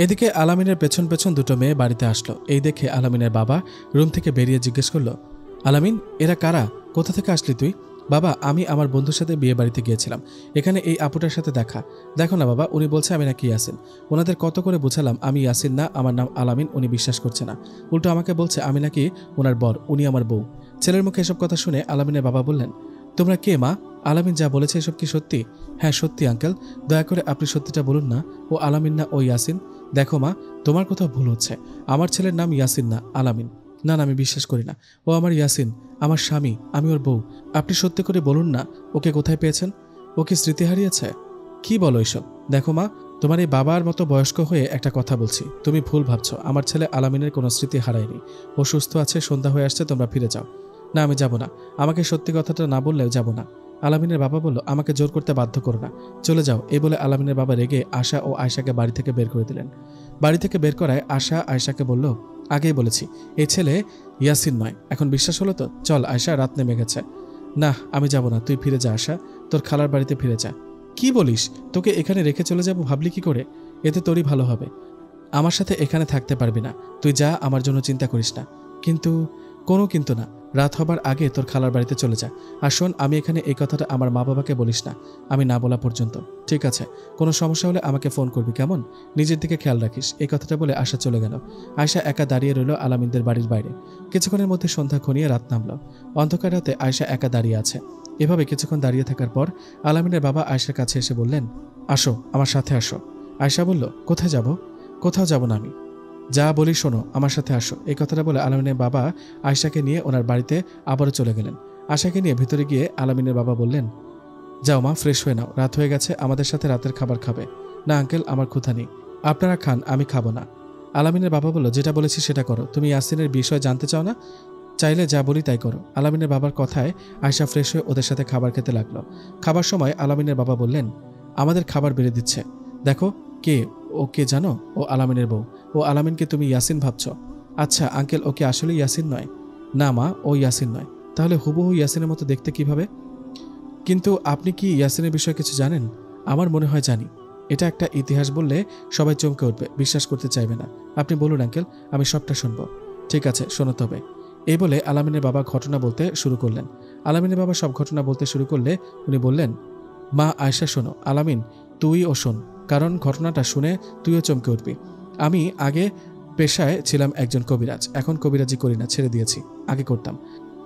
এদিকে আলামিনের পেছন পেছন দুটো মেয়ে বাড়িতে আসলো। এই দেখে আলামিনের বাবা রুম থেকে বেরিয়ে জিজ্ঞেস করলো, আলামিন, এরা কারা? কোথা থেকে আসলি তুই? বাবা, আমি আমার বন্ধুর সাথে বিয়ে বাড়িতে গিয়েছিলাম, এখানে এই আপুটার সাথে দেখা। দেখো না বাবা, উনি বলছে আমি নাকি ইয়াসিন। ওনাদের কত করে বোঝালাম আমি ইয়াসিন না, আমার নাম আলামিন, উনি বিশ্বাস করছে না। উল্টো আমাকে বলছে আমি নাকি ওনার বর, উনি আমার বউ। ছেলের মুখে এসব কথা শুনে আলামিনের বাবা বললেন, তোমরা কে মা? আলামিন যা বলেছে এসব কি সত্যি? হ্যাঁ সত্যি আঙ্কেল, দয়া করে আপনি সত্যিটা বলুন না। ও আলামিন না, ও ইয়াসিন। দেখো মা, তোমার কোথাও ভুল হচ্ছে। আমার ছেলের নাম ইয়াসিন না, আলামিন। না না, আমি বিশ্বাস করি না। ও আমার ইয়াসিন, আমার স্বামী, আমি ওর বউ। আপনি সত্যি করে বলুন না, ওকে কোথায় পেয়েছেন? ও কি স্মৃতি হারিয়েছে? কি বলো এসব? দেখো মা, তোমার এই বাবার মতো বয়স্ক হয়ে একটা কথা বলছি, তুমি ভুল ভাবছো। আমার ছেলে আলামিনের কোনো স্মৃতি হারায়নি। ও সুস্থ আছে, সন্ধ্যা হয়ে আসছে, তোমরা ফিরে যাও। না, আমি যাব না। আমাকে সত্যি কথাটা না বললেও যাব না। আলামিনের বাবা বলল, আমাকে জোর করতে বাধ্য করো না, চলে যাও। এই বলে আলামিনের বাবা রেগে আশা ও আয়শাকে বাড়ি থেকে বের করে দিলেন। বাড়ি থেকে বের করায় আশা আয়শাকে বলল, আগেই বলেছি এই ছেলে ইয়াসিন নয়। এখন বিশ্বাস হলো তো? চল আয়শা, রাত নেমে গেছে। না, আমি যাব না, তুই ফিরে যা আশা, তোর খালার বাড়িতে ফিরে যা। কি বলিস? তোকে এখানে রেখে চলে যাব ভাবলি কি করে? এতে তোরই ভালো হবে। আমার সাথে এখানে থাকতে পারবি না, তুই যা, আমার জন্য চিন্তা করিস না। কিন্তু কোনো কিন্তু না, রাত হবার আগে তোর খালার বাড়িতে চলে যা। আর শোন, আমি এখানে এই কথাটা আমার মা বাবাকে বলিস না, আমি না বলা পর্যন্ত। ঠিক আছে? কোনো সমস্যা হলে আমাকে ফোন করবি, কেমন? নিজের দিকে খেয়াল রাখিস। এই কথাটা বলে আশা চলে গেল। আয়শা একা দাঁড়িয়ে রইল আলামিনদের বাড়ির বাইরে। কিছুক্ষণের মধ্যে সন্ধ্যা ঘনিয়ে রাত নামল। অন্ধকার রাতে আয়শা একা দাঁড়িয়ে আছে। এভাবে কিছুক্ষণ দাঁড়িয়ে থাকার পর আলামিনের বাবা আয়শার কাছে এসে বললেন, আসো, আমার সাথে আসো। আয়শা বলল, কোথায় যাব? কোথাও যাব না আমি। যা বলি শোনো, আমার সাথে আসো। এই কথাটা বলে আলামিনের বাবা আয়শাকে নিয়ে ওনার বাড়িতে আবারও চলে গেলেন। আয়শাকে নিয়ে ভিতরে গিয়ে আলামিনের বাবা বললেন, যাও মা, ফ্রেশ হয়ে নাও, রাত হয়ে গেছে, আমাদের সাথে রাতের খাবার খাবে। না আঙ্কেল, আমার ক্ষুধা নেই। আপনারা খান, আমি খাবো না। আলামিনের বাবা বলল, যেটা বলেছি সেটা করো। তুমি ইয়াসিনের বিষয় জানতে চাও না? চাইলে যা বলি তাই করো। আলামিনের বাবার কথায় আয়শা ফ্রেশ হয়ে ওদের সাথে খাবার খেতে লাগলো। খাবার সময় আলামিনের বাবা বললেন, আমাদের খাবার বেড়ে দিচ্ছে। দেখো কে ও, কে জানো? ও আলামিনের বউ। ও আলামিনকে তুমি ইয়াসিন ভাবছ? আচ্ছা আঙ্কেল, ও কি আসলে ইয়াসিন নয়? না মা, ও ইয়াসিন নয়। তাহলে হুবহু ইয়াসিনের মতো দেখতে কিভাবে? কিন্তু আপনি কি ইয়াসিনের বিষয়ে কিছু জানেন? আমার মনে হয় জানি। এটা একটা ইতিহাস বললে সবাই চমকে উঠবে, বিশ্বাস করতে চাইবে না। আপনি বলুন আঙ্কেল, আমি সবটা শুনবো। ঠিক আছে, শোনো তবে। এই বলে আলামিনের বাবা ঘটনা বলতে শুরু করলেন। আলামিনের বাবা সব ঘটনা বলতে শুরু করলে উনি বললেন, মা আয়শা শোনো, আলামিন তুইও শোন, কারণ ঘটনাটা শুনে তুইও চমকে উঠবি। আমি আগে পেশায় ছিলাম একজন কবিরাজ, এখন কবিরাজি করি না, ছেড়ে দিয়েছি। আগে করতাম।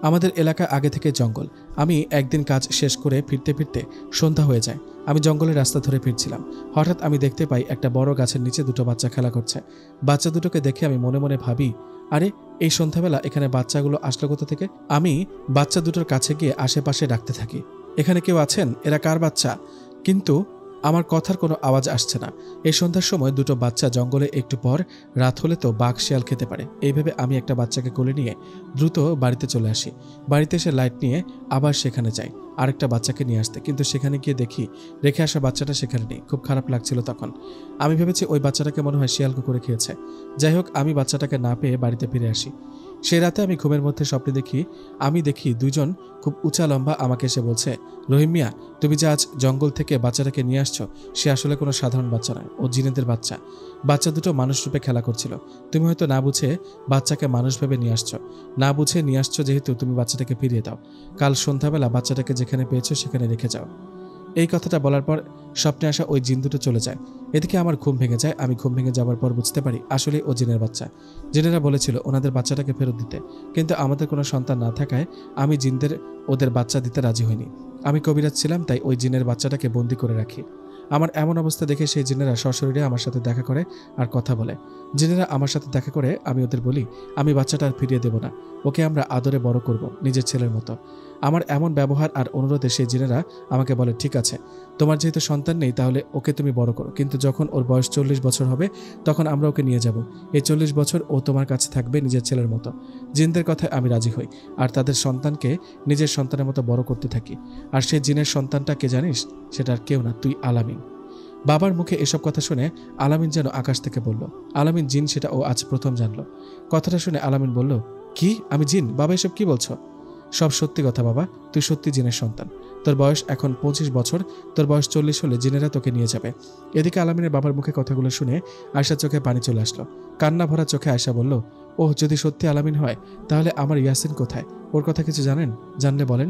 আমাদের এলাকা আগে থেকে জঙ্গল। আমি একদিন কাজ শেষ করে ফিরতে ফিরতে সন্ধ্যা হয়ে যায়। আমি জঙ্গলের রাস্তা ধরে ফিরছিলাম। হঠাৎ আমি দেখতে পাই একটা বড় গাছের নিচে দুটো বাচ্চা খেলা করছে। বাচ্চা দুটোকে দেখে আমি মনে মনে ভাবি, আরে এই সন্ধ্যাবেলা এখানে বাচ্চাগুলো আসলো কোথা থেকে? আমি বাচ্চা দুটোর কাছে গিয়ে আশেপাশে ডাকতে থাকি, এখানে কেউ আছেন? এরা কার বাচ্চা? কিন্তু আমার কথার কোনো আওয়াজ আসছে না। এই সন্ধ্যার সময় দুটো বাচ্চা জঙ্গলে, একটু পর রাত হলে তো বাঘ শিয়াল খেতে পারে। এইভাবে আমি একটা বাচ্চাকে কোলে নিয়ে দ্রুত বাড়িতে চলে আসি। বাড়িতে এসে লাইট নিয়ে আবার সেখানে যাই আরেকটা বাচ্চাকে নিয়ে আসতে, কিন্তু সেখানে গিয়ে দেখি রেখে আসা বাচ্চাটা সেখানে নেই। খুব খারাপ লাগছিল তখন। আমি ভেবেছি ওই বাচ্চাটাকে মনে হয় শিয়াল কুকুরে খেয়েছে। যাই হোক, আমি বাচ্চাটাকে না পেয়ে বাড়িতে ফিরে আসি। সে রাতে আমি ঘুমের মধ্যে স্বপ্নে দেখি দুজন খুব উঁচা লম্বা আমাকে এসে বলছে, রহিম মিয়া, তুমি যে আজ জঙ্গল থেকে বাচ্চাটাকে নিয়ে আসছো, সে আসলে কোনো সাধারণ বাচ্চা নয়, ও জিনেদের বাচ্চা। বাচ্চা দুটো মানুষ রূপে খেলা করছিল। তুমি হয়তো না বুঝে বাচ্চাকে মানুষ ভেবে নিয়ে আসছো। না বুঝে নিয়ে আসছো যেহেতু, তুমি বাচ্চাটাকে ফিরিয়ে দাও। কাল সন্ধ্যাবেলা বাচ্চাটাকে যেখানে পেয়েছো সেখানে রেখে যাও। এই কথাটা বলার পর স্বপ্নে আসা ওই জিন দুটো চলে যায়। এদিকে আমার ঘুম ভেঙে যায়। আমি ঘুম ভেঙে যাওয়ার পর বুঝতে পারি আসলে ও জিনের বাচ্চা। জিনেরা বলেছিল ওনাদের বাচ্চাটাকে ফেরত দিতে, কিন্তু আমাদের কোনো সন্তান না থাকায় আমি জিনদের ওদের বাচ্চা দিতে রাজি হইনি। আমি কবিরাজ ছিলাম, তাই ওই জিনের বাচ্চাটাকে বন্দি করে রাখি। আমার এমন অবস্থা দেখে সেই জিনেরা সশরীরে আমার সাথে দেখা করে আর কথা বলে। জিনেরা আমার সাথে দেখা করে আমি ওদের বলি, আমি বাচ্চাটা আর ফিরিয়ে দেব না, ওকে আমরা আদরে বড় করব, নিজের ছেলের মতো। আমার এমন ব্যবহার আর অনুরোধে সেই জিনেরা আমাকে বলে, ঠিক আছে, তোমার যেহেতু সন্তান নেই তাহলে ওকে তুমি বড় করো, কিন্তু যখন ওর বয়স 40 বছর হবে তখন আমরা ওকে নিয়ে যাব। এই 40 বছর ও তোমার কাছে থাকবে নিজের ছেলের মতো। জিনদের কথায় আমি রাজি হই আর তাদের সন্তানকে নিজের সন্তানের মতো বড় করতে থাকি। আর সেই জিনের সন্তানটা কে জানিস? সেটা আর কেউ না, তুই আলামিন। বাবার মুখে এসব কথা শুনে আলামিন যেন আকাশ থেকে বলল, আলামিন জিন, সেটা ও আজ প্রথম জানলো। কথাটা শুনে আলামিন বলল, কি? আমি জিন? বাবা এসব কি বলছো? সব সত্যি কথা বাবা, তুই সত্যি জিনের সন্তান। তোর বয়স এখন 25 বছর, তোর বয়স 40 হলে জিনেরা তোকে নিয়ে যাবে। এদিকে আলামিনের বাবার মুখে কথাগুলো শুনে আয়শার চোখে পানি চলে আসলো। কান্না ভরা চোখে আয়শা বলল, ওহ, যদি সত্যি আলামিন হয় তাহলে আমার ইয়াসিন কোথায়? ওর কথা কিছু জানেন? জানলে বলেন।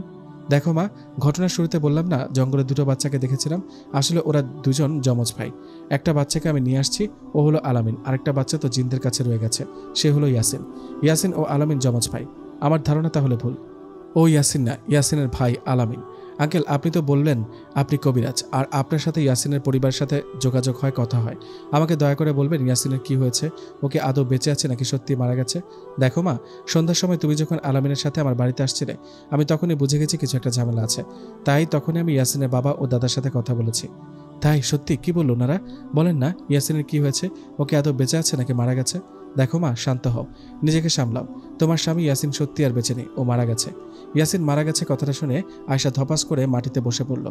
দেখো মা, ঘটনার শুরুতে বললাম না জঙ্গলে দুটো বাচ্চাকে দেখেছিলাম? আসলে ওরা দুজন যমজ ভাই। একটা বাচ্চাকে আমি নিয়ে আসছি, ও হলো আলামিন। আরেকটা বাচ্চা তো জিনদের কাছে রয়ে গেছে, সে হলো ইয়াসিন। ইয়াসিন ও আলামিন যমজ ভাই। আমার ধারণা তাহলে ভুল। ও ইয়াসিন না, ইয়াসিনের ভাই আলামিন। আঙ্কেল, আপনি তো বললেন আপনি কবিরাজ, আর আপনার সাথে ইয়াসিনের পরিবারের সাথে যোগাযোগ হয়, কথা হয়। আমাকে দয়া করে বলবেন ইয়াসিনের কি হয়েছে? ওকে আদৌ বেঁচে আছে নাকি সত্যি মারা গেছে? দেখো মা, সন্ধ্যার সময় তুমি যখন আলামিনের সাথে আমার বাড়িতে আসছিলে, আমি তখনই বুঝে গেছি কিছু একটা ঝামেলা আছে। তাই তখনই আমি ইয়াসিনের বাবা ও দাদার সাথে কথা বলেছি। তাই সত্যি কি বলল ওনারা? বলেন না ইয়াসিনের কি হয়েছে, ওকে আদৌ বেঁচে আছে নাকি মারা গেছে? দেখো মা, শান্ত হও, নিজেকে সামলাও। তোমার স্বামী ইয়াসিন সত্যি আর বেঁচে নেই, ও মারা গেছে। ইয়াসিন মারা গেছে কথাটা শুনে আয়শা ধপাস করে মাটিতে বসে পড়ল।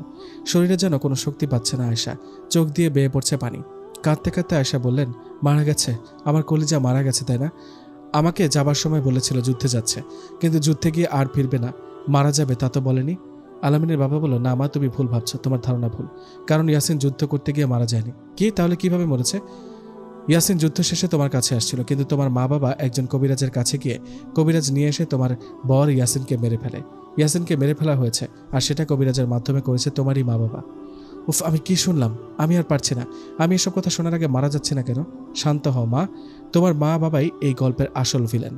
শরীরে যেন কোনো শক্তি পাচ্ছে না আয়শা, চোখ দিয়ে বেয়ে পড়ছে পানি। কাঁদতে কাঁদতে আয়শা বললেন, মারা গেছে? আমার কলিজা মারা গেছে তাই না? আমাকে যাবার সময় বলেছিল যুদ্ধে যাচ্ছে, কিন্তু যুদ্ধে গিয়ে আর ফিরবে না, মারা যাবে তা তো বলেনি। আলামিনের বাবা বলল, না মা, তুমি ভুল ভাবছো, তোমার ধারণা ভুল। কারণ ইয়াসিন যুদ্ধ করতে গিয়ে মারা যায়নি। কি, তাহলে কিভাবে মরেছে? ইয়াসিন যুদ্ধ শেষে তোমার কাছে আসছিল, কিন্তু তোমার মা বাবা একজন কবিরাজের কাছে গিয়ে কবিরাজ নিয়ে এসে তোমার বর ইয়াসিনকে মেরে ফেলে। ইয়াসিনকে মেরে ফেলা হয়েছে, আর সেটা কবিরাজের মাধ্যমে করেছে তোমারই মা বাবা। উফ, আমি কি শুনলাম? আমি আর পারছি না। আমি এসব কথা শোনার আগে মারা যাচ্ছে না কেন? শান্ত হও মা, তোমার মা বাবাই এই গল্পের আসল ভিলেন।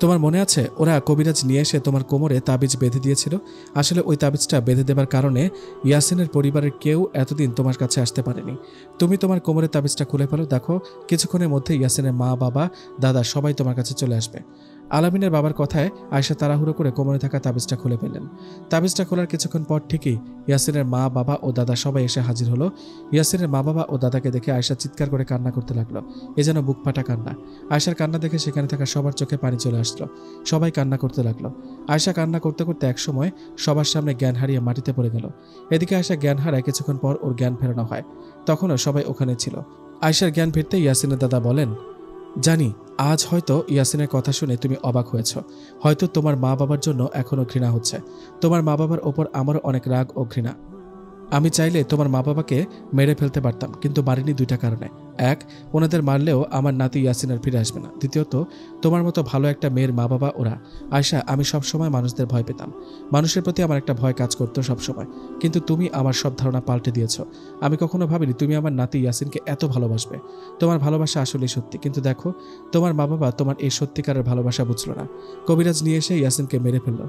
তোমার মনে আছে ওরা কবিরাজ নিয়ে এসে তোমার কোমরে তাবিজ বেঁধে দিয়েছিল? আসলে ওই তাবিজটা বেঁধে দেবার কারণে ইয়াসিনের পরিবারের কেউ এতদিন তোমার কাছে আসতে পারেনি। তুমি তোমার কোমরে তাবিজটা খুলে ফেলো, দেখো কিছুক্ষণের মধ্যে ইয়াসিনের মা বাবা দাদা সবাই তোমার কাছে চলে আসবে। আলামিনের বাবার কথায় আয়শা তাড়াহুড়ো করে কোমরে থাকা তাবিজটা খুলে ফেললেন। তাবিজটা খোলার কিছুক্ষণ পর ঠিকই ইয়াসিনের মা বাবা ও দাদা সবাই এসে হাজির হলো। ইয়াসিনের মা বাবা ও দাদাকে দেখে আয়শা চিৎকার করে কান্না করতে লাগলো। এ যেন বুক ফাটা কান্না। আয়শার কান্না দেখে সেখানে থাকা সবার চোখে পানি চলে আসলো। সবাই কান্না করতে লাগলো। আয়শা কান্না করতে করতে একসময় সবার সামনে জ্ঞান হারিয়ে মাটিতে পড়ে গেল। এদিকে আয়শা জ্ঞান হারায় কিছুক্ষণ পর ওর জ্ঞান ফেরানো হয়। তখনও সবাই ওখানে ছিল। আয়শার জ্ঞান ফিরতে ইয়াসিনের দাদা বলেন, জানি আজ হয়তো ইয়াসিনের কথা শুনে তুমি অবাক হয়েছ, হয়তো তোমার মা বাবার জন্য এখনো ঘৃণা হচ্ছে। তোমার মা বাবার ওপর আমারও অনেক রাগ ও ঘৃণা। আমি চাইলে তোমার মা বাবাকে মেরে ফেলতে পারতাম, কিন্তু মারিনি দুইটা কারণে। এক, ওনাদের মারলেও আমার নাতি ইয়াসিন আর ফিরে আসবে না। দ্বিতীয়ত, তোমার মতো ভালো একটা মেয়ের মা বাবা ওরা। আয়শা, আমি সবসময় মানুষদের ভয় পেতাম, মানুষের প্রতি আমার একটা ভয় কাজ করতো সবসময়, কিন্তু তুমি আমার সব ধারণা পাল্টে দিয়েছ। আমি কখনো ভাবিনি তুমি আমার নাতি ইয়াসিনকে এত ভালোবাসবে। তোমার ভালোবাসা আসলে সত্যি, কিন্তু দেখো তোমার মা বাবা তোমার এই সত্যিকারের ভালোবাসা বুঝলো না। কবিরাজ নিয়ে এসে ইয়াসিনকে মেরে ফেললো।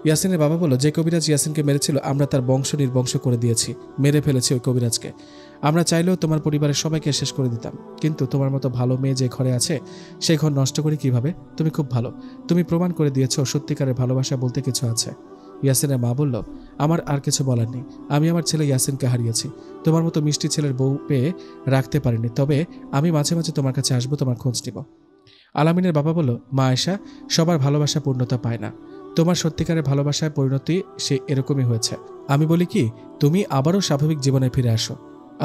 ইয়াসিনের বাবা বলল, যে কবিরাজ ইয়াসিনকে মেরেছিল আমরা তার বংশ নির্বংশ করে দিয়েছি, মেরে ফেলেছি ওই কবিরাজকে। আমরা চাইলেও তোমার পরিবারের সবাইকে শেষ করে দিতাম, কিন্তু তোমার মতো ভালো মেয়ে যে ঘরে আছে সেই ঘর নষ্ট করি কিভাবে? তুমি খুব ভালো, তুমি প্রমাণ করে দিয়েছো সত্যিকারের ভালোবাসা বলতে কিছু আছে। ইয়াসিনের মা বলল, আমার আর কিছু বলার নেই। আমি আমার ছেলে ইয়াসিনকে হারিয়েছি, তোমার মতো মিষ্টি ছেলের বউ পেয়ে রাখতে পারিনি, তবে আমি মাঝে মাঝে তোমার কাছে আসবো, তোমার খোঁজ নিব। আলামিনের বাবা বলল, মা আয়েশা, সবার ভালোবাসা পূর্ণতা পায় না, তোমার সত্যিকারের ভালোবাসায় পরিণতি সে এরকমই হয়েছে। আমি বলি কি, তুমি আবারও স্বাভাবিক জীবনে ফিরে আসো।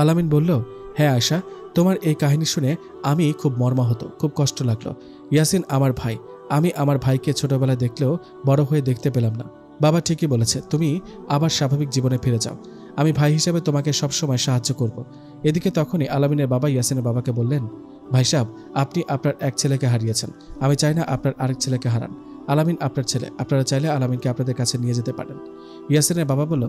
আলামিন বলল, হ্যাঁ আয়েশা, তোমার এই কাহিনী শুনে আমি খুব মর্মাহত, খুব কষ্ট লাগলো। ইয়াসিন আমার ভাই, আমি আমার ভাইকে ছোটবেলায় দেখলেও বড় হয়ে দেখতে পেলাম না। বাবা ঠিকই বলেছে, তুমি আবার স্বাভাবিক জীবনে ফিরে যাও, আমি ভাই হিসেবে তোমাকে সবসময় সাহায্য করব। এদিকে তখনই আলামিনের বাবা ইয়াসিনের বাবাকে বললেন, ভাই সাহেব, আপনি আপনার এক ছেলেকে হারিয়েছেন, আমি চাই না আপনার আরেক ছেলেকে হারান। আলামিন আপনার ছেলে, আপনারা চাইলে আলামিনকে আপনাদের কাছে নিয়ে যেতে পারেন। ইয়াসিনের বাবা বলল,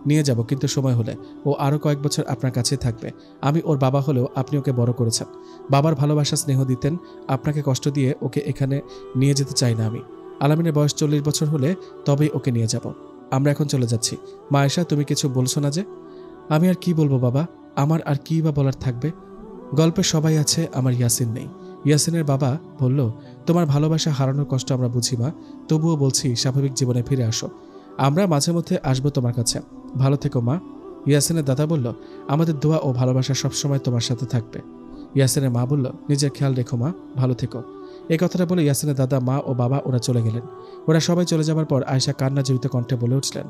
নিয়ে যাব, কিন্তু সময় হলে ও আরও কয়েক বছর আপনার কাছেই থাকবে। আমি ওর বাবা হলেও আপনি ওকে বড় করেছেন, বাবার ভালোবাসা স্নেহ দিতেন, আপনাকে কষ্ট দিয়ে ওকে এখানে নিয়ে যেতে চাই না আমি। আলামিনের বয়স 40 বছর হলে তবেই ওকে নিয়ে যাব। আমরা এখন চলে যাচ্ছি। মা আয়েশা, তুমি কিছু বলছো না যে? আমি আর কি বলবো বাবা, আমার আর কি বা বলার থাকবে? গল্পে সবাই আছে, আমার ইয়াসিন নেই। ইয়াসিনের বাবা বলল, তোমার ভালোবাসা হারানোর কষ্ট আমরা বুঝি মা, তবুও বলছি স্বাভাবিক জীবনে ফিরে আসো, আমরা মাঝে মধ্যে আসবো তোমার কাছে, ভালো থেকো মা। ইয়াসিনের দাদা বলল, আমাদের দোয়া ও ভালোবাসা সবসময় তোমার সাথে থাকবে। ইয়াসিনের মা বলল, নিজের খেয়াল রেখো মা, ভালো থেকো। এই কথাটা বলে ইয়াসিনের দাদা, মা ও বাবা ওরা চলে গেলেন। ওরা সবাই চলে যাবার পর আয়েশা কান্না জড়িত কণ্ঠে বলে উঠলেন,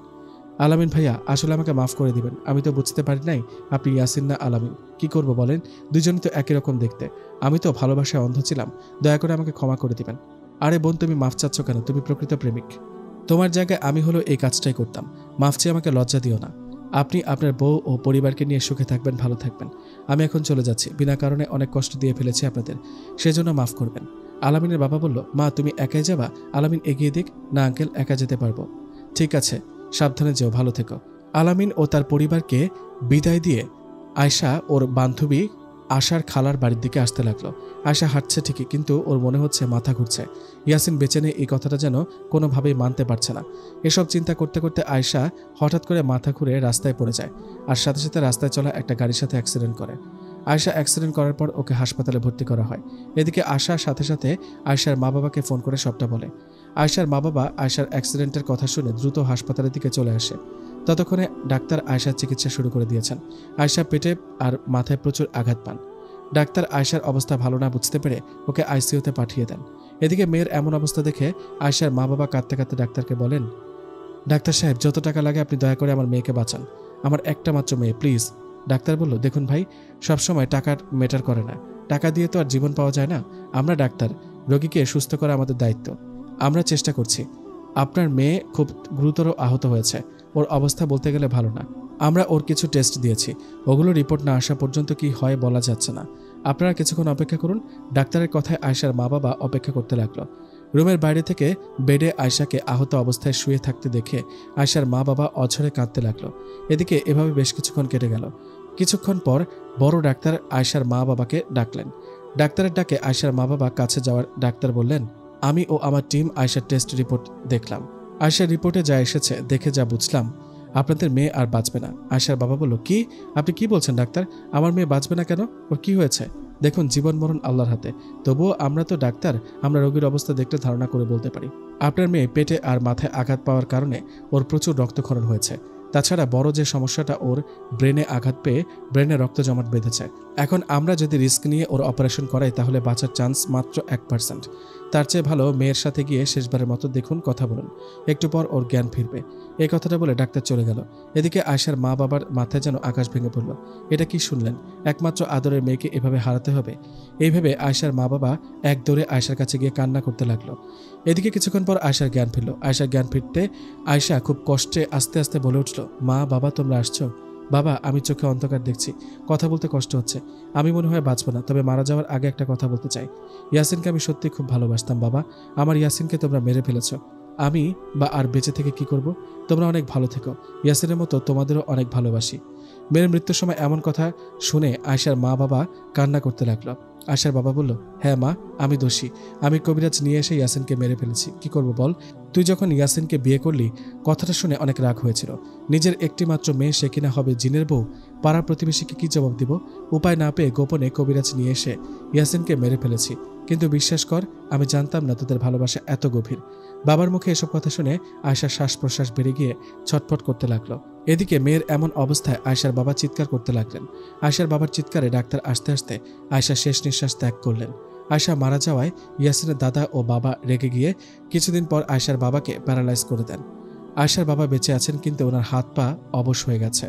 আলামিন ভাইয়া, আসলে আমাকে মাফ করে দিবেন, আমি তো বুঝতে পারি নাই আপনি ইয়াসিন না আলামিন। কি করব বলেন, দুজনই তো একই রকম দেখতে, আমি তো ভালোবাসায় অন্ধ ছিলাম, দয়া করে আমাকে ক্ষমা করে দিবেন। আরে বোন, তুমি মাফ চাচ্ছ কেন? তুমি প্রকৃত প্রেমিক, তোমার জায়গায় আমি হলো এই কাজটাই করতাম। মাফ চেয়ে আমাকে লজ্জা দিও না। আপনি আপনার বউ ও পরিবারকে নিয়ে সুখে থাকবেন, ভালো থাকবেন। আমি এখন চলে যাচ্ছি, বিনা কারণে অনেক কষ্ট দিয়ে ফেলেছি আপনাদের, সেজন্য মাফ করবেন। আলামিনের বাবা বলল, মা তুমি একাই যাবা? আলামিন এগিয়ে দিক। না আঙ্কেল, একা যেতে পারবো। ঠিক আছে, সাবধানে যেও, ভালো থেকো। আলামিন ও তার পরিবারকে বিদায় দিয়ে আয়েশা ওর বান্ধবী আশার খালার বাড়ির দিকে আসতে লাগলো। আয়শা হাঁটছে ঠিকই, কিন্তু ওর মনে হচ্ছে মাথা ঘুরছে। ইয়াসিন বেঁচে নেই এই কথাটা যেন কোনোভাবেই মানতে পারছে না। এসব চিন্তা করতে করতে আয়শা হঠাৎ করে মাথা ঘুরে রাস্তায় পড়ে যায়, আর সাথে সাথে রাস্তায় চলা একটা গাড়ির সাথে অ্যাক্সিডেন্ট করে। আয়শা অ্যাক্সিডেন্ট করার পর ওকে হাসপাতালে ভর্তি করা হয়। এদিকে আশার সাথে সাথে আয়শার মা বাবাকে ফোন করে সবটা বলে। আয়শার মা বাবা আয়শার অ্যাক্সিডেন্টের কথা শুনে দ্রুত হাসপাতালের দিকে চলে আসে। ততক্ষণে ডাক্তার আয়শার চিকিৎসা শুরু করে দিয়েছেন। আয়শা পেটে আর মাথায় প্রচুর আঘাত পান। ডাক্তার আয়শার অবস্থা ভালো না বুঝতে পেরে ওকে আইসিইউতে পাঠিয়ে দেন। এদিকে মেয়ের এমন অবস্থা দেখে আয়শার মা বাবা কাঁদতে কাঁদতে ডাক্তারকে বলেন, ডাক্তার সাহেব, যত টাকা লাগে আপনি দয়া করে আমার মেয়েকে বাঁচান, আমার একটা মাত্র মেয়ে, প্লিজ। ডাক্তার বলল, দেখুন ভাই, সবসময় টাকার ম্যাটার করে না, টাকা দিয়ে তো আর জীবন পাওয়া যায় না। আমরা ডাক্তার, রোগীকে সুস্থ করা আমাদের দায়িত্ব। আমরা চেষ্টা করছি। আপনার মেয়ে খুব গুরুতর আহত হয়েছে, ওর অবস্থা বলতে গেলে ভালো না। আমরা ওর কিছু টেস্ট দিয়েছি, ওগুলো রিপোর্ট না আসা পর্যন্ত কি হয় বলা যাচ্ছে না। আপনারা কিছুক্ষণ অপেক্ষা করুন। ডাক্তারের কথায় আয়শার মা বাবা অপেক্ষা করতে লাগলো। রুমের বাইরে থেকে বেডে আয়শাকে আহত অবস্থায় শুয়ে থাকতে দেখে আয়শার মা বাবা অঝরে কাঁদতে লাগলো। এদিকে এভাবে বেশ কিছুক্ষণ কেটে গেল। কিছুক্ষণ পর বড় ডাক্তার আয়শার মা বাবাকে ডাকলেন। ডাক্তারের ডাকে আয়শার মা বাবা কাছে যাওয়ার ডাক্তার বললেন, আমি ও আমার টিম আয়শার টেস্ট রিপোর্ট দেখলাম। আয়শার রিপোর্টে যা এসেছে দেখে যা বুঝলাম, আপনাদের মেয়ে আর বাঁচবে না। আয়শার বাবা বলল, কি? আপনি কি বলছেন ডাক্তার? আমার মেয়ে বাঁচবে না কেন? ওর কি হয়েছে? দেখুন, জীবন মরণ আল্লাহর হাতে, তবুও আমরা তো ডাক্তার, আমরা রোগীর অবস্থা দেখলে ধারণা করে বলতে পারি। আপনার মেয়ে পেটে আর মাথায় আঘাত পাওয়ার কারণে ওর প্রচুর রক্তক্ষরণ হয়েছে। তাছাড়া বড় যে সমস্যাটা, ওর ব্রেনে আঘাত পেয়ে ব্রেনে রক্ত জমাট বেঁধেছে। এখন আমরা যদি রিস্ক নিয়ে ওর অপারেশন করাই তাহলে বাঁচার চান্স মাত্র 1%। তার চেয়ে ভালো মেয়ের সাথে গিয়ে শেষবারের মতো দেখুন, কথা বলুন, একটু পর ওর জ্ঞান ফিরবে। এই কথাটা বলে ডাক্তার চলে গেল। এদিকে আয়শার মা বাবার মাথায় যেন আকাশ ভেঙে পড়ল। এটা কি শুনলেন? একমাত্র আদরের মেয়েকে এভাবে হারাতে হবে? এই ভেবে আয়শার মা বাবা এক দৌড়ে আয়শার কাছে গিয়ে কান্না করতে লাগলো। এদিকে কিছুক্ষণ পর আয়শার জ্ঞান ফিরল। আয়শার জ্ঞান ফিরতে আয়শা খুব কষ্টে আস্তে আস্তে বলে উঠল, মা, বাবা, তোমরা আসছো? বাবা, আমি চোখে অন্ধকার দেখছি, কথা বলতে কষ্ট হচ্ছে, আমি মনে হয় বাঁচবো না, তবে মারা যাওয়ার আগে একটা কথা বলতে চাই। ইয়াসিনকে আমি সত্যি খুব ভালোবাসতাম বাবা, আমার ইয়াসিনকে তোমরা মেরে ফেলেছ। আমি বা আর বেঁচে থেকে কি করব? তোমরা অনেক ভালো থেকো, ইয়াসিনের মতো তোমাদেরও অনেক ভালোবাসি। মেয়ের মৃত্যুর সময় এমন কথা শুনে আয়শার মা বাবা কান্না করতে লাগলো। আয়শার বাবা বলল, হ্যাঁ মা, আমি দোষী, আমি কবিরাজ নিয়ে এসে ইয়াসিনকে মেরে ফেলেছি। কি করব বল? তুই যখন ইয়াসিনকে বিয়ে করলি, কথাটা শুনে অনেক রাগ হয়েছিল। নিজের একটি মাত্র মেয়ে, সে কিনা হবে জিনের বউ, পাড়ার প্রতিবেশীকে কি জবাব দিব? উপায় না পেয়ে গোপনে কবিরাজ নিয়ে এসে ইয়াসিনকে মেরে ফেলেছি। কিন্তু বিশ্বাস কর, আমি জানতাম না তোদের ভালোবাসা এত গভীর। বাবার মুখে এসব কথা শুনে আয়শার শ্বাস প্রশ্বাস বেড়ে গিয়ে ছটফট করতে লাগলো। এদিকে মেয়ের এমন অবস্থায় আয়শার বাবা চিৎকার করতে লাগলেন। আয়শার বাবার চিৎকারে ডাক্তার আসতে আসতে আয়শা শেষ নিঃশ্বাস ত্যাগ করলেন। আয়শা মারা যাওয়ায় ইয়াসিনের দাদা ও বাবা রেগে গিয়ে কিছুদিন পর আয়শার বাবাকে প্যারালাইজ করে দেন। আয়শার বাবা বেঁচে আছেন, কিন্তু ওনার হাত পা অবশ হয়ে গেছে।